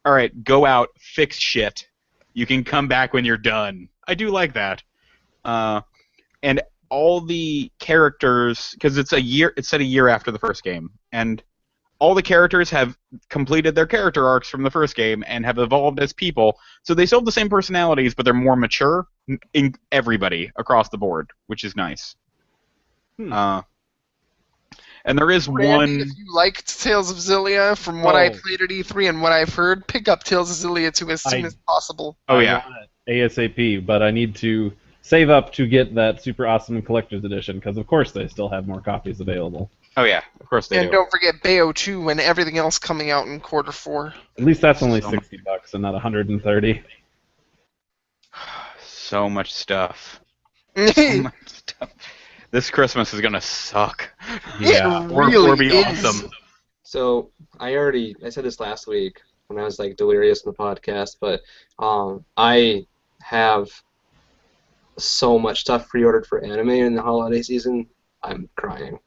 alright, go out, fix shit. You can come back when you're done. I do like that. And all the characters, because it's set a year after the first game, and all the characters have completed their character arcs from the first game and have evolved as people, so they still have the same personalities, but they're more mature in everybody across the board, which is nice. And there is Randy, one... if you liked Tales of Xillia, from what I played at E3 and what I've heard, pick up Tales of Xillia 2 as soon as possible. Oh, yeah. I want it ASAP, but I need to save up to get that super awesome collector's edition, because of course they still have more copies available. Oh, yeah. Of course they do. And don't forget Bayo 2 and everything else coming out in Q4. At least that's only $60 and not $130. So much stuff. So much stuff. This Christmas is gonna suck. Yeah. Or be awesome. So I said this last week when I was like delirious in the podcast, but I have so much stuff pre-ordered for anime in the holiday season. I'm crying.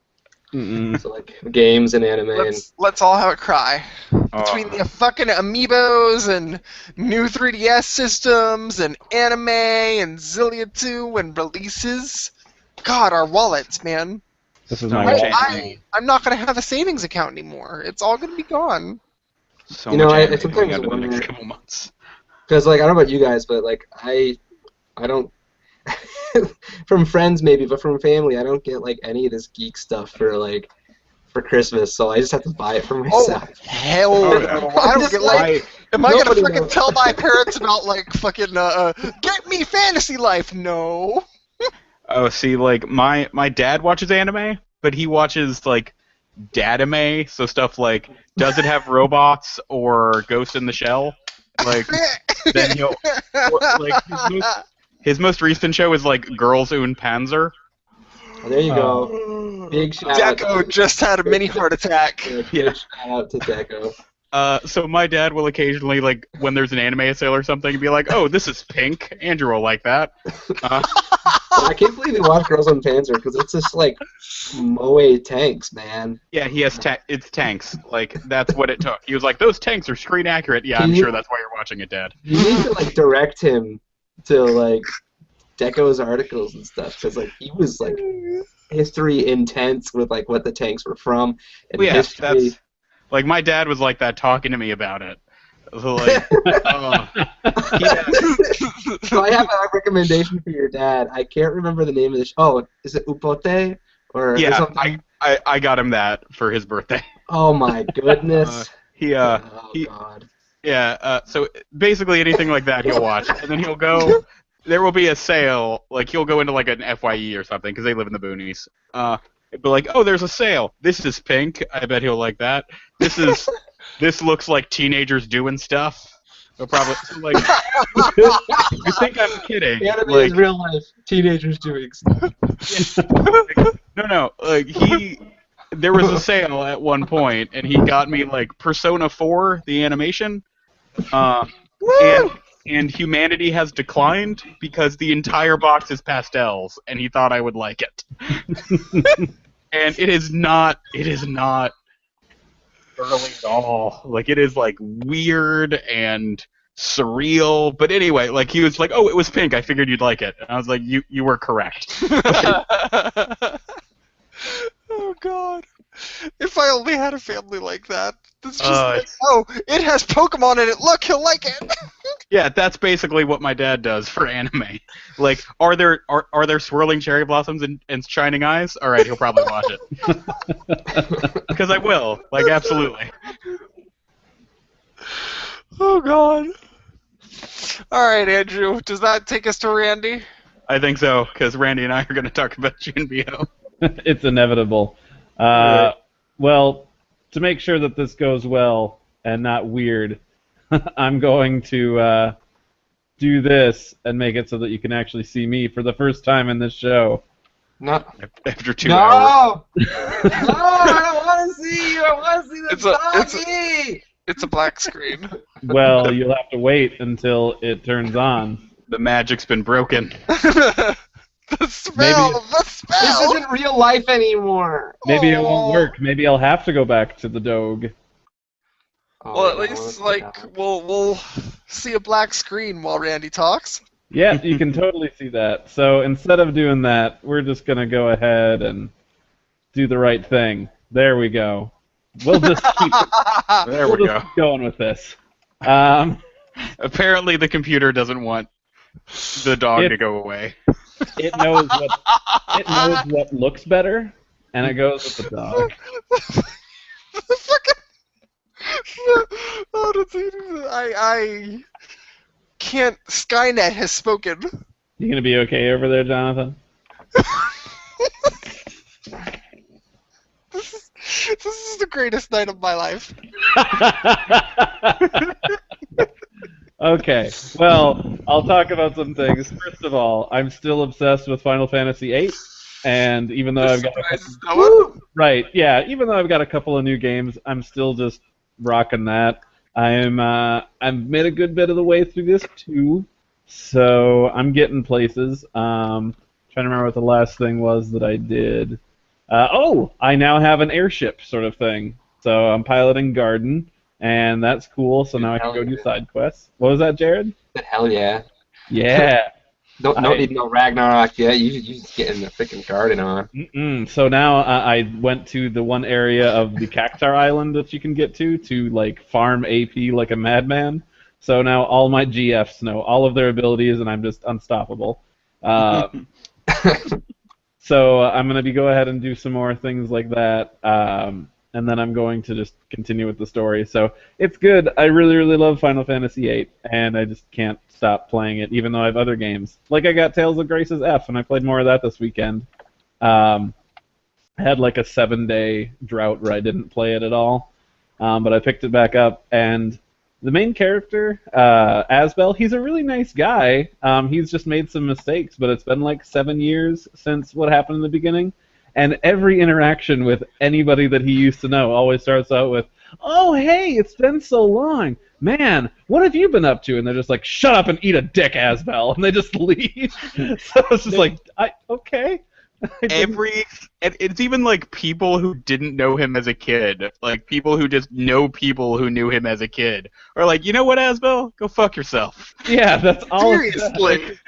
So like games and anime. Let's all have a cry. Between the fucking amiibos and new 3DS systems and anime and Xillia 2 and releases. God, our wallets, man. This is my I'm not going to have a savings account anymore. It's all going to be gone. So you know, much I sometimes the wonder, next couple months. because like I don't know about you guys, but like I don't. From friends maybe, but from family, I don't get like any of this geek stuff for Christmas, so I just have to buy it for myself. Oh, hell no. I don't get like, am I gonna fucking tell my parents about like fucking get me Fantasy Life? No. Oh, see, like my dad watches anime, but he watches like dadime, so stuff like does it have robots or Ghost in the Shell? Like then he'll like his most recent show is like Girls und Panzer. Oh, there you go. Big shout out. Deco just had a mini heart attack. Big shout out to Deco. So my dad will occasionally, like, when there's an anime sale or something, be like, "Oh, this is pink. Andrew will like that." I can't believe you watch Girls on Panzer because it's just like moe tanks, man. Yeah, he has it's tanks. Like, that's what it took. He was like, "Those tanks are screen accurate." Yeah, I'm sure that's why you're watching it, Dad. You need to like direct him to like Deco's articles and stuff because like he was like history intense with like what the tanks were from and Well, yeah, history. that's like my dad was like that talking to me about it. So, like, So I have a recommendation for your dad. I can't remember the name of the show. Oh, is it Upote or yeah, something? I got him that for his birthday. Oh my goodness. Oh God. Yeah, so basically anything like that he'll watch, and then he'll go. There will be a sale, like he'll go into like an FYE or something because they live in the boonies. But like, oh, there's a sale. This is pink. I bet he'll like that. This looks like teenagers doing stuff. They'll probably like. You think I'm kidding? Anime Like, is real life. Teenagers doing stuff. no, like there was a sale at one point, and he got me like Persona 4, the animation, and humanity has declined because the entire box is pastels, and he thought I would like it. And it is not early at all. Like, it is like weird and surreal. But anyway, like he was like, "Oh, it was pink. I figured you'd like it." And I was like, "You were correct." Oh God! If I only had a family like that. That's just It's- oh, it has Pokemon in it. Look, he'll like it. Yeah, that's basically what my dad does for anime. Like, are there swirling cherry blossoms and shining eyes? All right, he'll probably watch it. Because I will. Like, absolutely. Oh God! All right, Andrew. Does that take us to Randy? I think so, because Randy and I are going to talk about GNBO. It's inevitable. Well, to make sure that this goes well and not weird, I'm going to do this and make it so that you can actually see me for the first time in this show. No. After 2 hours. No! I don't want to see you. I want to see the doggy. It's a black screen. Well, you'll have to wait until it turns on. The magic's been broken. The spell. The spell. This isn't real life anymore. Maybe it won't work. Maybe I'll have to go back to the Doge. Well, at least we'll see a black screen while Randy talks. Yeah, you can totally see that. So instead of doing that, we're just going to go ahead and do the right thing. There we go. We'll just keep, There we'll we just go. keep going with this. Apparently the computer doesn't want the dog to go away. It knows what looks better, and it goes with the dog. Oh, I can't. Skynet has spoken. You gonna be okay over there, Jonathan? This is the greatest night of my life. Okay, well, I'll talk about some things. First of all, I'm still obsessed with Final Fantasy VIII, and even though I've got even though I've got a couple of new games, I'm still just rocking that. I've made a good bit of the way through this too, so I'm getting places. Trying to remember what the last thing was that I did. I now have an airship sort of thing. So I'm piloting Garden, and that's cool. So now I can go do side quests. What was that, Jared? Hell yeah. Yeah. Don't need no Ragnarok yet. You just getting the freaking Garden on. So now I went to the one area of the Cactar Island that you can get to like farm AP like a madman. So now all my GFs know all of their abilities, and I'm just unstoppable. So I'm going to go ahead and do some more things like that, and then I'm going to just continue with the story. So it's good. I really, really love Final Fantasy VIII, and I just can't stop playing it, even though I have other games. Like I got Tales of Grace's F, and I played more of that this weekend. I had like a 7-day drought where I didn't play it at all, but I picked it back up, and the main character, Asbel, he's a really nice guy. He's just made some mistakes, but it's been like 7 years since what happened in the beginning. And every interaction with anybody that he used to know always starts out with, "Oh, hey, it's been so long. Man, what have you been up to?" And they're just like, "Shut up and eat a dick, Asbel." And they just leave. So it's just like, okay. And it's even like people who didn't know him as a kid, like people who just know people who knew him as a kid, are like, you know what, Asbel, go fuck yourself. Yeah, that's all. Seriously.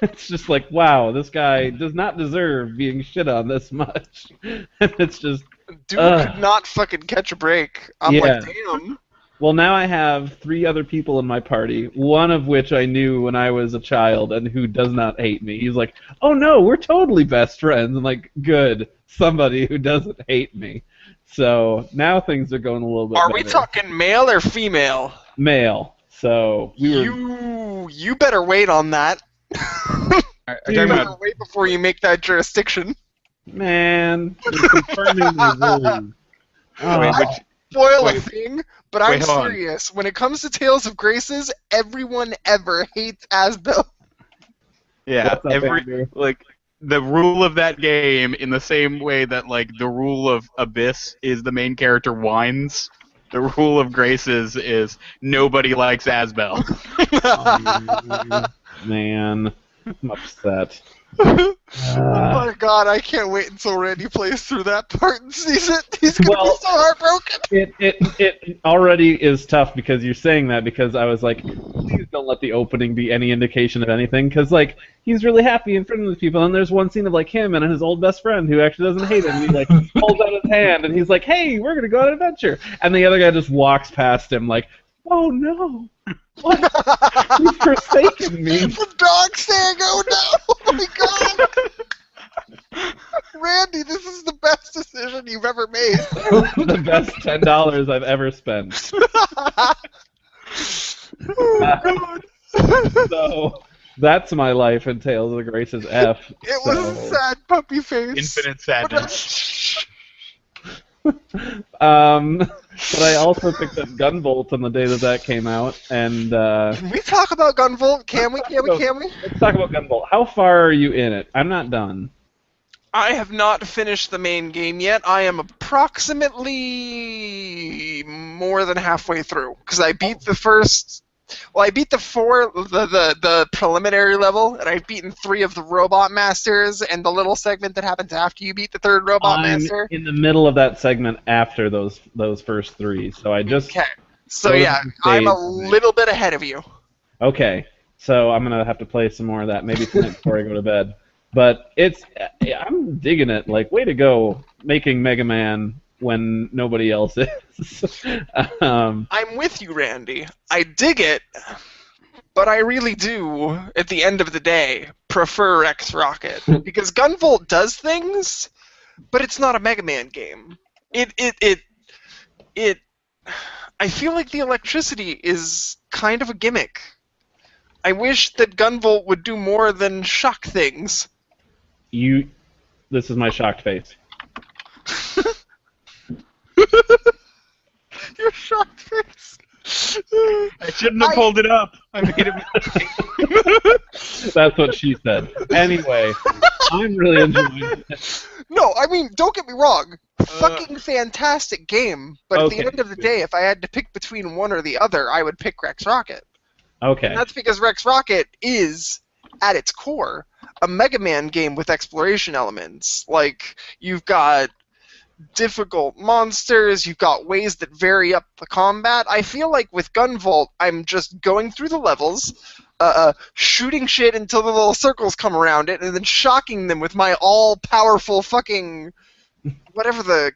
It's just like, wow, this guy does not deserve being shit on this much. And it's just, Dude could not fucking catch a break. I'm Yeah. like, damn. well, now I have 3 other people in my party, one of which I knew when I was a child and who does not hate me. He's like, "Oh no, we're totally best friends." I'm like, good, somebody who doesn't hate me. So now things are going a little bit Are better. we talking male or female? Male. So we were. You better wait on that. Are Dude. you You talking better about wait before you make that jurisdiction. Man, you're confirming the rules. wait, Oh. which, Spoil a Wait. thing, but I'm Wait, hold on. serious. When it comes to Tales of Graces, everyone ever hates Asbel. yeah, What's up, Andrew? like the rule of that game, in the same way that like the rule of Abyss is the main character whines, the rule of Graces is nobody likes Asbel. Man, I'm upset. Oh my god, I can't wait until Randy plays through that part and sees it. He's gonna Well, be so heartbroken. It already is tough because you're saying that, because I was like, please don't let the opening be any indication of anything, because like he's really happy in front of the people, and there's one scene of like him and his old best friend who actually doesn't hate him. And he like holds out his hand and he's like, "Hey, we're gonna go on an adventure," and the other guy just walks past him like, "Oh no, what? He's forsaken me." The dog saying, "Oh no! Oh my god!" Randy, this is the best decision you've ever made. The best $10 I've ever spent. Oh god. So that's my life in Tales of Grace's F. It was a sad puppy face. Infinite sadness. But I also picked up Gunvolt on the day that came out, and Can we talk about Gunvolt? Can we? let's talk about Gunvolt. How far are you in it? I'm not done. I have not finished the main game yet. I am approximately more than halfway through because I beat the first. Well, I beat the preliminary level, and I've beaten 3 of the robot masters, and the little segment that happens after you beat the 3rd robot I'm master. in the middle of that segment after those first 3, so I just Okay. So those yeah, are I'm a days. little bit ahead of you. Okay, so I'm gonna have to play some more of that maybe tonight before I go to bed. But I'm digging it. Like, way to go, making Mega Man when nobody else is. I'm with you, Randy. I dig it, but I really do, at the end of the day, prefer X Rocket because Gunvolt does things, but it's not a Mega Man game. I feel like the electricity is kind of a gimmick. I wish that Gunvolt would do more than shock things. This is my shocked face. Your shocked face. I shouldn't have pulled it up. I made a mistake. That's what she said. Anyway, I'm really enjoying it. No, I mean, don't get me wrong. Fucking fantastic game, but at Okay, the end of the good. day, if I had to pick between one or the other, I would pick Rex Rocket. Okay. And that's because Rex Rocket is, at its core, a Mega Man game with exploration elements. Like, you've got difficult monsters, you've got ways that vary up the combat. I feel like with Gunvolt, I'm just going through the levels, shooting shit until the little circles come around it, and then shocking them with my all-powerful fucking... whatever the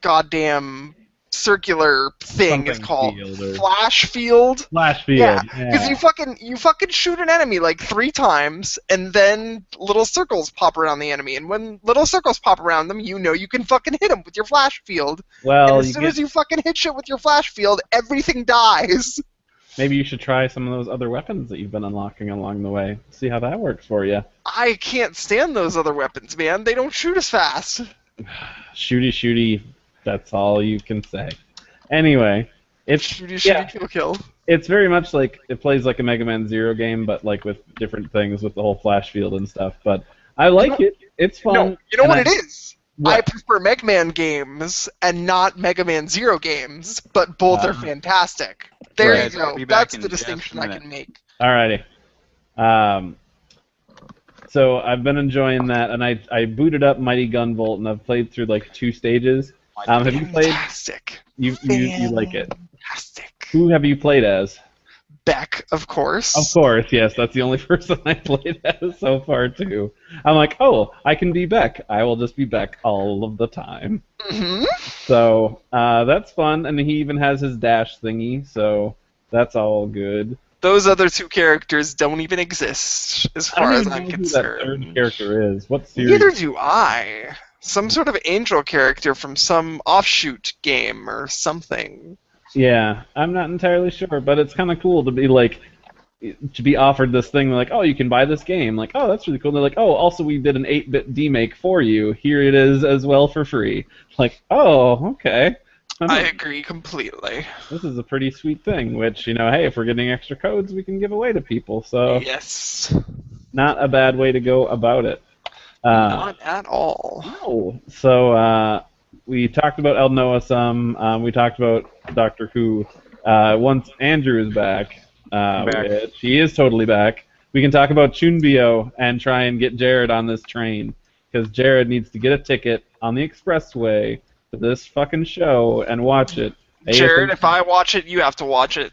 goddamn circular thing is Something called. field or- Flash field? Flash field. Yeah, because you fucking shoot an enemy like 3 times, and then little circles pop around the enemy, and when little circles pop around them, you know you can fucking hit them with your flash field. Well, And as soon as you fucking hit shit with your flash field, everything dies. maybe you should try some of those other weapons that you've been unlocking along the way. See how that works for you. I can't stand those other weapons, man. They don't shoot as fast. Shooty, that's all you can say. Anyway, it's Shooty, yeah. kill. It's very much like it plays like a Mega Man Zero game, but like with different things with the whole flash field and stuff. But I like it. It's fun. No, you know and what it is? I What? prefer Mega Man games and not Mega Man Zero games, but both are fantastic. There Right. you go. Be back That's in the just distinction a I minute. can make. Alrighty. So I've been enjoying that, and I booted up Mighty Gunvolt, and I've played through like 2 stages. Have you played? Fantastic. You like it? Fantastic. Who have you played as? Beck, of course. Of course, yes. That's the only person I played as so far too. I'm like, oh, I can be Beck. I will just be Beck all of the time. Hmm. So that's fun, and he even has his dash thingy, so that's all good. Those other 2 characters don't even exist, as I don't far as even I'm know who that third concerned. character is. What series? Neither do I. Some sort of angel character from some offshoot game or something. Yeah, I'm not entirely sure, but it's kind of cool to be like, to be offered this thing. Like, oh, you can buy this game. Like, oh, that's really cool. And they're like, oh, also we did an 8-bit demake for you. Here it is as well for free. Like, oh, okay. I agree completely. This is a pretty sweet thing. Which, you know, hey, if we're getting extra codes, we can give away to people. So Yes. not a bad way to go about it. Not at all. No. So we talked about El Noah some. We talked about Doctor Who. Once Andrew is back, which he is totally back, we can talk about Chunbyo and try and get Jared on this train. Because Jared needs to get a ticket on the expressway to this fucking show and watch it. Jared, if I watch it, you have to watch it.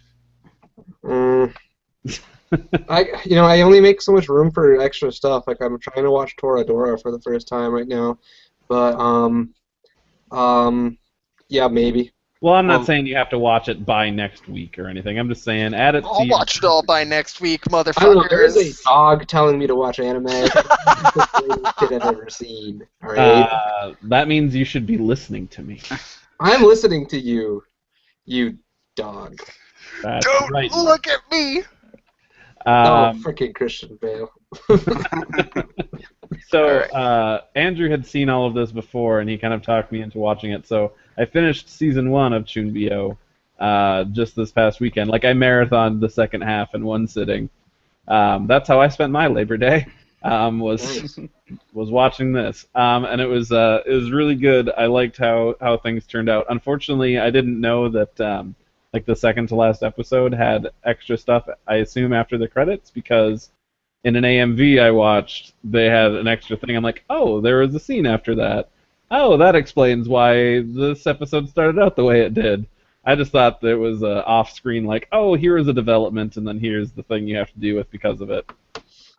I only make so much room for extra stuff. Like I'm trying to watch Toradora for the first time right now, but yeah, maybe. Well, I'm not saying you have to watch it by next week or anything. I'm just saying add it to I'll your... watch it all by next week, motherfuckers. I don't know. There is a dog telling me to watch anime. It's the greatest shit I've ever seen. All right. That means you should be listening to me. I'm listening to you, you dog. That's Don't right. look at me. Oh, freaking Christian Bale. So Andrew had seen all of this before, and he kind of talked me into watching it. So I finished season 1 of Chunbyo just this past weekend. Like I marathoned the second half in one sitting. That's how I spent my Labor Day. Was watching this, and it was really good. I liked how things turned out. Unfortunately, I didn't know that like the second to last episode had extra stuff. I assume after the credits, because in an AMV I watched, they had an extra thing. I'm like, oh, there was a scene after that. Oh, that explains why this episode started out the way it did. I just thought that it was off-screen, like, oh, here is a development, and then here's the thing you have to deal with because of it.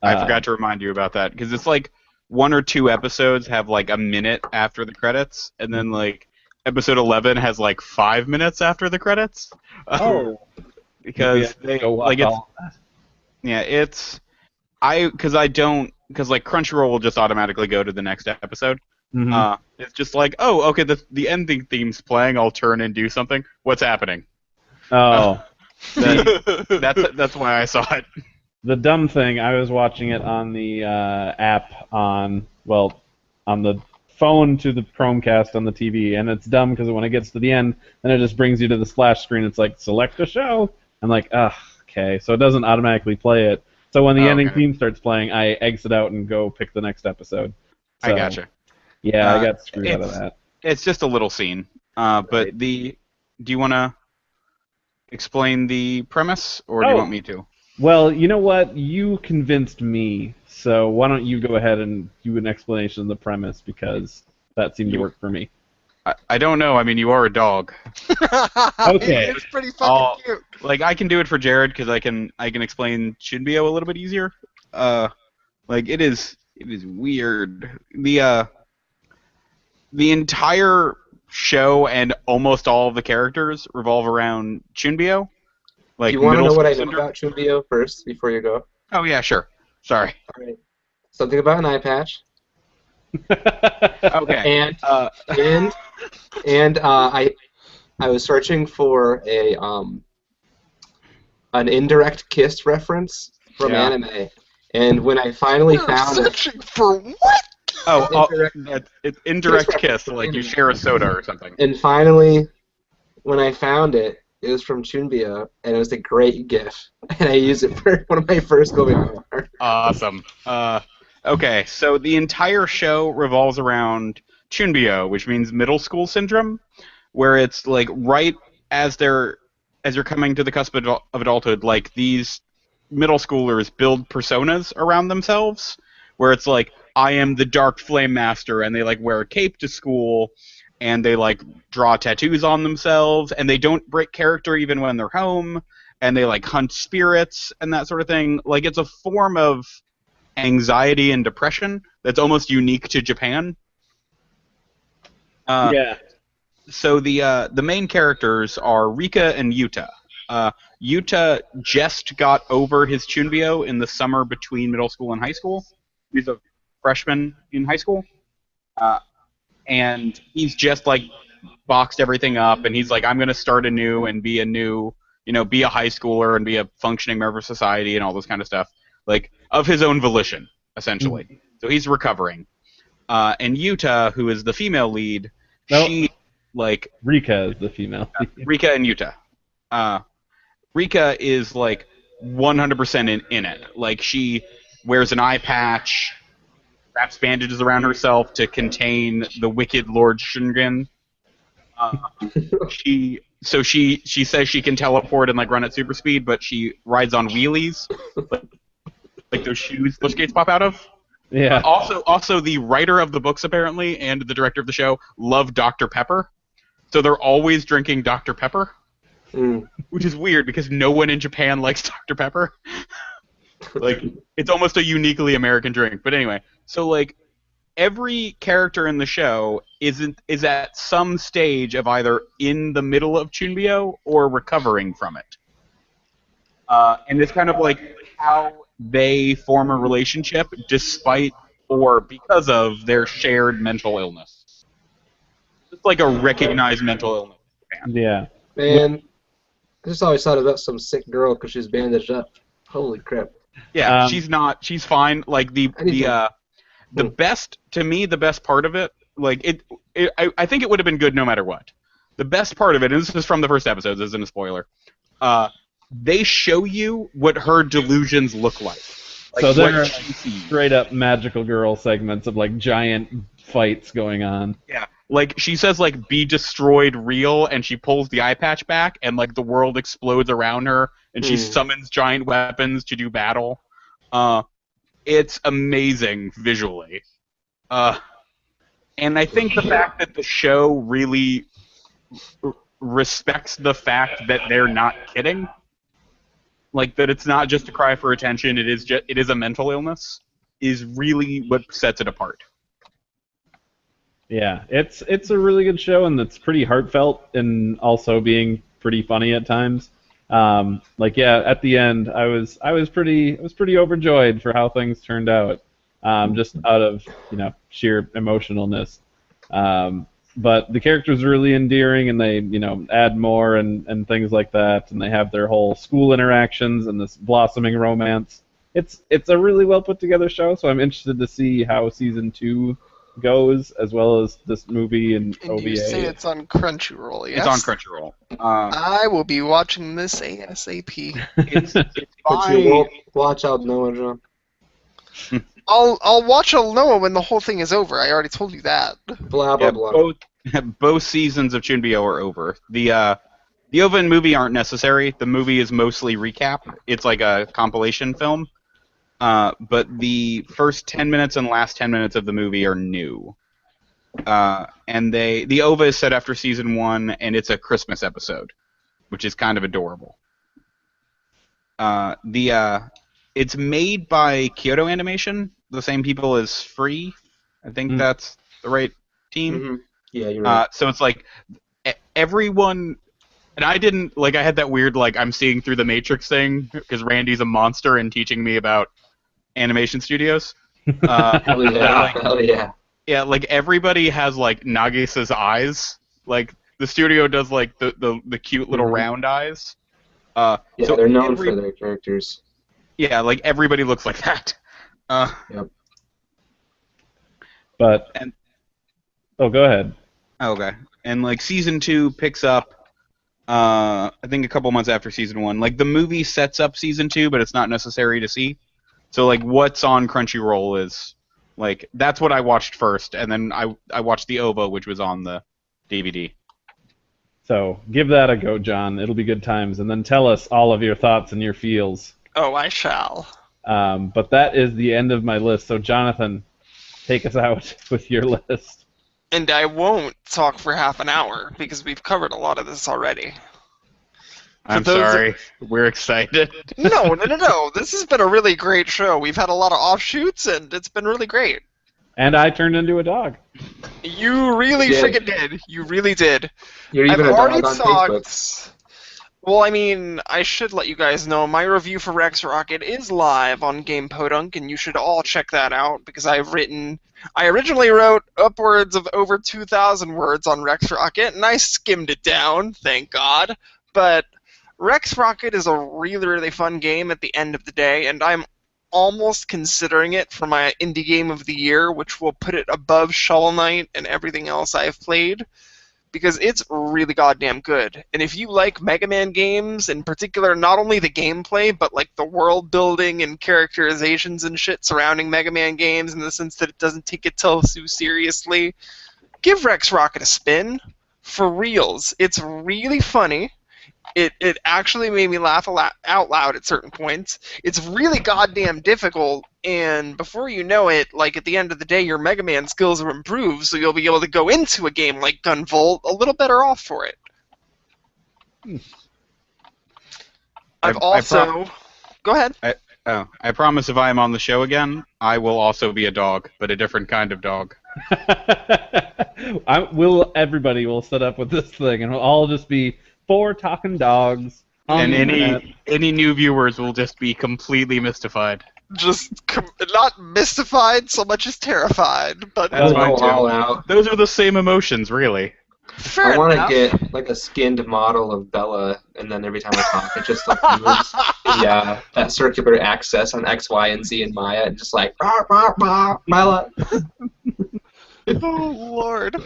I forgot to remind you about that, because it's like 1 or 2 episodes have like a minute after the credits, and then like episode 11 has like 5 minutes after the credits. Oh, because they go like it's because like Crunchyroll will just automatically go to the next episode. Mm-hmm. It's just like, oh, okay, the ending theme's playing. I'll turn and do something. What's happening? Oh, that's why I saw it. The dumb thing, I was watching it on the app on the phone to the Chromecast on the TV, and it's dumb because when it gets to the end, then it just brings you to the splash screen. It's like, select a show. I'm like, ugh, okay, so it doesn't automatically play it. So when the ending theme starts playing, I exit out and go pick the next episode. So, I gotcha. Yeah, I got screwed out of that. It's just a little scene. But do you want to explain the premise, or do you want me to? Well, you know what? You convinced me, so why don't you go ahead and do an explanation of the premise, because that seemed to work for me. I don't know. I mean, you are a dog. Okay. It's pretty fucking cute. Like, I can do it for Jared, because I can explain Chunbyo a little bit easier. Like, it is weird. The entire show and almost all of the characters revolve around Chunbyo. Like, do you want to know what I know about Chunbyo first before you go? Oh yeah, sure. Sorry. All right. Something about an eye patch. Okay. And I was searching for an indirect kiss reference from anime, and when I finally found it. Searching for what? It's indirect kiss, like you share a soda or something. And finally, when I found it, it was from Chunbyo, and it was a great GIF, and I used it for one of my first Go Beyond. Awesome. Okay, so the entire show revolves around chunbyo, which means middle school syndrome, where it's like right as you're coming to the cusp of adulthood, like these middle schoolers build personas around themselves, where it's like I am the Dark Flame Master, and they like wear a cape to school, and they like draw tattoos on themselves, and they don't break character even when they're home, and they like hunt spirits and that sort of thing. Like it's a form of anxiety and depression that's almost unique to Japan. Yeah. So the main characters are Rika and Yuta. Yuta just got over his chunbyo in the summer between middle school and high school. He's a freshman in high school, and he's just like boxed everything up, and he's like, I'm gonna start anew and be a new, be a high schooler and be a functioning member of society and all this kind of stuff, like of his own volition, essentially. Mm-hmm. So he's recovering. And Yuta, who is the female lead, she like Rika is the female. Rika and Yuta. Rika is like 100% in it. Like she wears an eye patch, wraps bandages around herself to contain the wicked Lord Shungen. She says she can teleport and like run at super speed, but she rides on wheelies, like those shoes the skates pop out of. Yeah. Also, the writer of the books apparently and the director of the show love Dr. Pepper, so they're always drinking Dr. Pepper, which is weird because no one in Japan likes Dr. Pepper. Like it's almost a uniquely American drink. But anyway, so like every character in the show is at some stage of either in the middle of chunbyo or recovering from it, and it's kind of like how they form a relationship despite or because of their shared mental illness. It's like a recognized mental illness in Japan. Yeah. Man, I just always thought about some sick girl because she's bandaged up. Holy crap. Yeah, she's fine. Like the best, to me, the best part of it, like I think it would have been good no matter what. The best part of it, and this is from the first episode, this isn't a spoiler, they show you what her delusions look like. So there are straight up magical girl segments of like giant fights going on. Yeah, like she says like be destroyed real, and she pulls the eye patch back, and like the world explodes around her, and she summons giant weapons to do battle. It's amazing visually. And I think the fact that the show really respects the fact that they're not kidding, like that it's not just a cry for attention, it is a mental illness, is really what sets it apart. Yeah, it's a really good show, and it's pretty heartfelt and also being pretty funny at times. Like yeah, at the end, I was pretty overjoyed for how things turned out, just out of sheer emotionalness. But the characters are really endearing, and they add more and things like that, and they have their whole school interactions and this blossoming romance. It's a really well put together show, so I'm interested to see how season 2 goes, as well as this movie and OVA. You say it's on Crunchyroll, yes? It's on Crunchyroll. I will be watching this ASAP. It's But you won't watch out Noah, John. I'll watch Noah when the whole thing is over. I already told you that. Blah blah blah. Both seasons of Chunbyo are over. The OVA and movie aren't necessary. The movie is mostly recap. It's like a compilation film. But the first 10 minutes and last 10 minutes of the movie are new. And the OVA is set after season 1, and it's a Christmas episode, which is kind of adorable. It's made by Kyoto Animation, the same people as Free. I think that's the right team. Mm-hmm. Yeah, you're right. So it's like everyone, and I didn't, like, I had that weird, like, I'm seeing through the Matrix thing, because Randy's a monster and teaching me about animation studios. Hell yeah. Hell yeah. Yeah, like, everybody has, like, Nagisa's eyes. Like, the studio does, like, the cute little round eyes. Yeah, so they're known for their characters. Yeah, like, everybody looks like that. Yep. But go ahead. Okay. And like season 2 picks up I think a couple months after season 1. Like the movie sets up season 2, but it's not necessary to see. So like what's on Crunchyroll is like that's what I watched first, and then I watched the OVA, which was on the DVD. So give that a go, John. It'll be good times. And then tell us all of your thoughts and your feels. Oh, I shall. But that is the end of my list. So Jonathan, take us out with your list. And I won't talk for half an hour because we've covered a lot of this already. I'm sorry. We're excited. No. This has been a really great show. We've had a lot of offshoots, and it's been really great. And I turned into a dog. You really freaking did. You really did. You're even I've a already dog on talked. Facebook. Well, I mean, I should let you guys know my review for Rex Rocket is live on Game Podunk, and you should all check that out because I originally wrote upwards of over 2,000 words on Rex Rocket, and I skimmed it down, thank God. But Rex Rocket is a really, really fun game at the end of the day, and I'm almost considering it for my indie game of the year, which will put it above Shovel Knight and everything else I've played, because it's really goddamn good. And if you like Mega Man games, in particular, not only the gameplay, but like the world building and characterizations and shit surrounding Mega Man games, in the sense that it doesn't take itself too seriously, give Rex Rocket a spin. For reals. It's really funny. It actually made me laugh out loud at certain points. It's really goddamn difficult, and before you know it, like at the end of the day, your Mega Man skills are improved, so you'll be able to go into a game like Gunvolt a little better off for it. Go ahead. I promise if I am on the show again, I will also be a dog, but a different kind of dog. Everybody will set up with this thing, and we'll all just be 4 talking dogs. And any new viewers will just be completely mystified. Not mystified so much as terrified, but That's mine too. All out. Those are the same emotions, really. fair I want enough. to get like a skinned model of Bella, and then every time I talk, it just like moves that circular axis on X, Y, and Z in Maya, and just like rah, rah, rah, Bella. Oh Lord.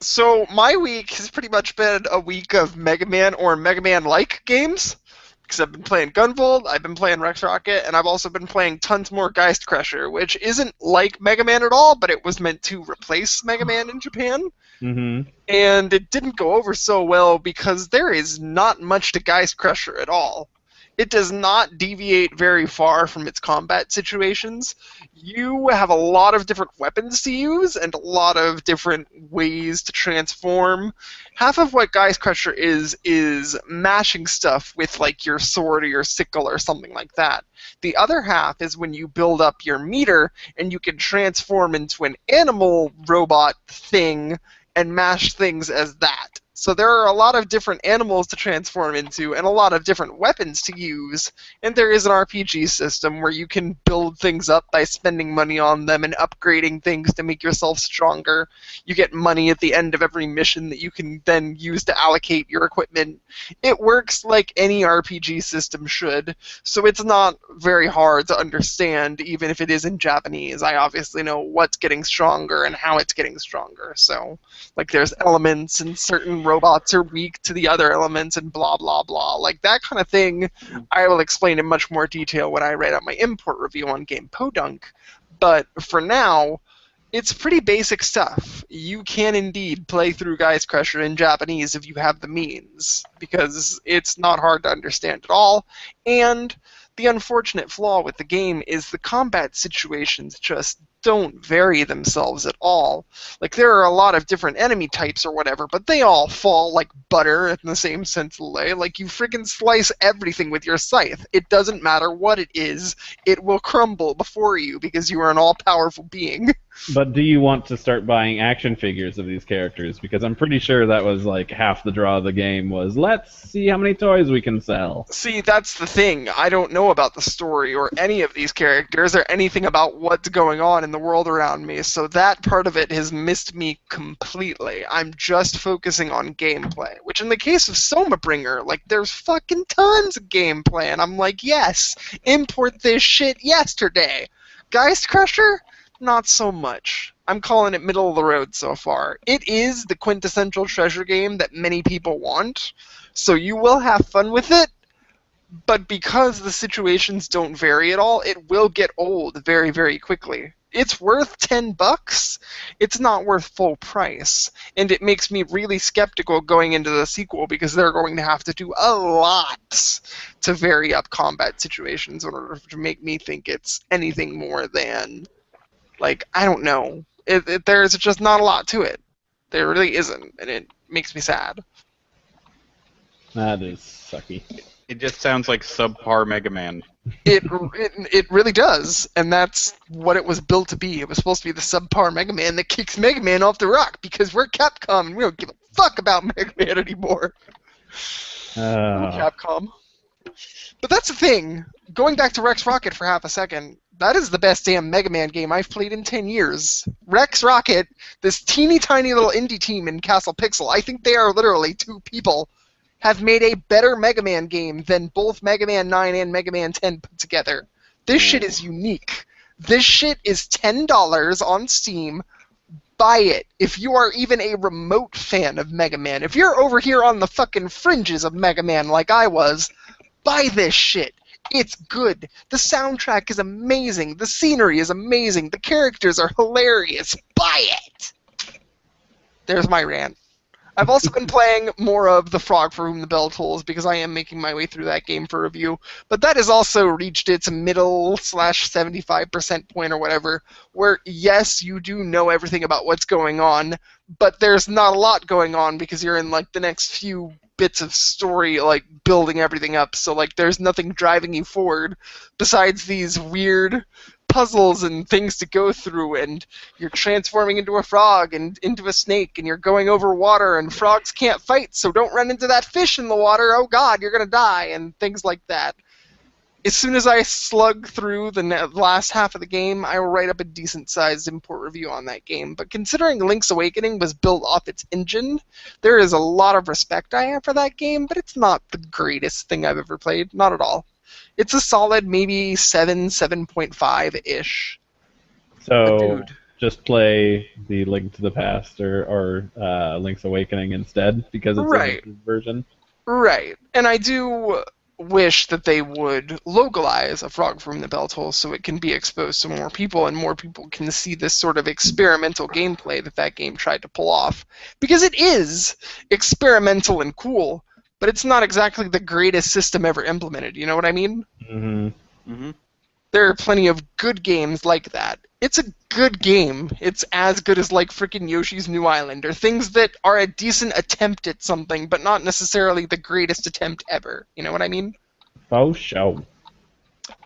So my week has pretty much been a week of Mega Man or Mega Man-like games. Because I've been playing Gunvolt, I've been playing Rex Rocket, and I've also been playing tons more Geist Crusher, which isn't like Mega Man at all, but it was meant to replace Mega Man in Japan. Mm-hmm. And it didn't go over so well because there is not much to Geist Crusher at all. It does not deviate very far from its combat situations. You have a lot of different weapons to use and a lot of different ways to transform. Half of what Geist Crusher is mashing stuff with like your sword or your sickle or something like that. The other half is when you build up your meter and you can transform into an animal robot thing and mash things as that. So there are a lot of different animals to transform into and a lot of different weapons to use, and there is an RPG system where you can build things up by spending money on them and upgrading things to make yourself stronger. You get money at the end of every mission that you can then use to allocate your equipment. It works like any RPG system should, so it's not very hard to understand even if it is in Japanese. I obviously know what's getting stronger and how it's getting stronger, so like there's elements and certain robots are weak to the other elements and blah blah blah. Like that kind of thing I will explain in much more detail when I write out my import review on Game Podunk. But for now, it's pretty basic stuff. You can indeed play through Geist Crusher in Japanese if you have the means, because it's not hard to understand at all, and the unfortunate flaw with the game is the combat situations just don't vary themselves at all. Like, there are a lot of different enemy types or whatever, but they all fall like butter in the same sense of the way. Like, you freaking slice everything with your scythe. It doesn't matter what it is, it will crumble before you because you are an all-powerful being. But do you want to start buying action figures of these characters? Because I'm pretty sure that was like half the draw of the game was, let's see how many toys we can sell. See, that's the thing. I don't know about the story or any of these characters or anything about what's going on in the world around me, so that part of it has missed me completely. I'm just focusing on gameplay, which in the case of Somabringer, like, there's fucking tons of gameplay, and I'm like, yes, import this shit yesterday. Geist Crusher? Not so much. I'm calling it middle of the road so far. It is the quintessential treasure game that many people want, so you will have fun with it, but because the situations don't vary at all, it will get old very, very quickly. It's worth $10. It's not worth full price, and it makes me really skeptical going into the sequel because they're going to have to do a lot to vary up combat situations in order to make me think it's anything more than, like, I don't know. There's just not a lot to it. There really isn't, and it makes me sad. That is sucky. It just sounds like subpar Mega Man. It really does, and that's what it was built to be. It was supposed to be the subpar Mega Man that kicks Mega Man off the rock because we're Capcom and we don't give a fuck about Mega Man anymore. Capcom. But that's the thing. Going back to Rex Rocket for half a second, that is the best damn Mega Man game I've played in 10 years. Rex Rocket, this teeny tiny little indie team in Castle Pixel, I think they are literally 2 people, have made a better Mega Man game than both Mega Man 9 and Mega Man 10 put together. This shit is unique. This shit is $10 on Steam. Buy it. If you are even a remote fan of Mega Man, if you're over here on the fucking fringes of Mega Man like I was, buy this shit. It's good. The soundtrack is amazing. The scenery is amazing. The characters are hilarious. Buy it! There's my rant. I've also been playing more of The Frog for Whom the Bell Tolls because I am making my way through that game for review. But that has also reached its middle/75% point or whatever, where yes, you do know everything about what's going on, but there's not a lot going on because you're in like the next few bits of story, like building everything up. So like there's nothing driving you forward besides these weird puzzles and things to go through, and you're transforming into a frog and into a snake, and you're going over water, and frogs can't fight, so don't run into that fish in the water, oh god, you're gonna die, and things like that. As soon as I slug through the last half of the game, I will write up a decent-sized import review on that game. But considering Link's Awakening was built off its engine, there is a lot of respect I have for that game, but it's not the greatest thing I've ever played. Not at all. It's a solid maybe 7.5-ish. So just play the Link to the Past or Link's Awakening instead because it's a version. Right. And I do wish that they would localize A Frog from the Bell Tolls so it can be exposed to more people and more people can see this sort of experimental gameplay that game tried to pull off. Because it is experimental and cool, but it's not exactly the greatest system ever implemented, you know what I mean? Mm-hmm. Mm-hmm. There are plenty of good games like that. It's a good game. It's as good as like frickin' Yoshi's New Island, or things that are a decent attempt at something, but not necessarily the greatest attempt ever. You know what I mean? Oh, show.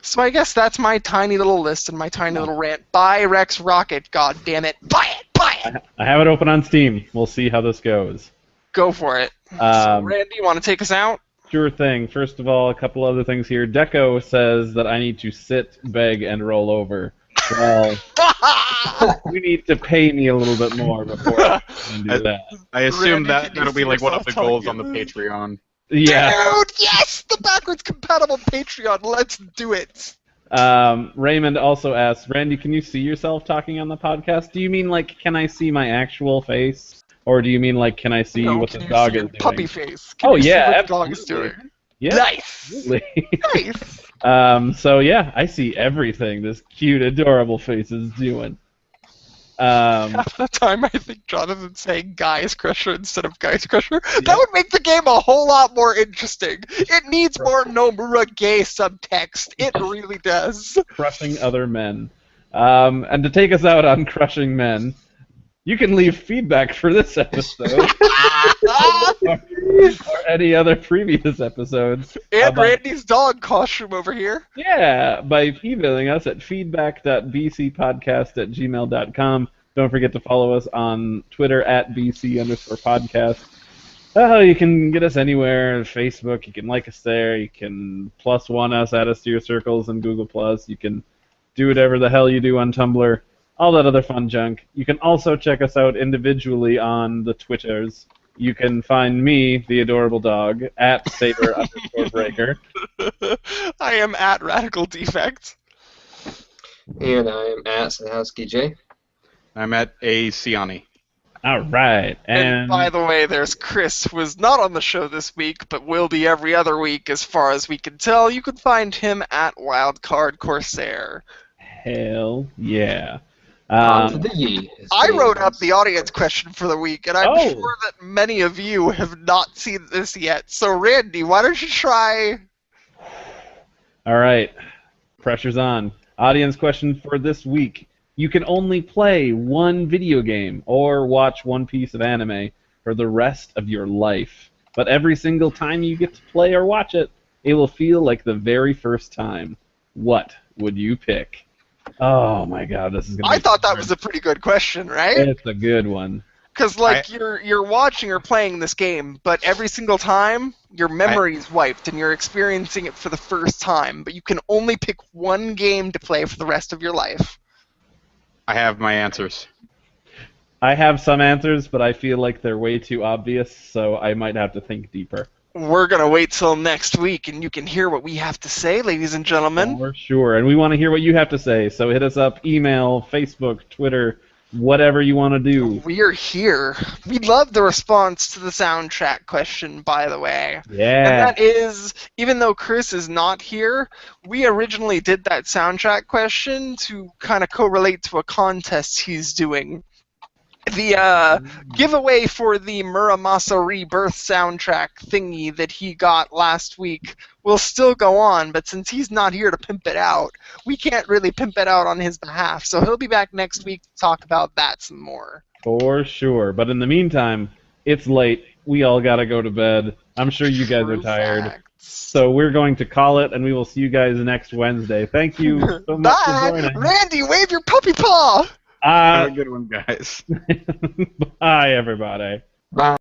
So I guess that's my tiny little list and my tiny little rant. Buy Rex Rocket, god damn it. Buy it! Buy it! I have it open on Steam. We'll see how this goes. Go for it. So, Randy, you want to take us out? Sure thing. First of all, a couple other things here. Deco says that I need to sit, beg, and roll over. Well, you need to pay me a little bit more before I can do that. I assume Randy, that'll be like one of the goals on the Patreon. Yeah. Dude, yes! The backwards compatible Patreon. Let's do it. Raymond also asks, Randy, can you see yourself talking on the podcast? Do you mean like, can I see my actual face? Or do you mean like, can I see what the dog is doing? Puppy face. Can you see what the absolutely. Dog is doing? Yeah, Nice. absolutely. Nice. So yeah, I see everything this cute, adorable face is doing. Half the time I think Jonathan's saying Guys Crusher instead of Guys Crusher. That would make the game a whole lot more interesting. It needs more Nomura gay subtext. It really does. Crushing other men. And to take us out on crushing men, you can leave feedback for this episode or any other previous episodes. And Randy's dog costume over here. Yeah, by emailing us at feedback.bcpodcast@gmail.com. Don't forget to follow us on Twitter at BC_podcast. You can get us anywhere. Facebook, you can like us there. You can +1 us, add us to your circles and Google+. You can do whatever the hell you do on Tumblr. All that other fun junk. You can also check us out individually on the Twitters. You can find me, the adorable dog, at Saber_Breaker. I am at Radical Defect. And I'm at Sadowski J. I'm at a Ciani. All right. And by the way, there's Chris, who is not on the show this week, but will be every other week as far as we can tell. You can find him at Wildcard Corsair. Hell yeah. On to the ye. I wrote up the audience question for the week, and I'm sure that many of you have not seen this yet. So, Randy, why don't you try? All right. Pressure's on. Audience question for this week. You can only play one video game or watch one piece of anime for the rest of your life. But every single time you get to play or watch it, it will feel like the very first time. What would you pick? Oh my god, this is gonna be I thought that was a pretty good question, right? It's a good one. Because, like, you're watching or playing this game, but every single time, your memory's wiped and you're experiencing it for the first time, but you can only pick one game to play for the rest of your life. I have my answers. I have some answers, but I feel like they're way too obvious, so I might have to think deeper. We're going to wait till next week, and you can hear what we have to say, ladies and gentlemen. For sure, and we want to hear what you have to say, so hit us up, email, Facebook, Twitter, whatever you want to do. We're here. We love the response to the soundtrack question, by the way. Yeah. And that is, even though Chris is not here, we originally did that soundtrack question to kind of correlate to a contest he's doing. The giveaway for the Muramasa Rebirth soundtrack thingy that he got last week will still go on, but since he's not here to pimp it out, we can't really pimp it out on his behalf, so he'll be back next week to talk about that some more. For sure, but in the meantime, it's late. We all gotta go to bed. I'm sure you guys are tired. Facts. So we're going to call it, and we will see you guys next Wednesday. Thank you so much for Bye! joining. Randy, wave your puppy paw! Have a good one, guys. Bye, everybody. Bye.